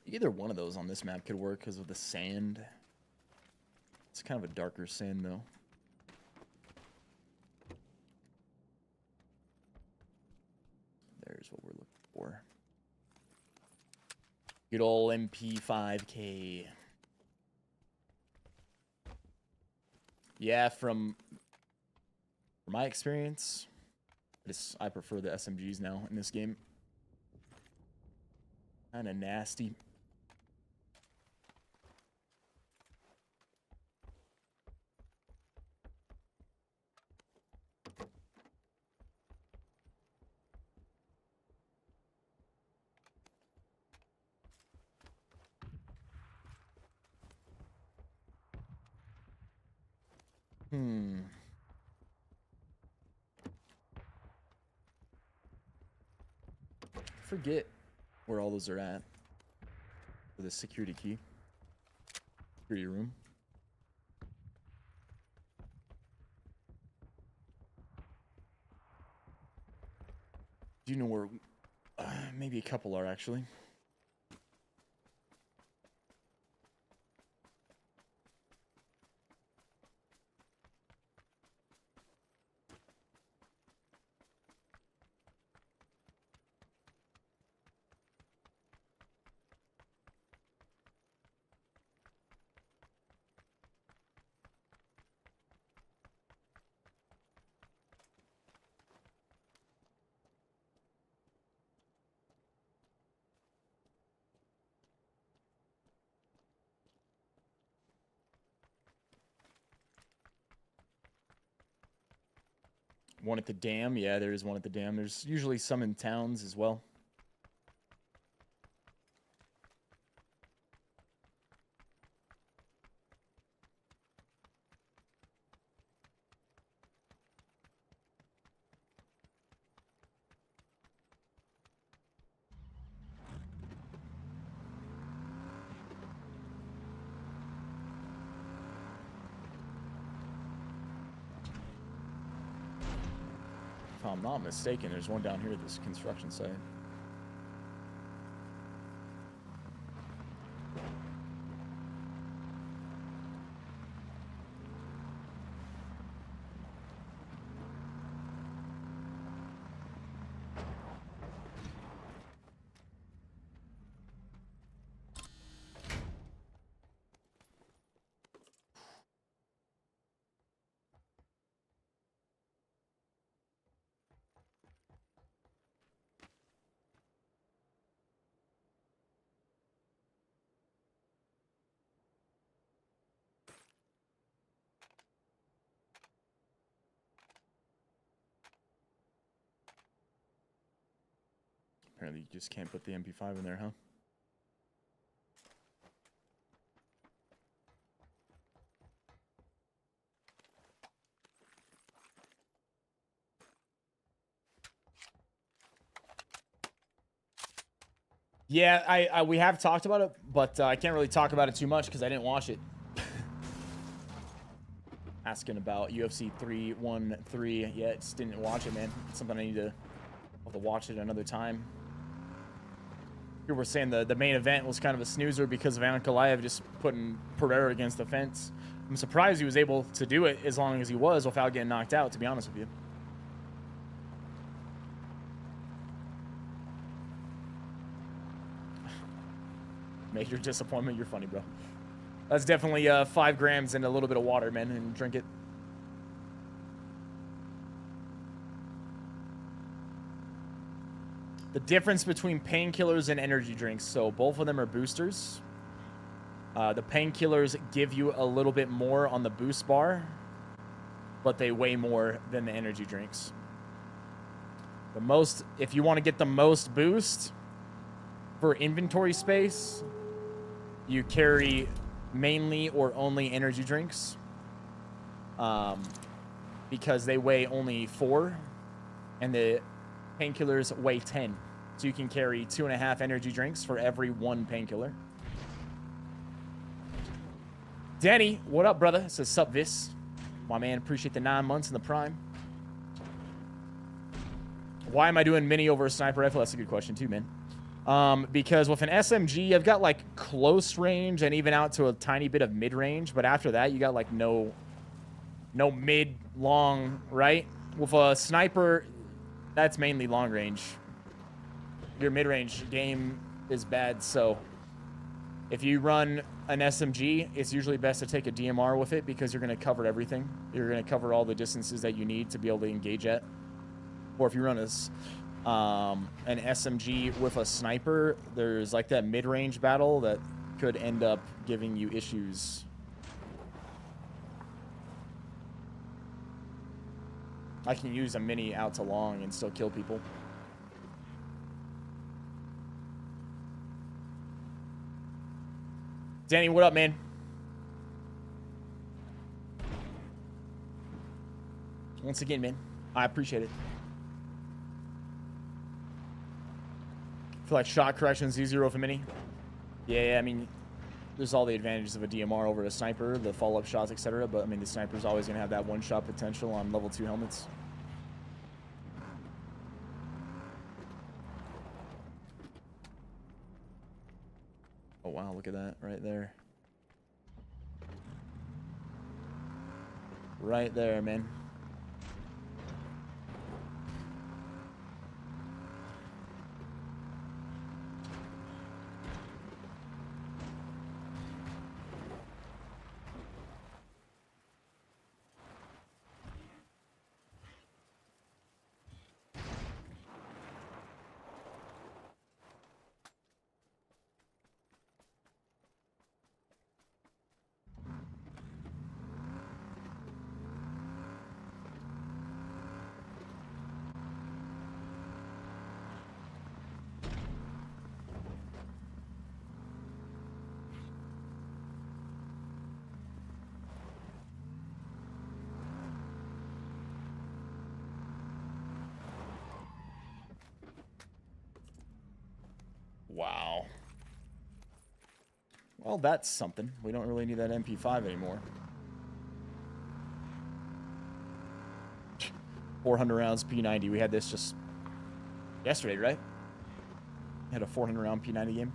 Either one of those on this map could work because of the sand. It's kind of a darker sand, though. There's what we're looking for. Good old MP5K. Yeah, from my experience, I prefer the SMGs now in this game. Kind of nasty. Forget where all those are at. For the security key. Security room. Do you know where? Maybe a couple are actually. One at the dam. Yeah, there is one at the dam. There's usually some in towns as well. I'm not mistaken, there's one down here at this construction site. Apparently you just can't put the MP5 in there, huh? Yeah, we have talked about it, but I can't really talk about it too much because I didn't watch it. Asking about UFC 313. Yeah, just didn't watch it, man. It's something I need to have to watch it another time. Here we're saying the main event was kind of a snoozer because of Ankalaev just putting Pereira against the fence. I'm surprised he was able to do it as long as he was without getting knocked out, to be honest with you. Major disappointment. You're funny, bro. That's definitely 5 grams and a little bit of water, man, and drink it. The difference between painkillers and energy drinks. So both of them are boosters. The painkillers give you a little bit more on the boost bar, but they weigh more than the energy drinks. The most, if you want to get the most boost for inventory space, you carry mainly or only energy drinks, because they weigh only 4 and the painkillers weigh 10, so you can carry 2.5 energy drinks for every 1 painkiller. Danny, what up, brother? Says sup, Viss. My man, appreciate the 9 months in the prime. Why am I doing mini over a sniper rifle? That's a good question too, man. Because with an SMG, I've got like close range and even out to a tiny bit of mid range, but after that, you got like no mid, long, right? With a sniper, that's mainly long range. Your mid range game is bad, so if you run an SMG, it's usually best to take a DMR with it because you're going to cover everything. You're going to cover all the distances that you need to be able to engage at. Or if you run an SMG with a sniper, there's like that mid-range battle that could end up giving you issues. I can use a mini out to long and still kill people. Danny, what up, man? Once again, man, I appreciate it. I feel like shot correction's easier with a mini. Yeah, I mean, there's all the advantages of a DMR over a sniper, the follow-up shots, etc. But I mean, the sniper's always gonna have that one-shot potential on level 2 helmets. Oh wow, look at that right there. Right there, man. Wow. Well, that's something. We don't really need that MP5 anymore. 400 rounds P90. We had this just yesterday, right? Had a 400 round P90 game.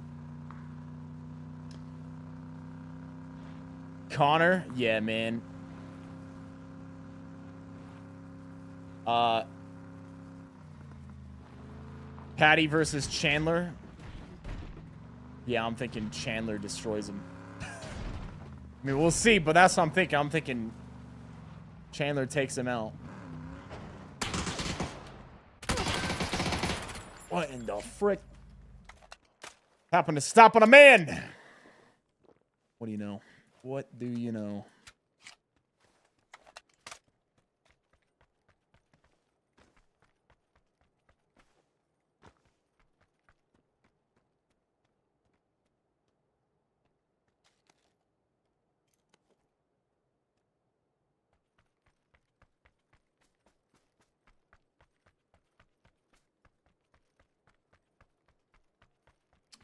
Connor, yeah, man. Patty versus Chandler. Yeah, I'm thinking Chandler destroys him. I mean, we'll see, but that's what I'm thinking. I'm thinking Chandler takes him out. What in the frick? Happened to stop on a man. What do you know? What do you know?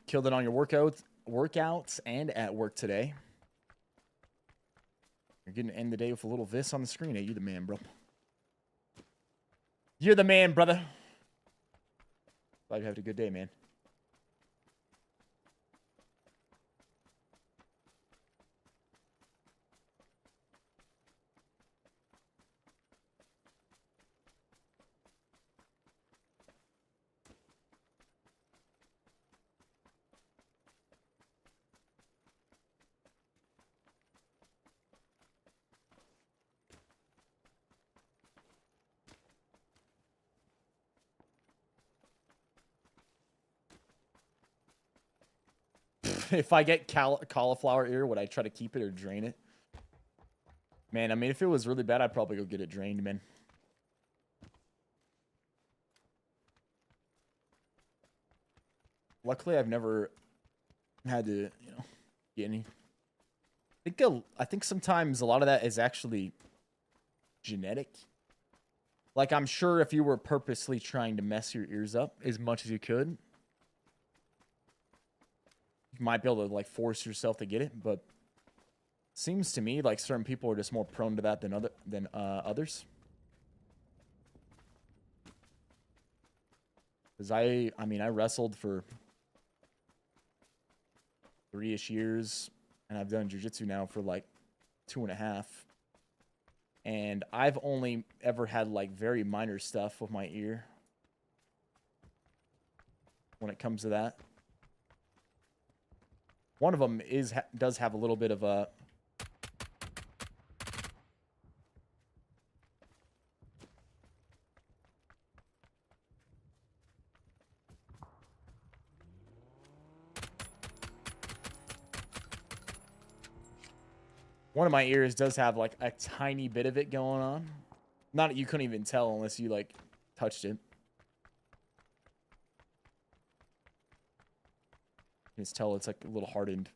Killed it on your workouts and at work today. You're getting to end the day with a little Viss on the screen. Hey, you the man, bro. You're the man, brother. Glad you had a good day, man. If I get cauliflower ear, would I try to keep it or drain it? Man, I mean, if it was really bad, I'd probably go get it drained, man. Luckily, I've never had to, you know, get any. I think sometimes a lot of that is actually genetic. Like, I'm sure if you were purposely trying to mess your ears up as much as you could, you might be able to, like, force yourself to get it, but seems to me like certain people are just more prone to that than others. Because I mean, I wrestled for 3-ish years, and I've done jiu-jitsu now for like 2.5. And I've only ever had like very minor stuff with my ear when it comes to that. One of them does have a little bit of a one of my ears does have like a tiny bit of it going on. Not that you couldn't even tell unless you like touched it. You can just tell it's like a little hardened.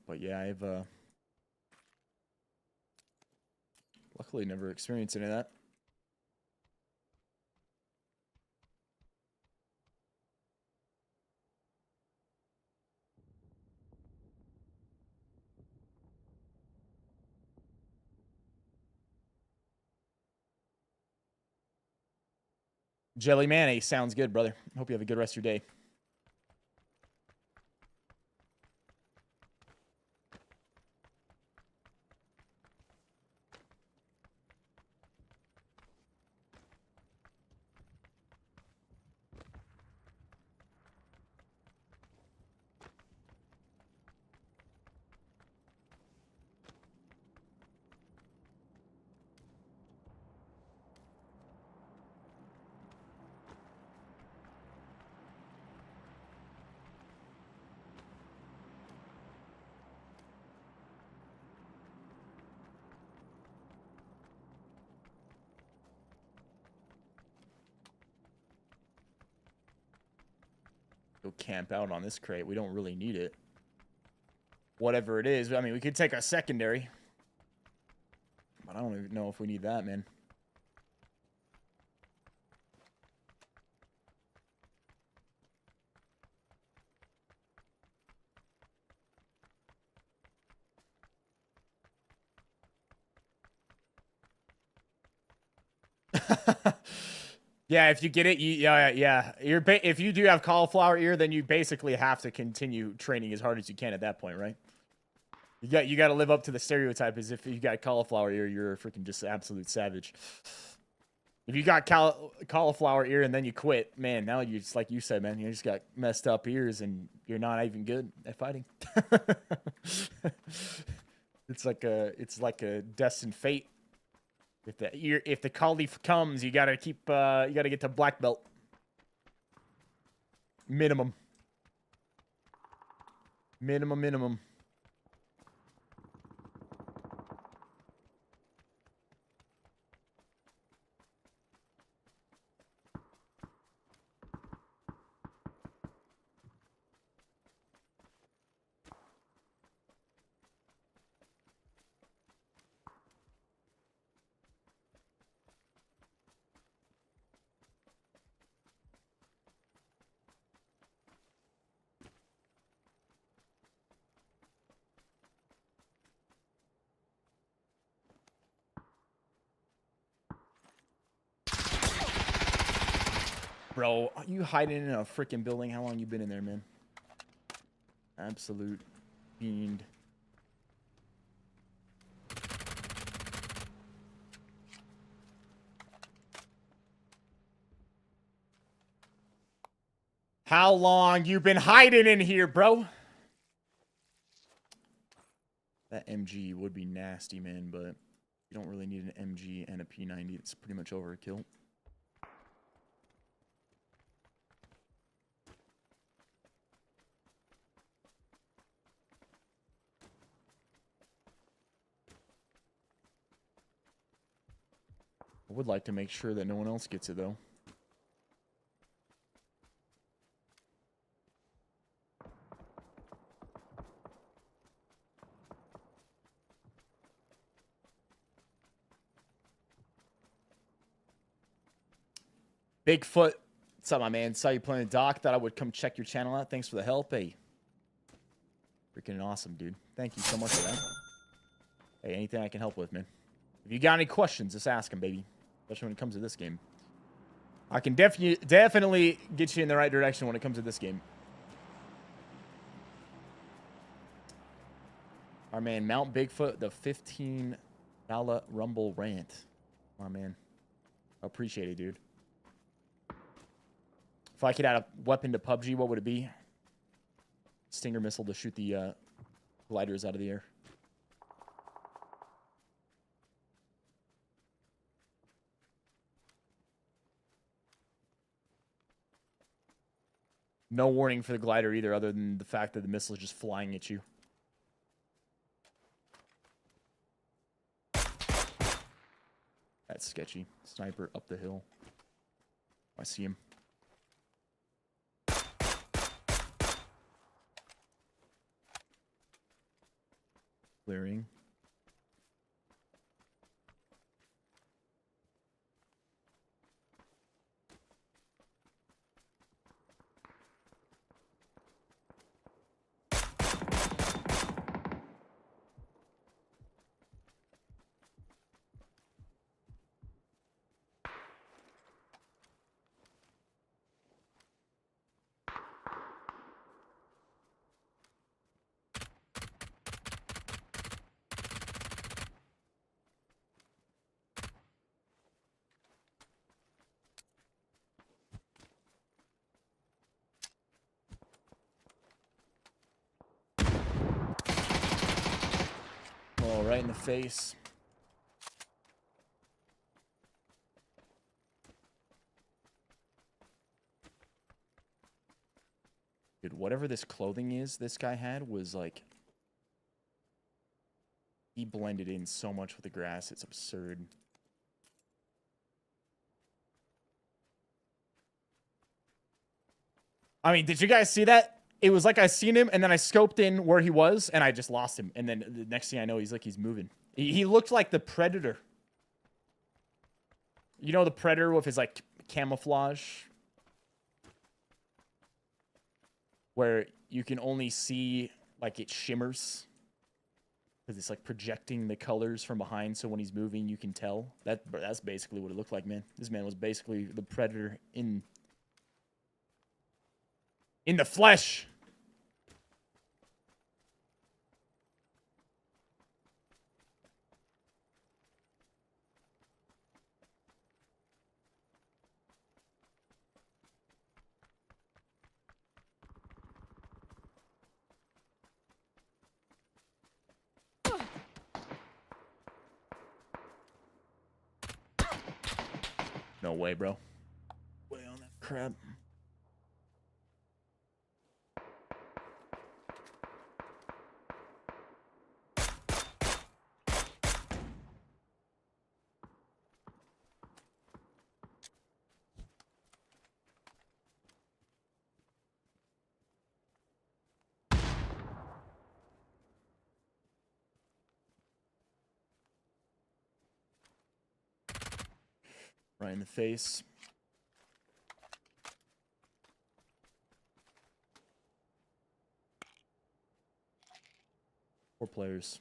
But yeah, I've luckily never experienced any of that. Jelly mayonnaise sounds good, brother. Hope you have a good rest of your day. Go camp out on this crate. We don't really need it. Whatever it is. I mean, we could take a secondary. But I don't even know if we need that, man. Yeah, if you get it, yeah. If you do have cauliflower ear, then you basically have to continue training as hard as you can at that point, right? You got to live up to the stereotype as if you got cauliflower ear, you're a freaking just absolute savage. If you got cauliflower ear and then you quit, man, now you just like you said, man, you just got messed up ears and you're not even good at fighting. It's like a destined fate. If the cauliflower comes, you gotta get to black belt. Minimum. Minimum. Bro, are you hiding in a freaking building? How long you been in there, man? Absolute fiend. How long you been hiding in here, bro? That MG would be nasty, man, but you don't really need an MG and a P90. It's pretty much overkill. I would like to make sure that no one else gets it, though. Bigfoot, what's up, my man? Saw you playing Doc. Thought I would come check your channel out. Thanks for the help. Hey, freaking awesome, dude. Thank you so much for that. Hey, anything I can help with, man. If you got any questions, just ask them, baby. Especially when it comes to this game. I can definitely get you in the right direction when it comes to this game. Our man, Mount Bigfoot, the $15 Rumble rant. My man. Appreciate it, dude. If I could add a weapon to PUBG, what would it be? Stinger missile to shoot the gliders out of the air. No warning for the glider either, other than the fact that the missile is just flying at you. That's sketchy. Sniper up the hill. I see him. Clearing. Oh, right in the face. Dude, whatever this clothing is this guy had was like... He blended in so much with the grass, it's absurd. I mean, did you guys see that? It was like I seen him, and then I scoped in where he was, and I just lost him. And then the next thing I know, he's moving. He looked like the Predator. You know the Predator with his, like, camouflage? Where you can only see, like, it shimmers. Because it's like projecting the colors from behind, so when he's moving, you can tell. That's basically what it looked like, man. This man was basically the Predator in the flesh. No way, bro. Way on that crap. Right in the face. Four players.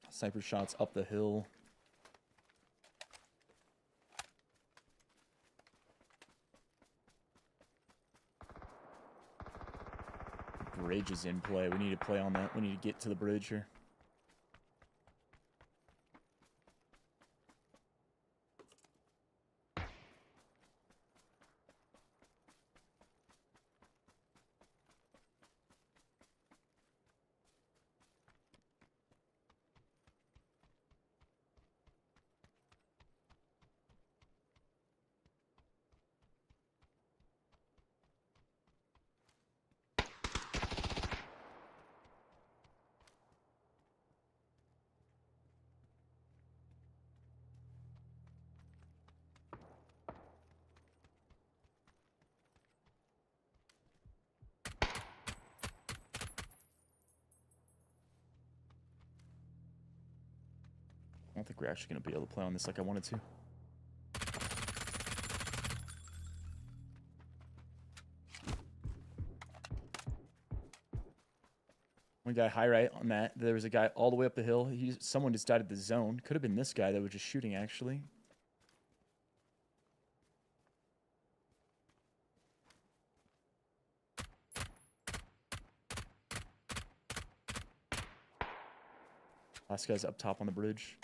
Sniper shots up the hill. Bridge is in play. We need to play on that. We need to get to the bridge here. I don't think we're actually going to be able to play on this like I wanted to. One guy high right on that. There was a guy all the way up the hill. Someone just died at the zone. Could have been this guy that was just shooting, actually. Last guy's up top on the bridge.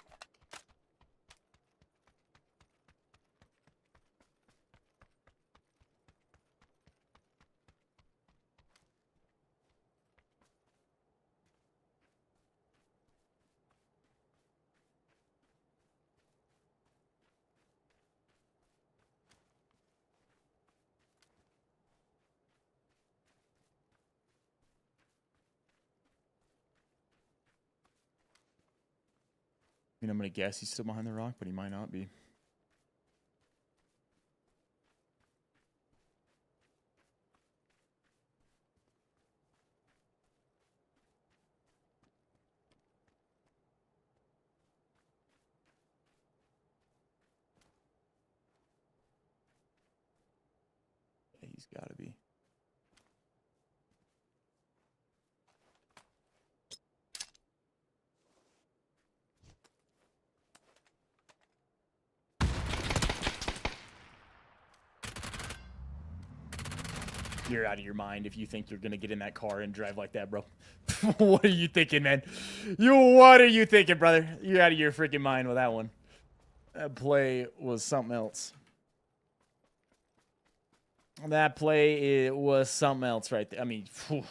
I mean, I'm going to guess he's still behind the rock, but he might not be. Yeah, he's got to be. You're out of your mind if you think you're going to get in that car and drive like that, bro. What are you thinking, man? What are you thinking, brother? You're out of your freaking mind with that one. That play was something else. That play, it was something else right there. I mean, whew,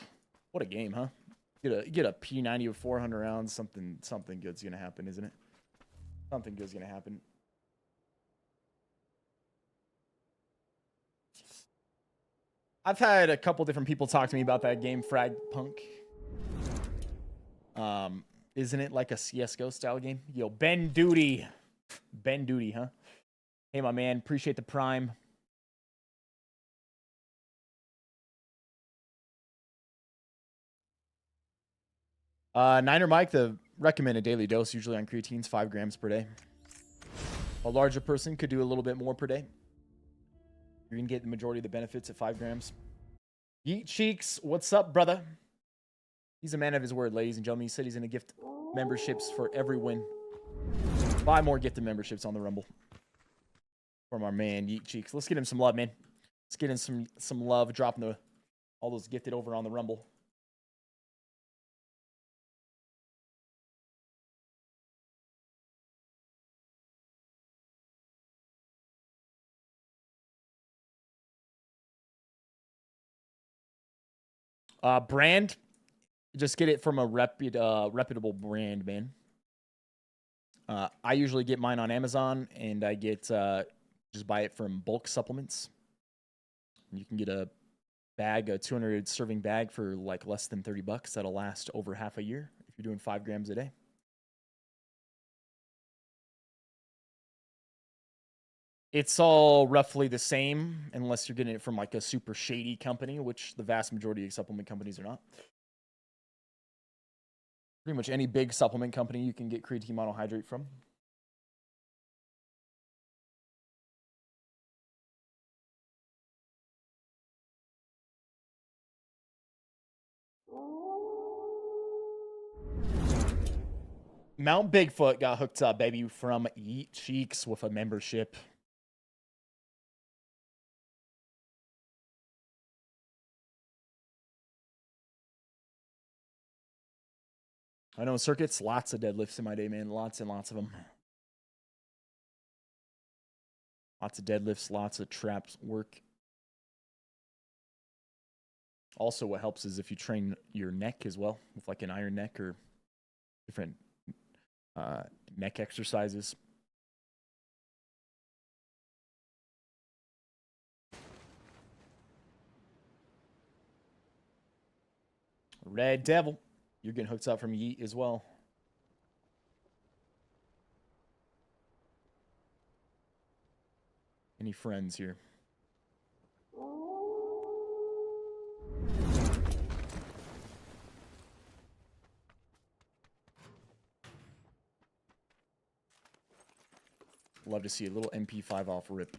what a game, huh? Get a P90 with 400 rounds. Something good's going to happen, isn't it? Something good's going to happen. I've had a couple different people talk to me about that game, Frag Punk. Isn't it like a CSGO style game? Yo, Ben Duty. Ben Duty, huh? Hey, my man. Appreciate the prime. Niner Mike, the recommend a daily dose, usually on creatines, 5 grams per day. A larger person could do a little bit more per day. You're going to get the majority of the benefits at 5 grams. Yeet Cheeks, what's up, brother? He's a man of his word, ladies and gentlemen. He said he's going to gift memberships for every win. Buy more gifted memberships on the Rumble. From our man, Yeet Cheeks. Let's get him some love, man. Let's get him some love, dropping all those gifted over on the Rumble. Brand, just get it from a reputable brand, man. I usually get mine on Amazon, and I get just buy it from Bulk Supplements. You can get a 200 serving bag for like less than $30. That'll last over half a year if you're doing 5 grams a day. It's all roughly the same unless you're getting it from like a super shady company, which the vast majority of supplement companies are not. Pretty much any big supplement company you can get creatine monohydrate from. Mount Bigfoot got hooked up, baby, from Yeet Cheeks with a membership. I know circuits, lots of deadlifts in my day, man. Lots and lots of them. Lots of deadlifts, lots of traps work. Also, what helps is if you train your neck as well with like an iron neck or different neck exercises. Red Devil, you're getting hooked up from Yeet as well. Any friends here? Love to see a little MP5 off rip.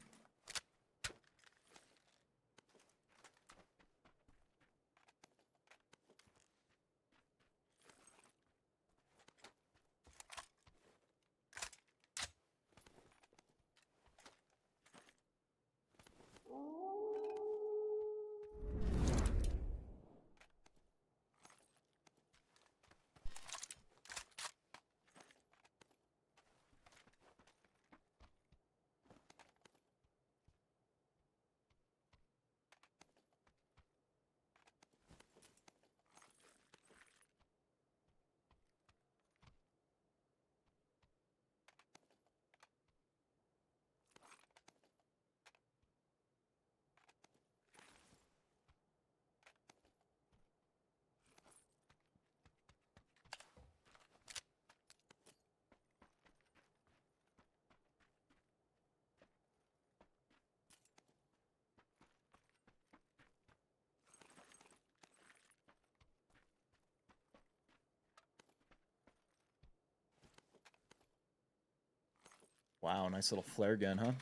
Wow, nice little flare gun, huh?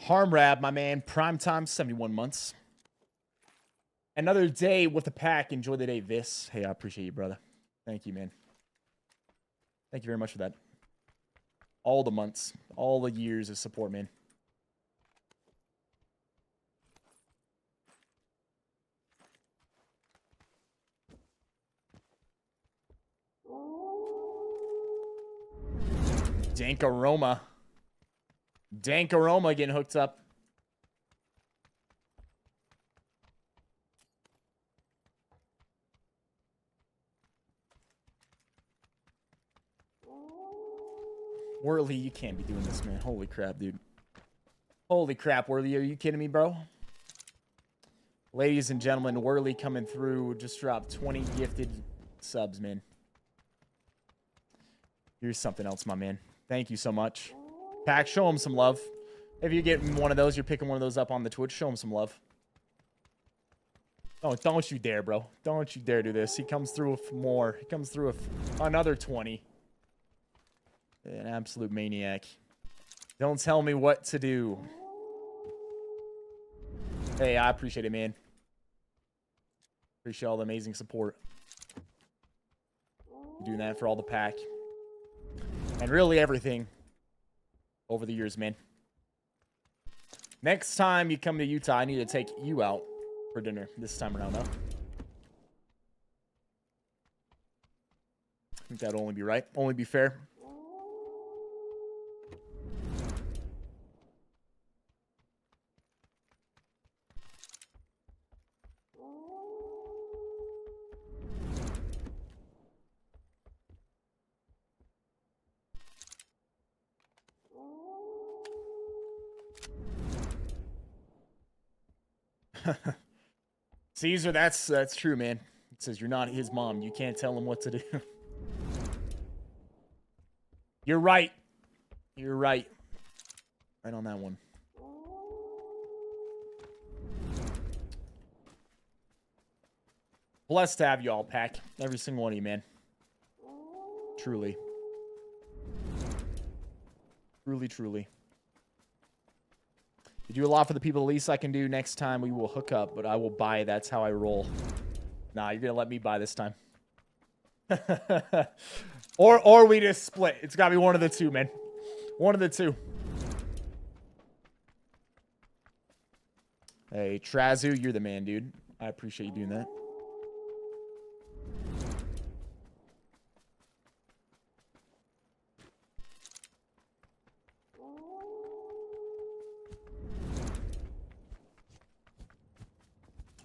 Harmrab, my man, prime time, 71 months. Another day with the pack. Enjoy the day, Viss. Hey, I appreciate you, brother. Thank you, man. Thank you very much for that. All the months, all the years of support, man. Dank Aroma. Dank Aroma getting hooked up. Whirly, you can't be doing this, man. Holy crap, dude. Holy crap, Whirly. Are you kidding me, bro? Ladies and gentlemen, Whirly coming through. Just dropped 20 gifted subs, man. Here's something else, my man. Thank you so much. Pack, show him some love. If you get one of those, you're picking one of those up on the Twitch. Show him some love. Oh, don't you dare, bro. Don't you dare do this. He comes through with more. He comes through with another 20. An absolute maniac. Don't tell me what to do. Hey, I appreciate it, man. Appreciate all the amazing support. Doing that for all the pack. And really everything over the years, man. Next time you come to Utah, I need to take you out for dinner this time around, though. I think that'd only be right. Only be fair. Caesar, that's true, man. It says you're not his mom. You can't tell him what to do. You're right. You're right. Right on that one. Blessed to have you all, Pack. Every single one of you, man. Truly. Truly, truly. You do a lot for the people. The least I can do next time, we will hook up, but I will buy. That's how I roll. Nah, you're going to let me buy this time. or we just split. It's got to be one of the two, man. One of the two. Hey, Trazu, you're the man, dude. I appreciate you doing that.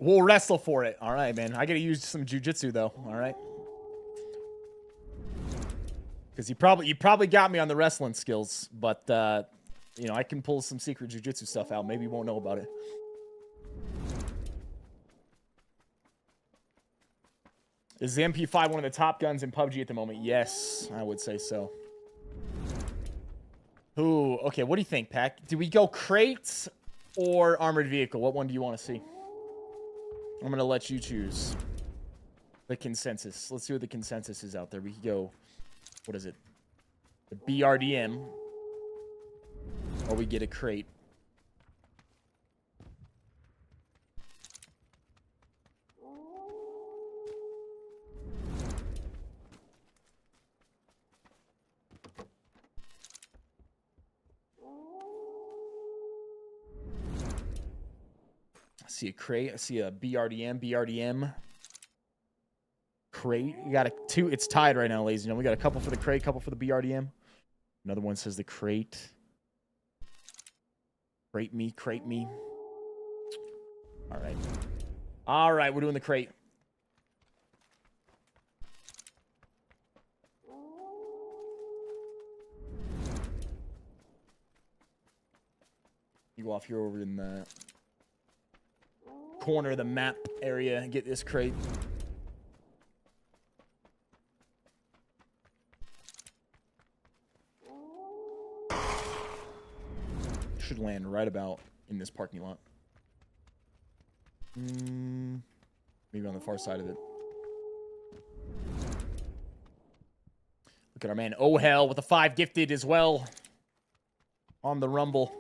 We'll wrestle for it. All right, man. I got to use some jujitsu, though. All right. Because you probably got me on the wrestling skills, but you know, I can pull some secret jujitsu stuff out. Maybe you won't know about it. Is the MP5 one of the top guns in PUBG at the moment? Yes, I would say so. Ooh, okay. What do you think, Pack? Do we go crates or armored vehicle? What one do you want to see? I'm going to let you choose the consensus. Let's see what the consensus is out there. We could go, what is it? The BRDM. Or we get a crate. I see a crate. I see a BRDM. Crate. You got a two. It's tied right now, ladies and gentlemen. We got a couple for the crate, couple for the BRDM. Another one says the crate. Crate me. All right. All right, we're doing the crate. You go off here over in the corner of the map area and get this crate. Should land right about in this parking lot. Maybe on the far side of it. Look at our man Oh Hell with a 5 gifted as well on the Rumble.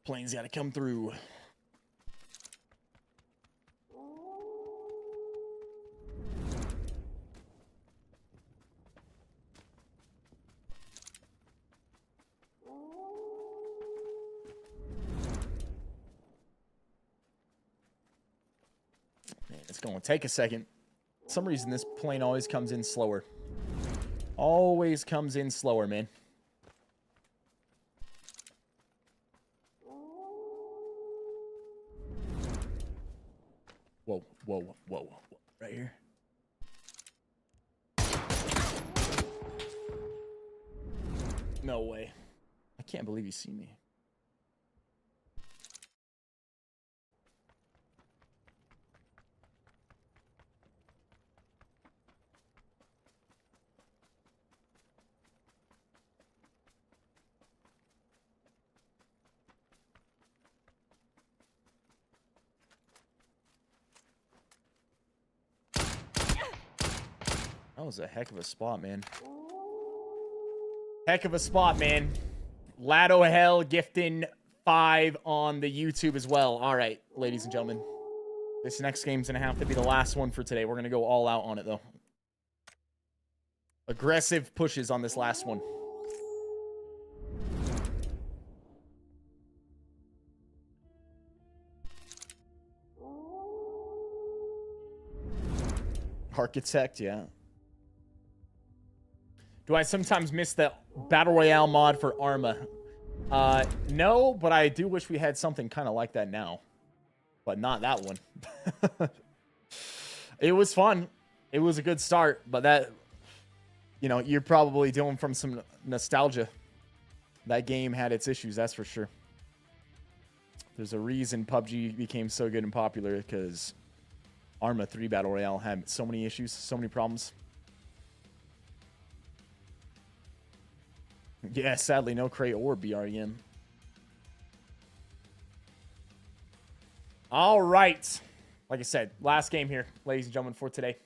Plane's got to come through. Man, it's going to take a second. some reason, this plane always comes in slower. Always comes in slower, man. Whoa, whoa, whoa, whoa, whoa. Right here. No way. I can't believe you see me. That was a heck of a spot, man. Heck of a spot, man. Lado Hell gifting 5 on the YouTube as well. All right, ladies and gentlemen. This next game's going to have to be the last one for today. We're going to go all out on it, though. Aggressive pushes on this last one. Architect, yeah. Do I sometimes miss the Battle Royale mod for Arma? No, but I do wish we had something kind of like that now. But not that one. It was fun. It was a good start, but that, you know, you're probably doing from some nostalgia. That game had its issues, that's for sure. There's a reason PUBG became so good and popular, because Arma 3 Battle Royale had so many issues, so many problems. Yeah, sadly, no crate or BREM. All right. Like I said, last game here, ladies and gentlemen, for today.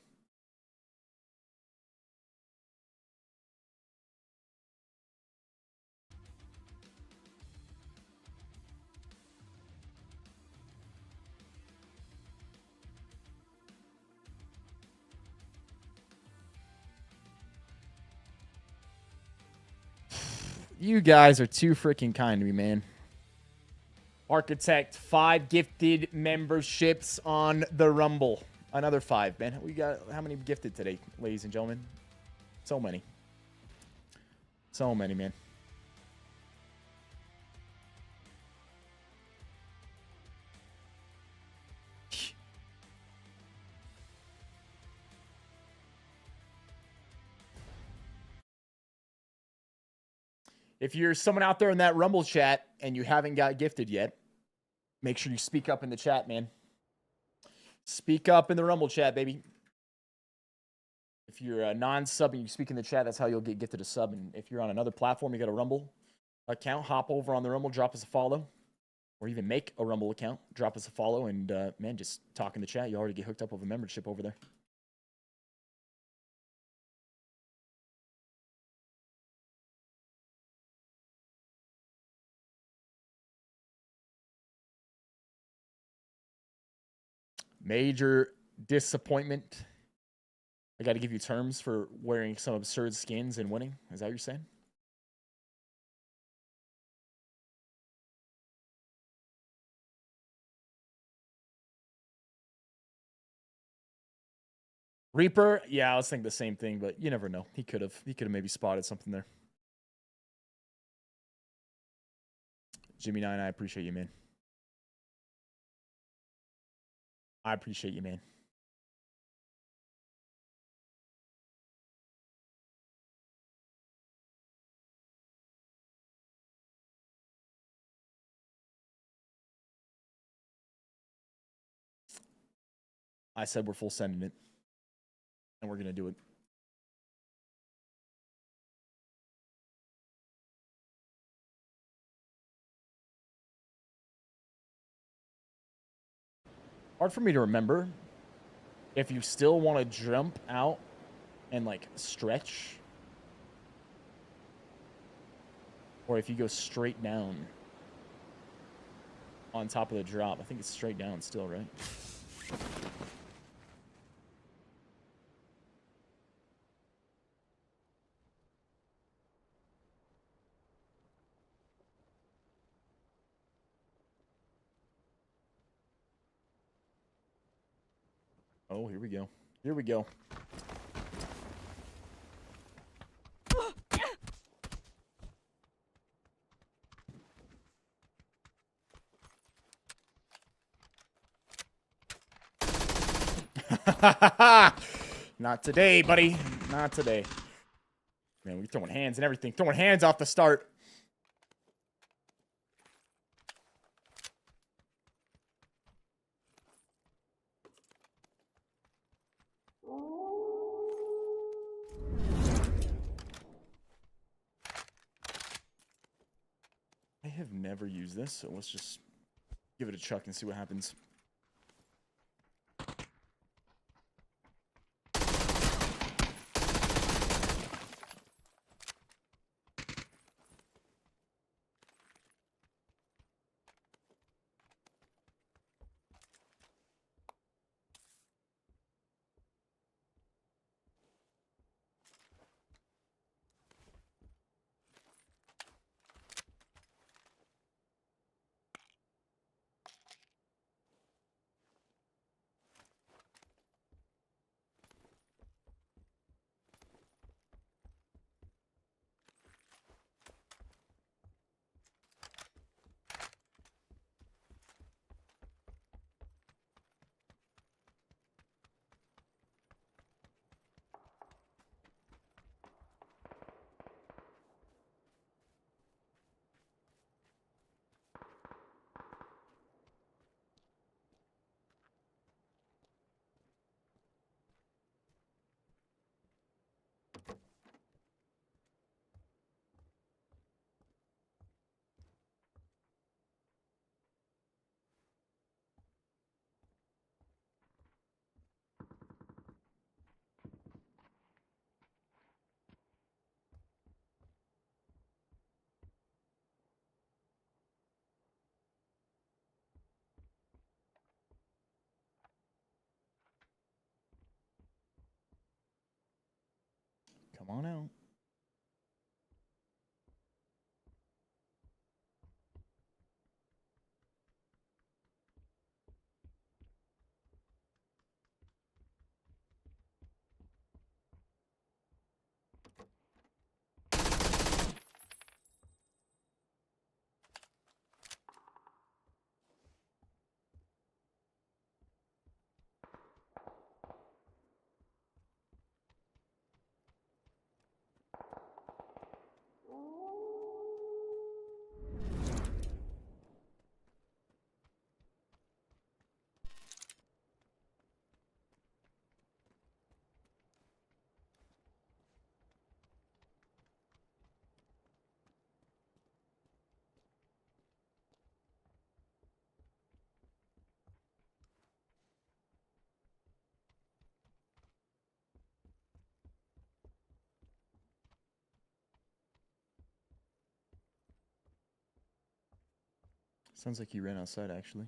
You guys are too freaking kind to me, man. Architect, 5 gifted memberships on the Rumble. Another 5, man. We got how many gifted today, ladies and gentlemen? So many. So many, man. If you're someone out there in that Rumble chat and you haven't got gifted yet, make sure you speak up in the chat, man. Speak up in the Rumble chat, baby. If you're a non-sub and you speak in the chat, that's how you'll get gifted a sub. And if you're on another platform, you got a Rumble account, hop over on the Rumble, drop us a follow. Or even make a Rumble account, drop us a follow, and, man, just talk in the chat. You already get hooked up with a membership over there. Major disappointment. I got to give you terms for wearing some absurd skins and winning. Is that what you're saying? Reaper? Yeah, I was thinking the same thing, but you never know. He could have maybe spotted something there. Jimmy 9, I appreciate you, man. I appreciate you, man. I said we're full sending it. And we're going to do it. Hard for me to remember if you still want to jump out and, like, stretch. Or if you go straight down on top of the drop. I think it's straight down still, right? Oh, here we go. Here we go. Not today, buddy. Not today. Man, we're throwing hands and everything. Throwing hands off the start. I have never used this, so let's just give it a chuck and see what happens. Come on out. Sounds like he ran outside, actually.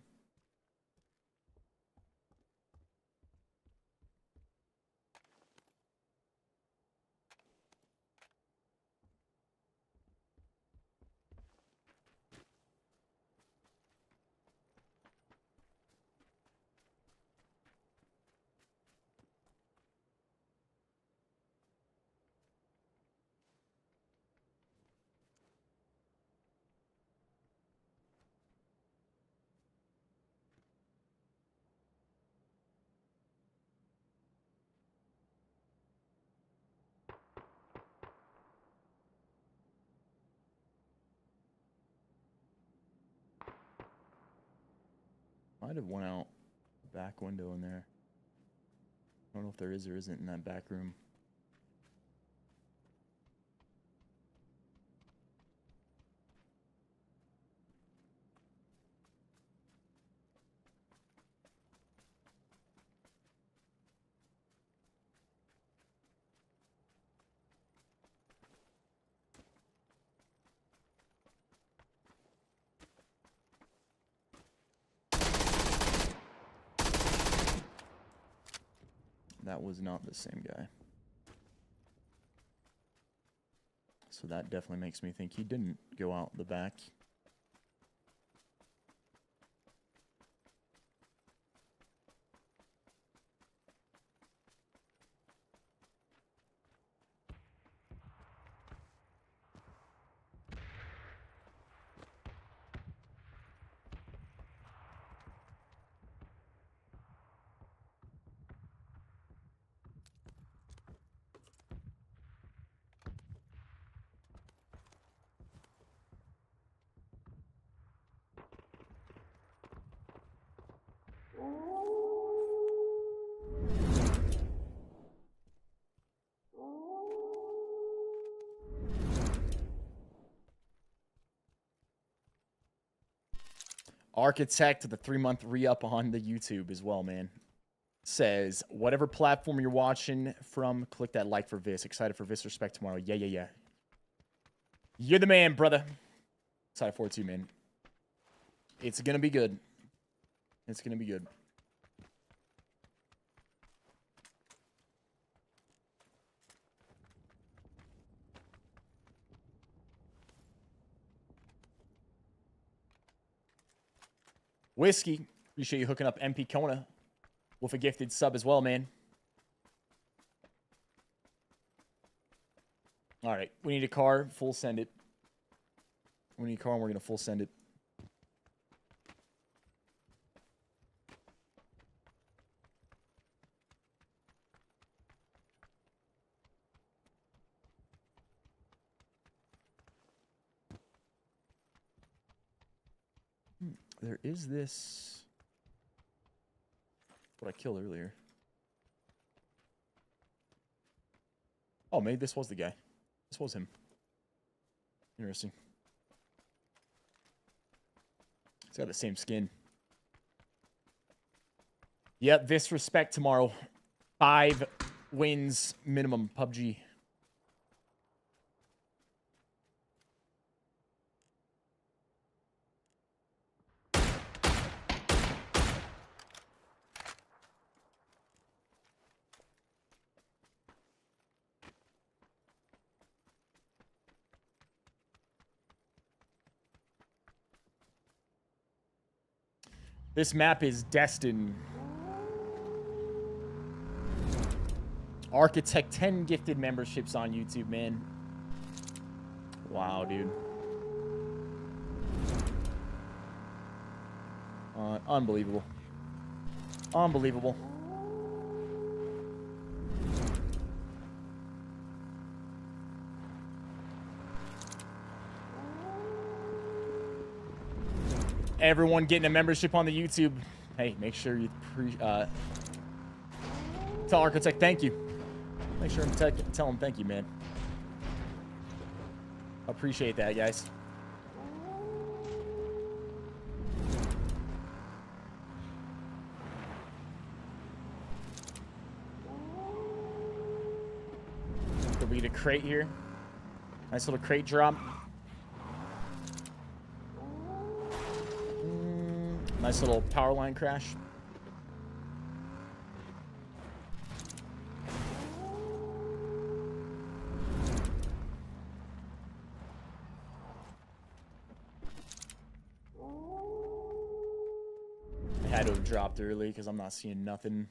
Might have went out the back window in there. I don't know if there is or isn't in that back room. That was not the same guy. So that definitely makes me think he didn't go out the back. Architect, the 3-month re-up on the YouTube as well, man. Says, whatever platform you're watching from, click that like for Viss. Excited for Viss Respect tomorrow. Yeah, yeah, yeah. You're the man, brother. Excited for it too, man. It's going to be good. It's going to be good. Whiskey, appreciate you hooking up MP Kona with a gifted sub as well, man. All right, we need a car. Full send it. We need a car, and we're going to full send it. There is this. What I killed earlier. Oh, maybe this was the guy. This was him. Interesting. He's got the same skin. Yep, Viss Respect tomorrow. 5 wins minimum, PUBG. This map is destined. Architect 10 gifted memberships on YouTube, man. Wow, dude. Unbelievable. Unbelievable. Everyone getting a membership on the YouTube. Hey, make sure you tell Architect thank you. Make sure and tell him thank you, man. Appreciate that, guys. Could we get a crate here? Nice little crate drop. Nice little power line crash. I had to have dropped early because I'm not seeing nothing.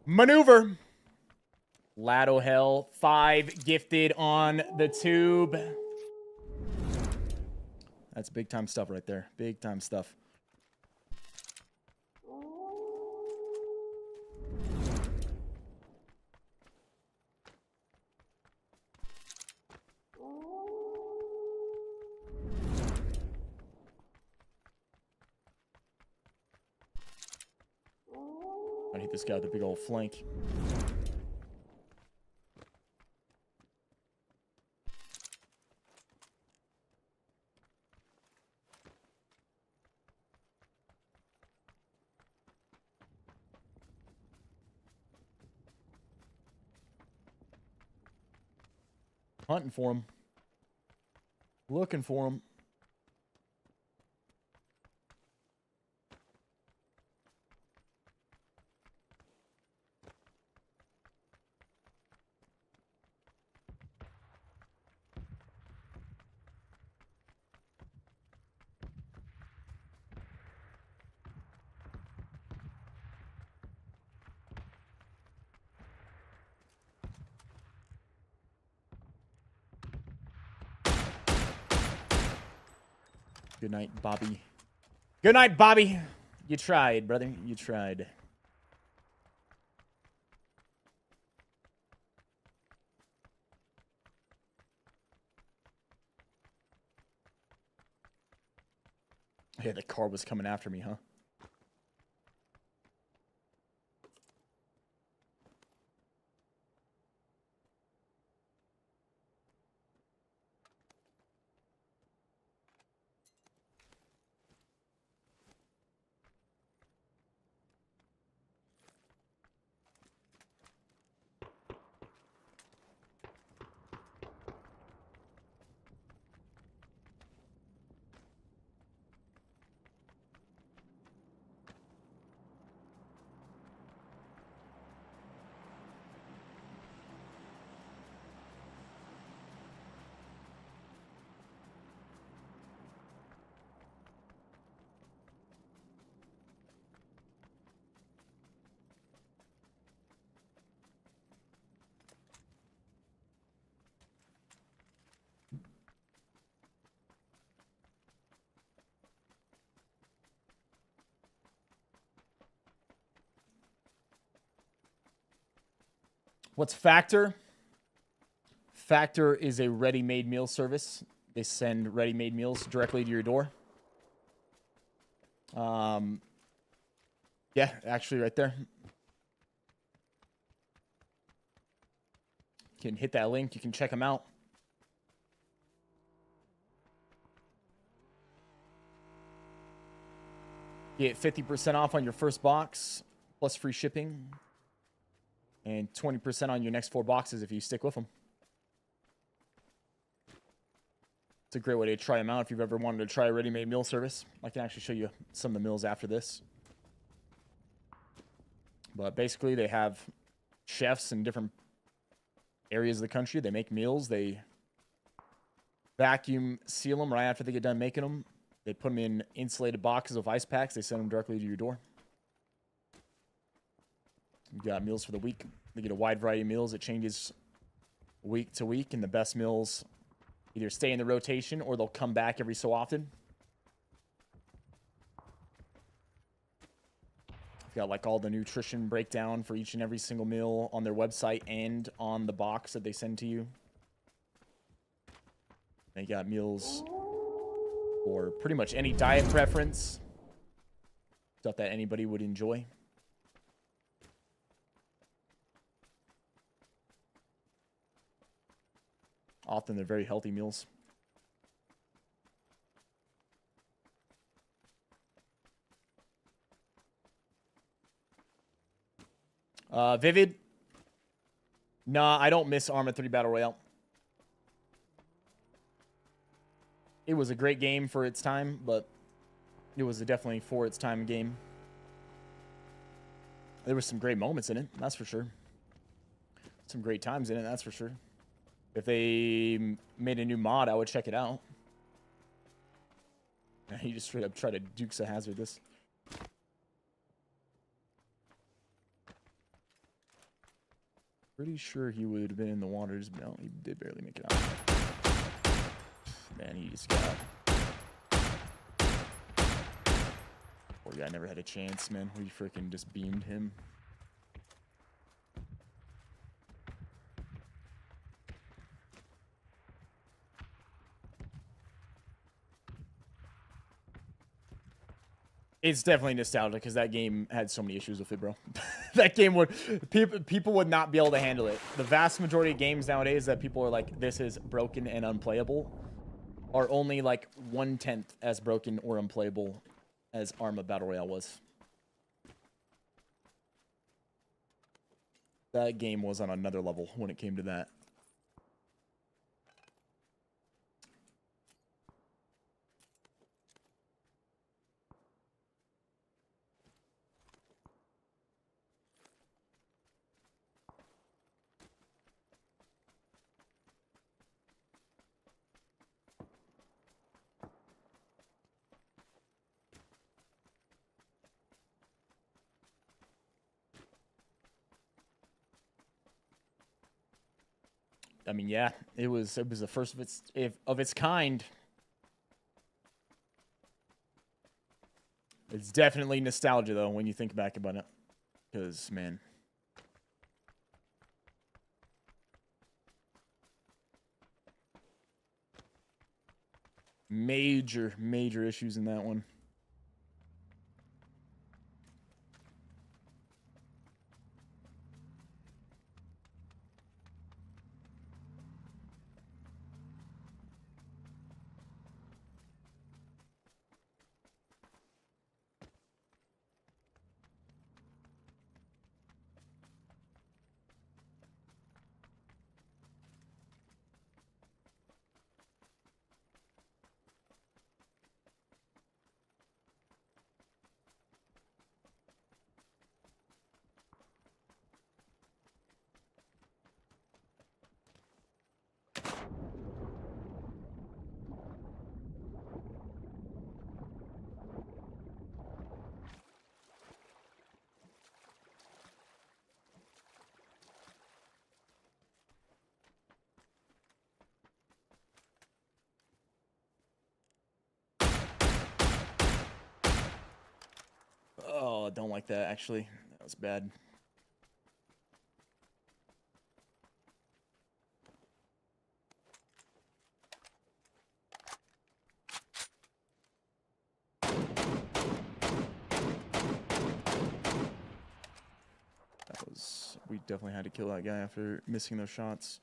Maneuver. Lado Hell, 5 gifted on the tube. That's big time stuff right there. Big time stuff. I hit this guy with the big old flank. Hunting for him. Looking for him. Good night, Bobby. Good night, Bobby. You tried, brother. You tried. Yeah, the car was coming after me, huh? What's Factor? Factor is a ready-made meal service. They send ready-made meals directly to your door. Yeah, actually right there. You can hit that link. You can check them out. Get 50% off on your first box, plus free shipping. And 20% on your next 4 boxes if you stick with them. It's a great way to try them out if you've ever wanted to try a ready-made meal service. I can actually show you some of the meals after this. But basically, they have chefs in different areas of the country. They make meals. They vacuum seal them right after they get done making them. They put them in insulated boxes of ice packs. They send them directly to your door. You got meals for the week. They get a wide variety of meals. It changes week to week, and the best meals either stay in the rotation or they'll come back every so often. They've got like all the nutrition breakdown for each and every single meal on their website and on the box that they send to you. They got meals for pretty much any diet preference. Stuff that anybody would enjoy. Often they're very healthy meals. Vivid. Nah, I don't miss Arma 3 Battle Royale. It was a great game for its time, but it was a definitely for its time game. There were some great moments in it, that's for sure. Some great times in it, that's for sure. If they made a new mod, I would check it out. He just straight up tried to Dukes of Hazzard this. Pretty sure he would have been in the waters, but no, he did barely make it out. Man, he just got... Poor guy never had a chance, man. We freaking just beamed him. It's definitely nostalgic because that game had so many issues with it, bro. That game would... People would not be able to handle it. The vast majority of games nowadays that people are like, this is broken and unplayable, are only like 1/10 as broken or unplayable as Arma Battle Royale was. That game was on another level when it came to that. I mean, yeah, it was the first of its kind. It's definitely nostalgia, though, when you think back about it. Because, man. Major issues in that one. Oh, I don't like that, actually. That was bad. That was... We definitely had to kill that guy after missing those shots.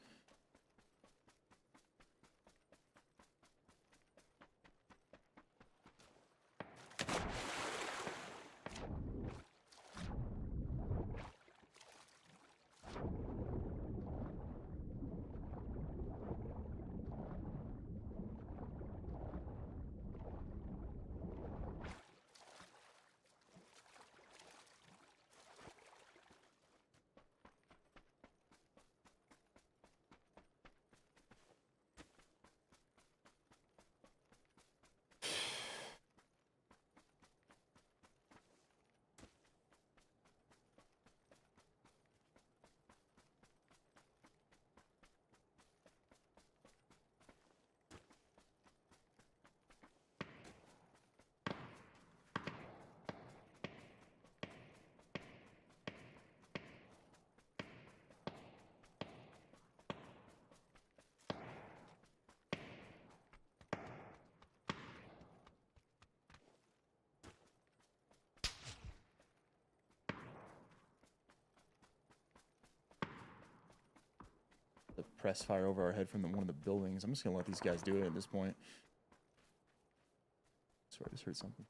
The press fire over our head from one of the buildings. I'm just gonna let these guys do it at this point. Sorry, I just heard something.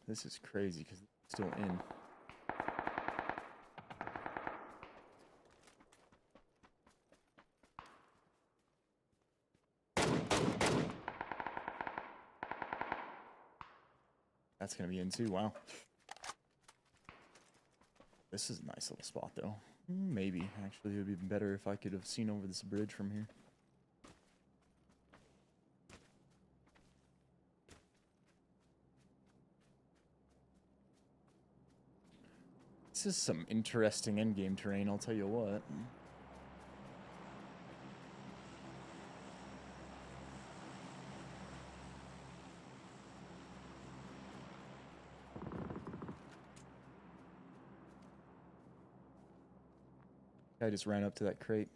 This is crazy because it's still in. That's gonna be in too. Wow. This is a nice little spot though. Maybe actually it would be better if I could have seen over this bridge from here. This is some interesting endgame terrain, I'll tell you what. I just ran up to that crate.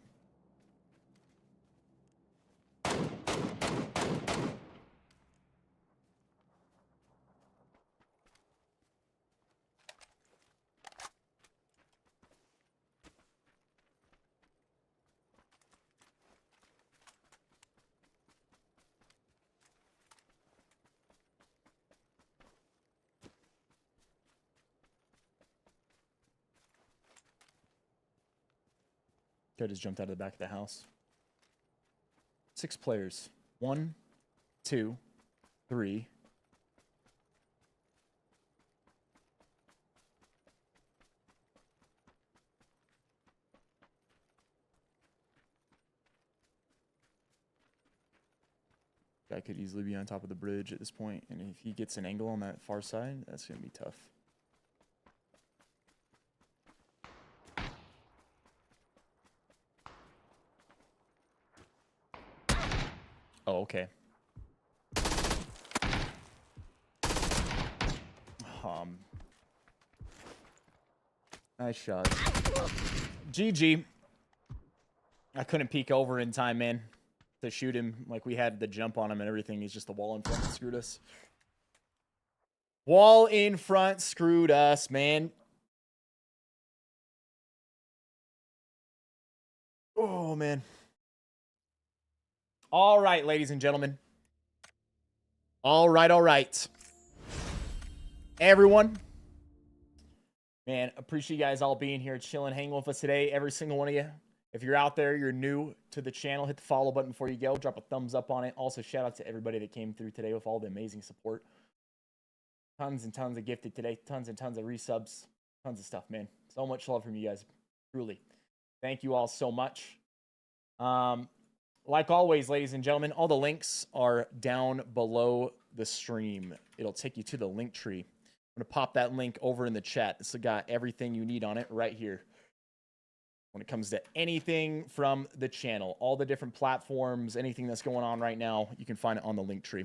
Guy just jumped out of the back of the house. 6 players. 1, 2, 3. guy could easily be on top of the bridge at this point, and if he gets an angle on that far side, that's gonna be tough. Oh, okay. Nice shot. GG. I couldn't peek over in time, man, to shoot him. Like, we had the jump on him and everything. He's just the wall in front that screwed us. Wall in front screwed us, man. Oh, man. All right, ladies and gentlemen. All right, all right. Everyone. Man, appreciate you guys all being here, chilling, hanging with us today. Every single one of you. If you're out there, you're new to the channel, hit the follow button before you go. Drop a thumbs up on it. Also, shout out to everybody that came through today with all the amazing support. Tons and tons of gifted today. Tons and tons of resubs. Tons of stuff, man. So much love from you guys. Truly. Thank you all so much. Like always, ladies and gentlemen, all the links are down below the stream. It'll take you to the link tree. I'm going to pop that link over in the chat. It's got everything you need on it right here. When it comes to anything from the channel, all the different platforms, anything that's going on right now, you can find it on the link tree.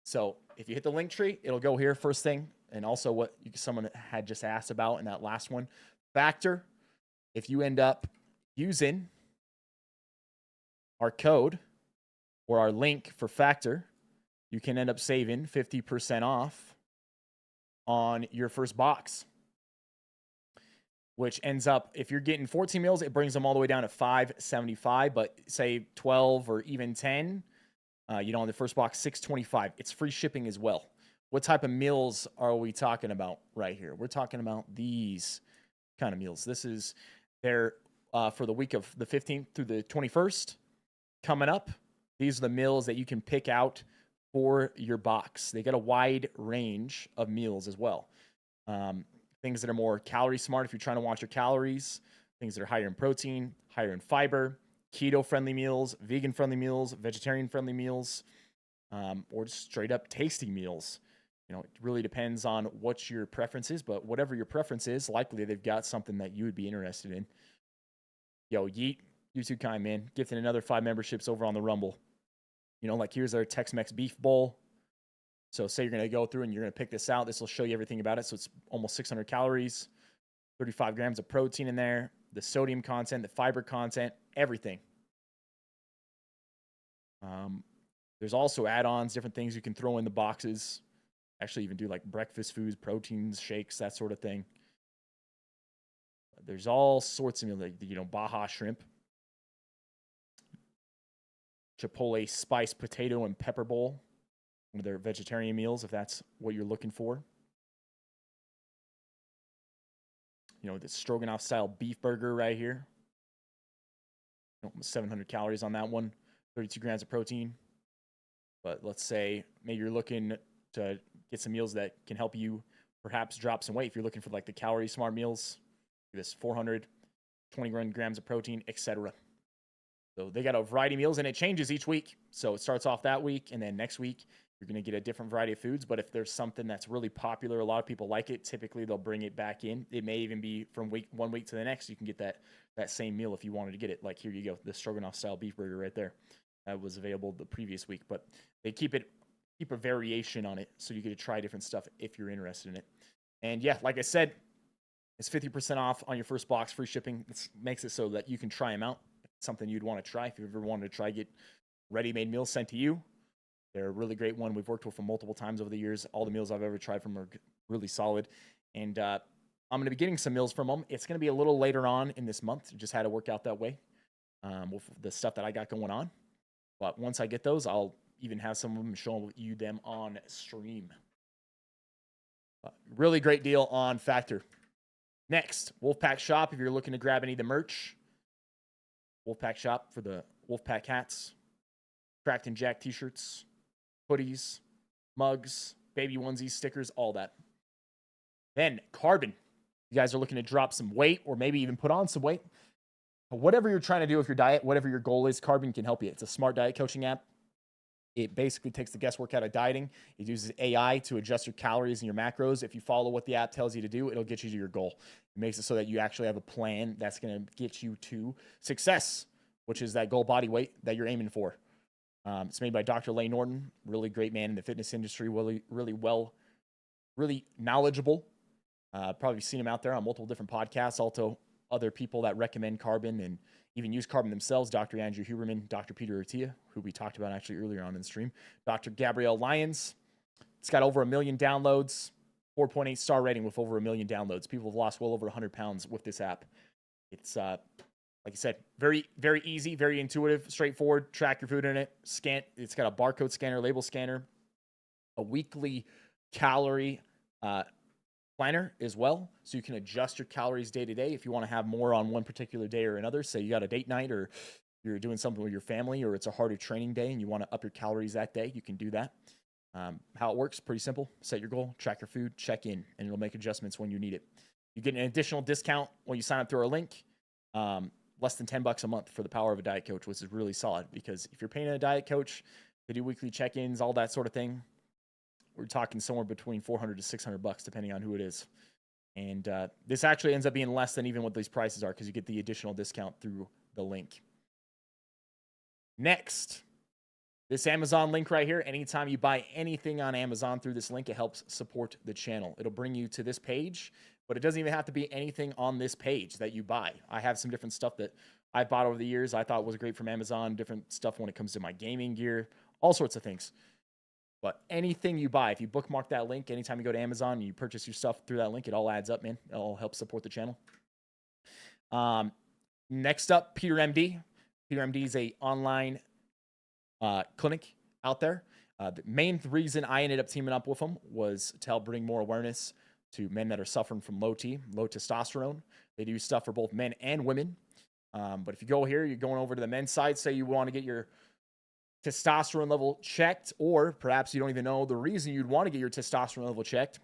So if you hit the link tree, it'll go here first thing. And also what someone had just asked about in that last one. Factor, if you end up using our code or our link for Factor, you can end up saving 50% off on your first box, which ends up, if you're getting 14 meals, it brings them all the way down to $5.75. But say 12 or even 10, you know, on the first box, $6.25. It's free shipping as well. What type of meals are we talking about right here? We're talking about these kind of meals. This is their for the week of the 15th through the 21st coming up. These are the meals that you can pick out for your box. They got a wide range of meals as well. Things that are more calorie smart if you're trying to watch your calories, things that are higher in protein, higher in fiber, keto-friendly meals, vegan-friendly meals, vegetarian-friendly meals, or just straight-up tasty meals. You know, it really depends on what your preference is, but whatever your preference is, likely they've got something that you would be interested in. Yo, Yeet, you too kind, man. Gifting another 5 memberships over on the Rumble. You know, like here's our Tex-Mex beef bowl. So say you're going to go through and you're going to pick this out. This will show you everything about it. So it's almost 600 calories, 35 grams of protein in there, the sodium content, the fiber content, everything. There's also add-ons, different things you can throw in the boxes. Actually even do like breakfast foods, proteins, shakes, that sort of thing. There's all sorts of, like, you know, Baja shrimp, Chipotle spice potato and pepper bowl, one of their vegetarian meals, if that's what you're looking for. You know, the stroganoff style beef burger right here. 700 calories on that one, 32 grams of protein. But let's say maybe you're looking to get some meals that can help you perhaps drop some weight. If you're looking for like the calorie smart meals, this 420 grams of protein, etc. So they got a variety of meals, and it changes each week. So it starts off that week, and then next week you're going to get a different variety of foods. But if there's something that's really popular, a lot of people like it, typically they'll bring it back in. It may even be from one week to the next. You can get that same meal if you wanted to get it. Like here you go, the stroganoff style beef burger right there. That was available the previous week, but they keep a variation on it, so you get to try different stuff if you're interested in it. And yeah, like I said, it's 50% off on your first box, free shipping. It makes it so that you can try them out. Something you'd want to try if you've ever wanted to try get ready-made meals sent to you. They're a really great one. We've worked with them multiple times over the years. All the meals I've ever tried from are really solid. And I'm going to be getting some meals from them. It's going to be a little later on in this month. It just had to work out that way with the stuff that I got going on. But once I get those, I'll even have some of them show you them on stream. Really great deal on Factor. Next, Wolfpack Shop. If you're looking to grab any of the merch, Wolfpack Shop for the Wolfpack hats, Cracked and Jack t-shirts, hoodies, mugs, baby onesies, stickers, all that. Then Carbon. You guys are looking to drop some weight or maybe even put on some weight. Whatever you're trying to do with your diet, whatever your goal is, Carbon can help you. It's a smart diet coaching app. It basically takes the guesswork out of dieting. It uses AI to adjust your calories and your macros. If you follow what the app tells you to do, it'll get you to your goal. It makes it so that you actually have a plan that's going to get you to success, which is that goal body weight that you're aiming for. It's made by Dr. Lay Norton, really great man in the fitness industry, really knowledgeable. Probably seen him out there on multiple different podcasts. Also, other people that recommend carbon and even use carbon themselves. Dr. Andrew Huberman, Dr. Peter Urtia, who we talked about actually earlier on in the stream. Dr. Gabrielle Lyons. It's got over 1 million downloads, 4.8 star rating with over 1 million downloads. People have lost well over 100 pounds with this app. It's, like I said, very, very easy, very intuitive, straightforward. Track your food in it. Scan. It's got a barcode scanner, label scanner, a weekly calorie planner as well, so you can adjust your calories day to day if you want to have more on one particular day or another. Say you got a date night, or you're doing something with your family, or it's a harder training day and you want to up your calories that day, you can do that. How it works, pretty simple. Set your goal, track your food, check in, and it'll make adjustments when you need it. You get an additional discount when you sign up through our link. Less than $10 a month for the power of a diet coach, which is really solid, because if you're paying a diet coach to do weekly check-ins, all that sort of thing, we're talking somewhere between $400 to $600, depending on who it is. And this actually ends up being less than even what these prices are, because you get the additional discount through the link. Next, this Amazon link right here. Anytime you buy anything on Amazon through this link, it helps support the channel. It'll bring you to this page, but it doesn't even have to be anything on this page that you buy. I have some different stuff that I bought over the years I thought was great from Amazon, different stuff when it comes to my gaming gear, all sorts of things. But anything you buy, if you bookmark that link, anytime you go to Amazon and you purchase your stuff through that link, it all adds up, man. It all helps support the channel. Next up, Peter MD. Peter MD is a online clinic out there. The main reason I ended up teaming up with him was to help bring more awareness to men that are suffering from low testosterone. They do stuff for both men and women. But if you go here, you're going over to the men's side, say you want to get your testosterone level checked, or perhaps you don't even know the reason you'd want to get your testosterone level checked.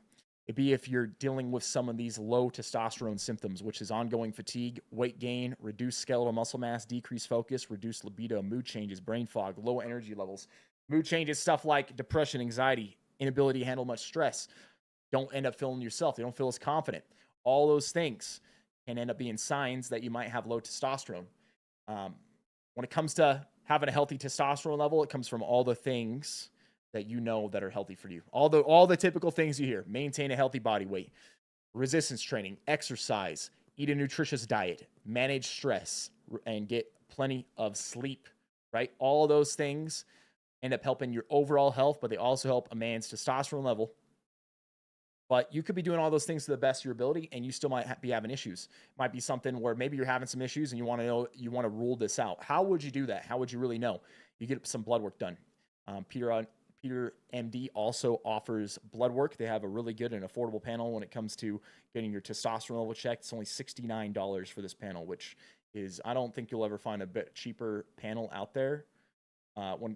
It'd be if you're dealing with some of these low testosterone symptoms, which is ongoing fatigue, weight gain, reduced skeletal muscle mass, decreased focus, reduced libido, mood changes, brain fog, low energy levels. Mood changes, stuff like depression, anxiety, inability to handle much stress. Don't end up feeling yourself. You don't feel as confident. All those things can end up being signs that you might have low testosterone. When it comes to having a healthy testosterone level, it comes from all the things that you know that are healthy for you. All the typical things you hear: maintain a healthy body weight, resistance training, exercise, eat a nutritious diet, manage stress, and get plenty of sleep, right? All those things end up helping your overall health, but they also help a man's testosterone level. But you could be doing all those things to the best of your ability, and you still might be having issues. It might be something where maybe you're having some issues and you want to rule this out. How would you do that? How would you really know? You get some blood work done. Peter MD also offers blood work. They have a really good and affordable panel when it comes to getting your testosterone level checked. It's only $69 for this panel, which is, I don't think you'll ever find a bit cheaper panel out there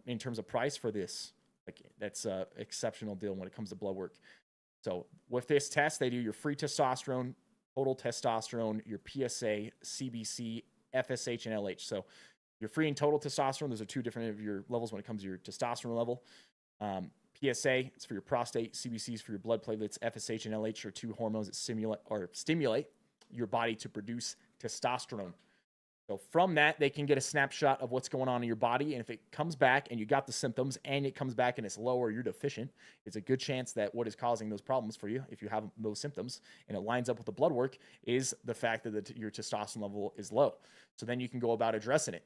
in terms of price for this. Like, that's an exceptional deal when it comes to blood work. So with this test, they do your free testosterone, total testosterone, your PSA, CBC, FSH, and LH. So your free and total testosterone, those are two different of your levels when it comes to your testosterone level. PSA, it's for your prostate. CBC is for your blood platelets. FSH and LH are two hormones that stimulate your body to produce testosterone. So from that, they can get a snapshot of what's going on in your body. And if it comes back and you got the symptoms and it comes back and it's low or you're deficient, it's a good chance that what is causing those problems for you, if you have those symptoms and it lines up with the blood work, is the fact that your testosterone level is low. So then you can go about addressing it.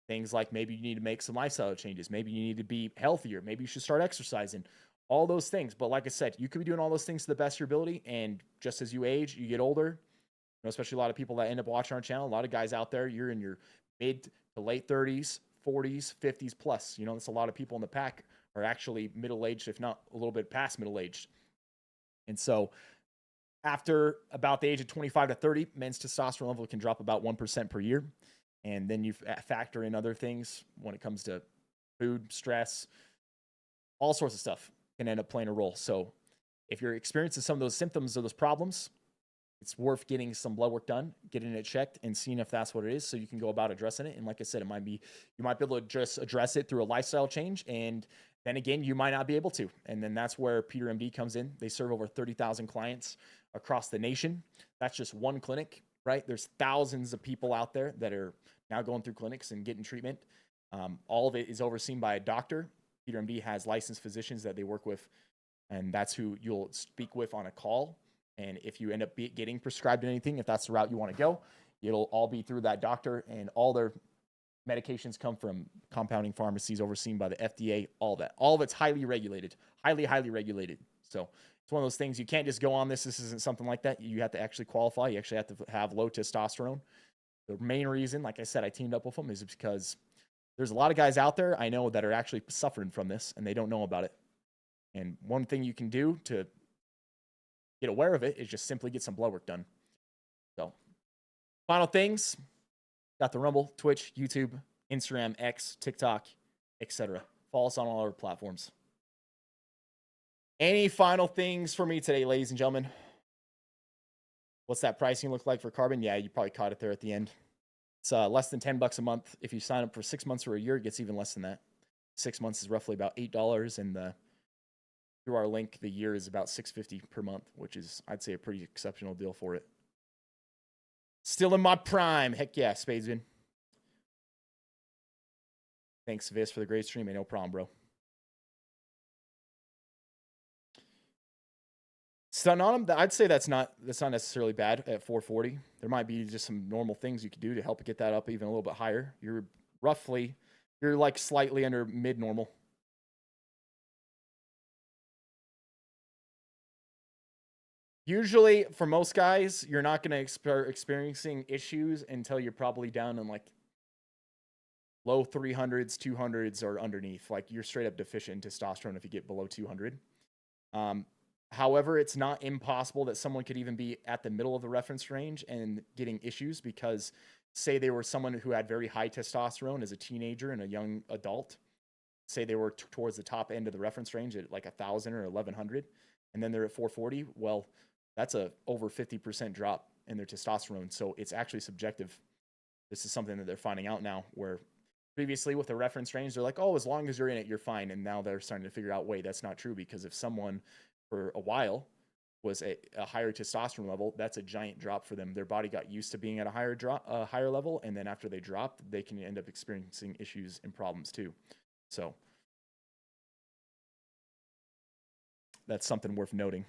Things like maybe you need to make some lifestyle changes. Maybe you need to be healthier. Maybe you should start exercising. All those things. But like I said, you could be doing all those things to the best of your ability. And just as you age, you get older, especially a lot of people that end up watching our channel, a lot of guys out there, you're in your mid to late 30s, 40s, 50s plus. That's a lot of people in the pack are actually middle-aged, if not a little bit past middle-aged. And so after about the age of 25 to 30, men's testosterone level can drop about 1% per year. And then you factor in other things when it comes to food, stress, all sorts of stuff can end up playing a role. So if you're experiencing some of those symptoms or those problems, it's worth getting some blood work done, getting it checked, and seeing if that's what it is, so you can go about addressing it. And like I said, you might be able to just address it through a lifestyle change, and then again, you might not be able to. And then that's where Peter MD comes in. They serve over 30,000 clients across the nation. That's just one clinic, right? There's thousands of people out there that are now going through clinics and getting treatment. All of it is overseen by a doctor. Peter MD has licensed physicians that they work with, and that's who you'll speak with on a call. And if you end up getting prescribed anything, if that's the route you want to go, it'll all be through that doctor, and all their medications come from compounding pharmacies overseen by the FDA, all that. All of it's highly regulated, highly regulated. So it's one of those things, you can't just go on this. This isn't something like that. You have to actually qualify. You actually have to have low testosterone. The main reason, like I said, I teamed up with them is because there's a lot of guys out there I know that are actually suffering from this, and they don't know about it. And one thing you can do to get aware of it is just simply get some blood work done. So, final things. Got the Rumble, Twitch, YouTube, Instagram, X, TikTok, etc. Follow us on all our platforms. Any final things for me today, ladies and gentlemen? What's that pricing look like for Carbon? Yeah, you probably caught it there at the end. It's less than $10 a month. If you sign up for 6 months or a year, it gets even less than that. 6 months is roughly about $8, and through our link, the year is about $6.50 per month, which is, I'd say, a pretty exceptional deal for it. Still in my prime. Heck yeah, Spadesman. Thanks, Viss, for the great stream. No problem, bro. Stun on him, I'd say that's not necessarily bad at 440. There might be just some normal things you could do to help get that up even a little bit higher. You're like slightly under mid-normal. Usually, for most guys, you're not going to start experiencing issues until you're probably down in like low 300s, 200s, or underneath. Like, you're straight up deficient in testosterone if you get below 200. However, it's not impossible that someone could even be at the middle of the reference range and getting issues, because say they were someone who had very high testosterone as a teenager and a young adult. Say they were towards the top end of the reference range at like 1,000 or 1,100, and then they're at 440. Well, that's a over 50% drop in their testosterone. So it's actually subjective. This is something that they're finding out now, where previously with the reference range, they're like, oh, as long as you're in it, you're fine. And now they're starting to figure out, wait, that's not true, because if someone for a while was a higher testosterone level, that's a giant drop for them. Their body got used to being at a higher level, and then after they dropped, they can end up experiencing issues and problems too. So that's something worth noting.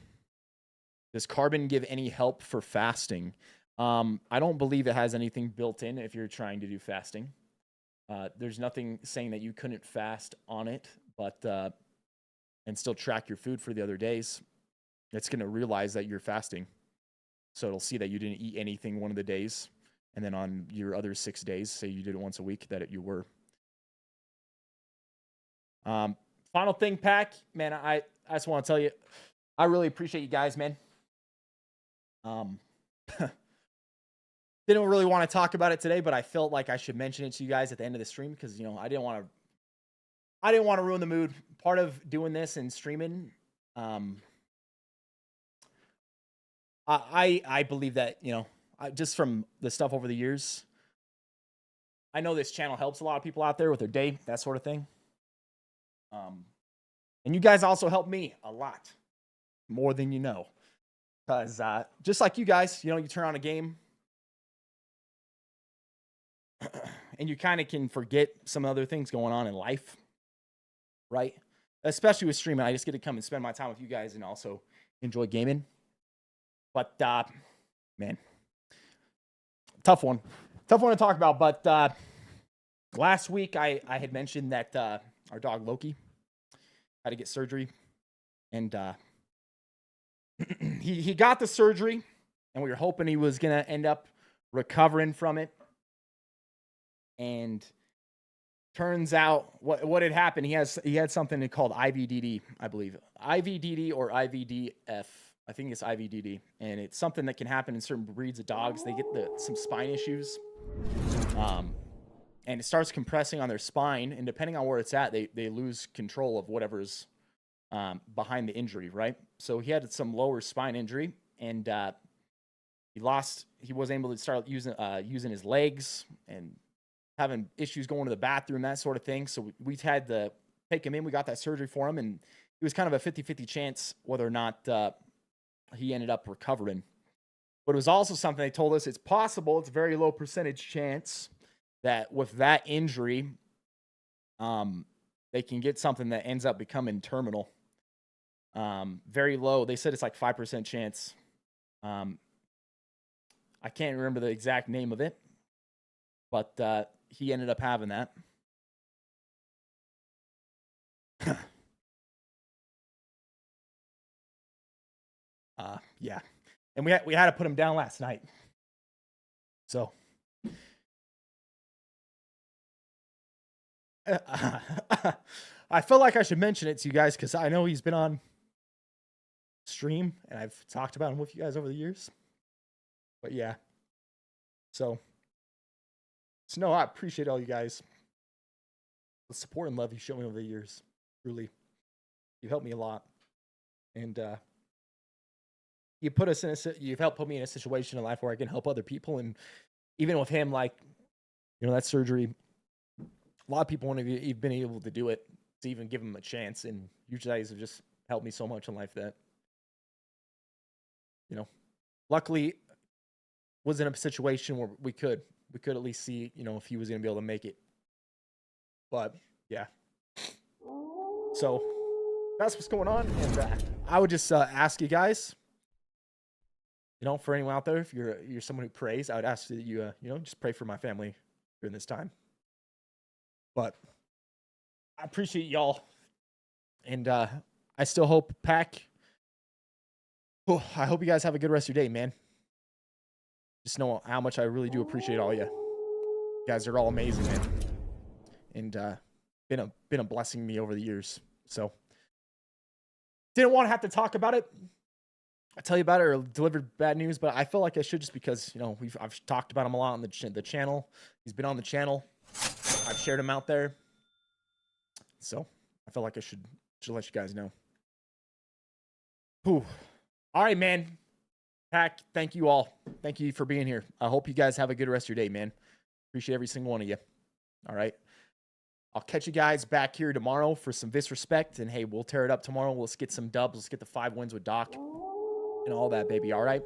Does Carbon give any help for fasting? I don't believe it has anything built in if you're trying to do fasting. There's nothing saying that you couldn't fast on it, but and still track your food for the other days. It's going to realize that you're fasting. So it'll see that you didn't eat anything one of the days. And then on your other 6 days, say you did it once a week, that you were. Final thing, Pack. Man, I just want to tell you, I really appreciate you guys, man. Didn't really want to talk about it today, but I felt like I should mention it to you guys at the end of the stream, because, you know, I didn't want to ruin the mood. Part of doing this and streaming, I believe that, you know, just from the stuff over the years, I know this channel helps a lot of people out there with their day, that sort of thing. And you guys also help me a lot, more than you know. Because just like you guys, you know, you turn on a game and you kind of can forget some other things going on in life, right? Especially with streaming. I just get to come and spend my time with you guys and also enjoy gaming. But, man, tough one. Tough one to talk about. But last week I had mentioned that our dog Loki had to get surgery. And he got the surgery, and we were hoping he was going to end up recovering from it. And turns out what had happened, he had something called IVDD, I believe. IVDD or IVDF. I think it's IVDD. And it's something that can happen in certain breeds of dogs. They get some spine issues. And it starts compressing on their spine. And depending on where it's at, they lose control of whatever's behind the injury, right? So he had some lower spine injury. And He wasn't able to start using his legs and having issues going to the bathroom, that sort of thing. So we had to take him in. We got that surgery for him, and it was kind of a 50-50 chance whether or not he ended up recovering. But it was also something they told us it's possible, it's a very low percentage chance that with that injury, they can get something that ends up becoming terminal. Very low. They said it's like 5% chance. I can't remember the exact name of it, but he ended up having that. Yeah. And we had to put him down last night. So I feel like I should mention it to you guys because I know he's been on stream and I've talked about him with you guys over the years. But yeah. So no, I appreciate all you guys. The support and love you show me over the years. Really. You helped me a lot. And you've helped put me in a situation in life where I can help other people. And even with him, like, you know, that surgery, a lot of people wouldn't have been able to do it to even give him a chance. And you guys have just helped me so much in life that, you know, luckily was in a situation where we could at least see, you know, if he was going to be able to make it. But yeah. So that's what's going on. And I would just ask you guys, you know, for anyone out there, if you're someone who prays, I would ask that you, you know, just pray for my family during this time. But I appreciate y'all. And I still hope, Pack, I hope you guys have a good rest of your day, man. Just know how much I really do appreciate all you. You guys are all amazing, man. And been a blessing me over the years. So didn't want to have to talk about it. I tell you about it or delivered bad news, but I feel like I should just because, you know, I've talked about him a lot on the channel. He's been on the channel. I've shared him out there. So I feel like I should let you guys know. Whew. All right, man. Pack, thank you all. Thank you for being here. I hope you guys have a good rest of your day, man. Appreciate every single one of you. All right. I'll catch you guys back here tomorrow for some Viss respect. And hey, we'll tear it up tomorrow. Let's get some dubs. Let's get the 5 wins with Doc and all that, baby. All right.